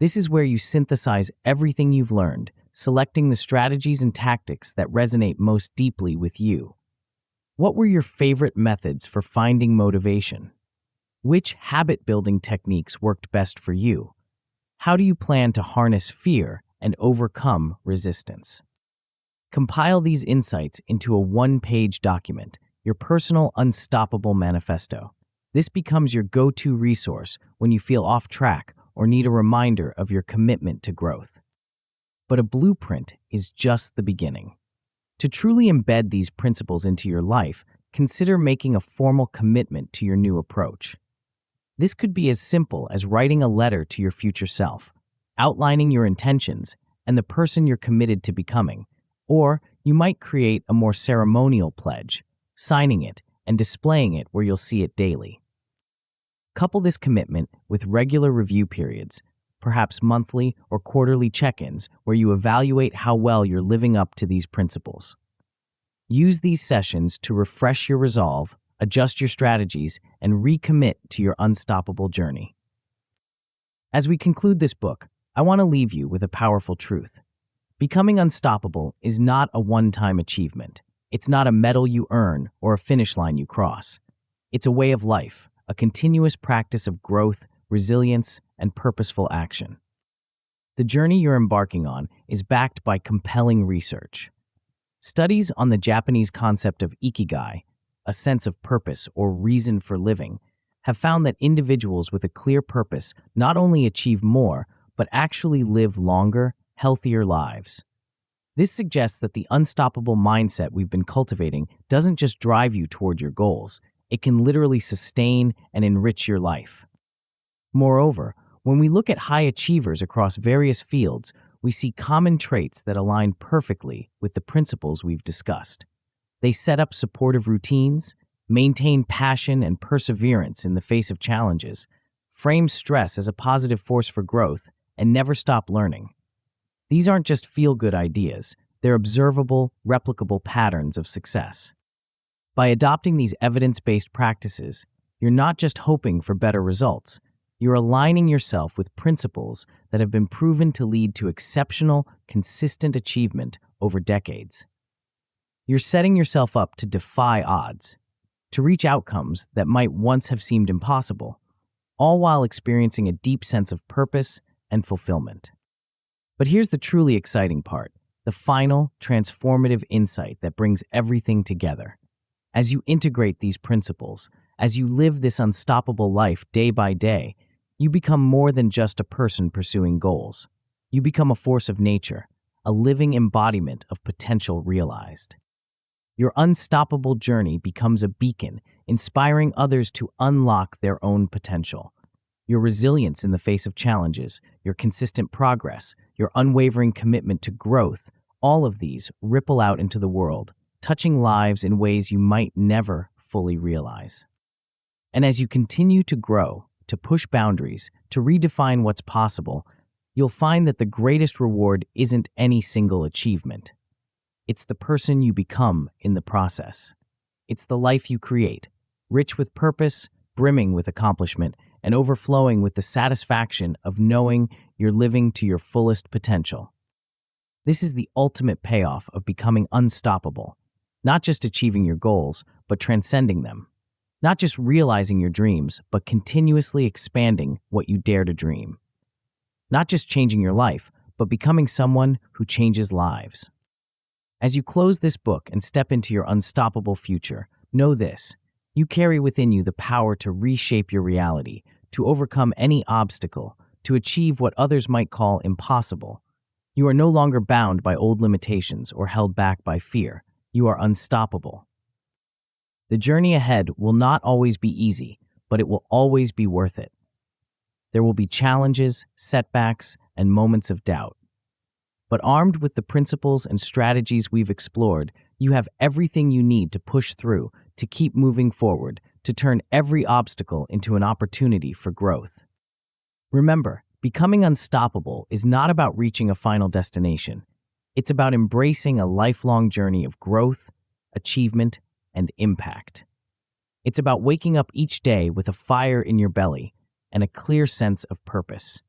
This is where you synthesize everything you've learned, selecting the strategies and tactics that resonate most deeply with you. What were your favorite methods for finding motivation? Which habit-building techniques worked best for you? How do you plan to harness fear and overcome resistance? Compile these insights into a one-page document, your personal unstoppable manifesto. This becomes your go-to resource when you feel off track or need a reminder of your commitment to growth. But a blueprint is just the beginning. To truly embed these principles into your life, consider making a formal commitment to your new approach. This could be as simple as writing a letter to your future self, outlining your intentions and the person you're committed to becoming, or you might create a more ceremonial pledge, signing it and displaying it where you'll see it daily. Couple this commitment with regular review periods, perhaps monthly or quarterly check-ins where you evaluate how well you're living up to these principles. Use these sessions to refresh your resolve, adjust your strategies, and recommit to your unstoppable journey. As we conclude this book, I want to leave you with a powerful truth. Becoming unstoppable is not a one-time achievement. It's not a medal you earn or a finish line you cross. It's a way of life, a continuous practice of growth, resilience, and purposeful action. The journey you're embarking on is backed by compelling research. Studies on the Japanese concept of ikigai, a sense of purpose or reason for living, have found that individuals with a clear purpose not only achieve more, but actually live longer, healthier lives. This suggests that the unstoppable mindset we've been cultivating doesn't just drive you toward your goals, it can literally sustain and enrich your life. Moreover, when we look at high achievers across various fields, we see common traits that align perfectly with the principles we've discussed. They set up supportive routines, maintain passion and perseverance in the face of challenges, frame stress as a positive force for growth, and never stop learning. These aren't just feel-good ideas, they're observable, replicable patterns of success. By adopting these evidence-based practices, you're not just hoping for better results, you're aligning yourself with principles that have been proven to lead to exceptional, consistent achievement over decades. You're setting yourself up to defy odds, to reach outcomes that might once have seemed impossible, all while experiencing a deep sense of purpose and fulfillment. But here's the truly exciting part, the final, transformative insight that brings everything together. As you integrate these principles, as you live this unstoppable life day by day, you become more than just a person pursuing goals. You become a force of nature, a living embodiment of potential realized. Your unstoppable journey becomes a beacon, inspiring others to unlock their own potential. Your resilience in the face of challenges, your consistent progress, your unwavering commitment to growth, all of these ripple out into the world, touching lives in ways you might never fully realize. And as you continue to grow, to push boundaries, to redefine what's possible, you'll find that the greatest reward isn't any single achievement. It's the person you become in the process. It's the life you create, rich with purpose, brimming with accomplishment, and overflowing with the satisfaction of knowing you're living to your fullest potential. This is the ultimate payoff of becoming unstoppable, not just achieving your goals, but transcending them. Not just realizing your dreams, but continuously expanding what you dare to dream. Not just changing your life, but becoming someone who changes lives. As you close this book and step into your unstoppable future, know this: you carry within you the power to reshape your reality, to overcome any obstacle, to achieve what others might call impossible. You are no longer bound by old limitations or held back by fear. You are unstoppable. The journey ahead will not always be easy, but it will always be worth it. There will be challenges, setbacks, and moments of doubt. But armed with the principles and strategies we've explored, you have everything you need to push through, to keep moving forward, to turn every obstacle into an opportunity for growth. Remember, becoming unstoppable is not about reaching a final destination. It's about embracing a lifelong journey of growth, achievement, and impact. It's about waking up each day with a fire in your belly, and a clear sense of purpose.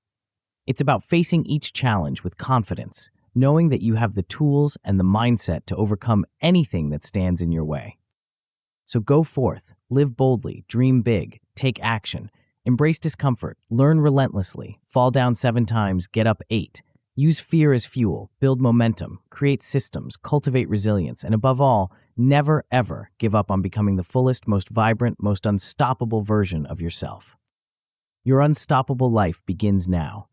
It's about facing each challenge with confidence, knowing that you have the tools and the mindset to overcome anything that stands in your way. So go forth, live boldly, dream big, take action, embrace discomfort, learn relentlessly, fall down 7 times, get up 8. Use fear as fuel, build momentum, create systems, cultivate resilience, and above all, never ever give up on becoming the fullest, most vibrant, most unstoppable version of yourself. Your unstoppable life begins now.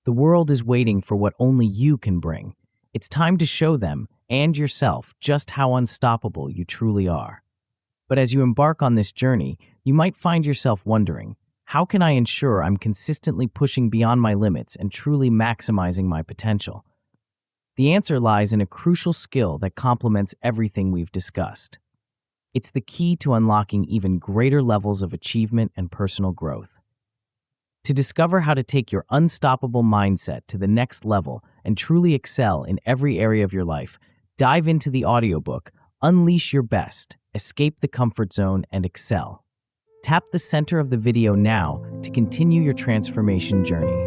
The world is waiting for what only you can bring. It's time to show them and yourself just how unstoppable you truly are. But as you embark on this journey, you might find yourself wondering, how can I ensure I'm consistently pushing beyond my limits and truly maximizing my potential? The answer lies in a crucial skill that complements everything we've discussed. It's the key to unlocking even greater levels of achievement and personal growth. To discover how to take your unstoppable mindset to the next level and truly excel in every area of your life, dive into the audiobook, Unleash Your Best, Escape the Comfort Zone, and Excel. Tap the center of the video now to continue your transformation journey.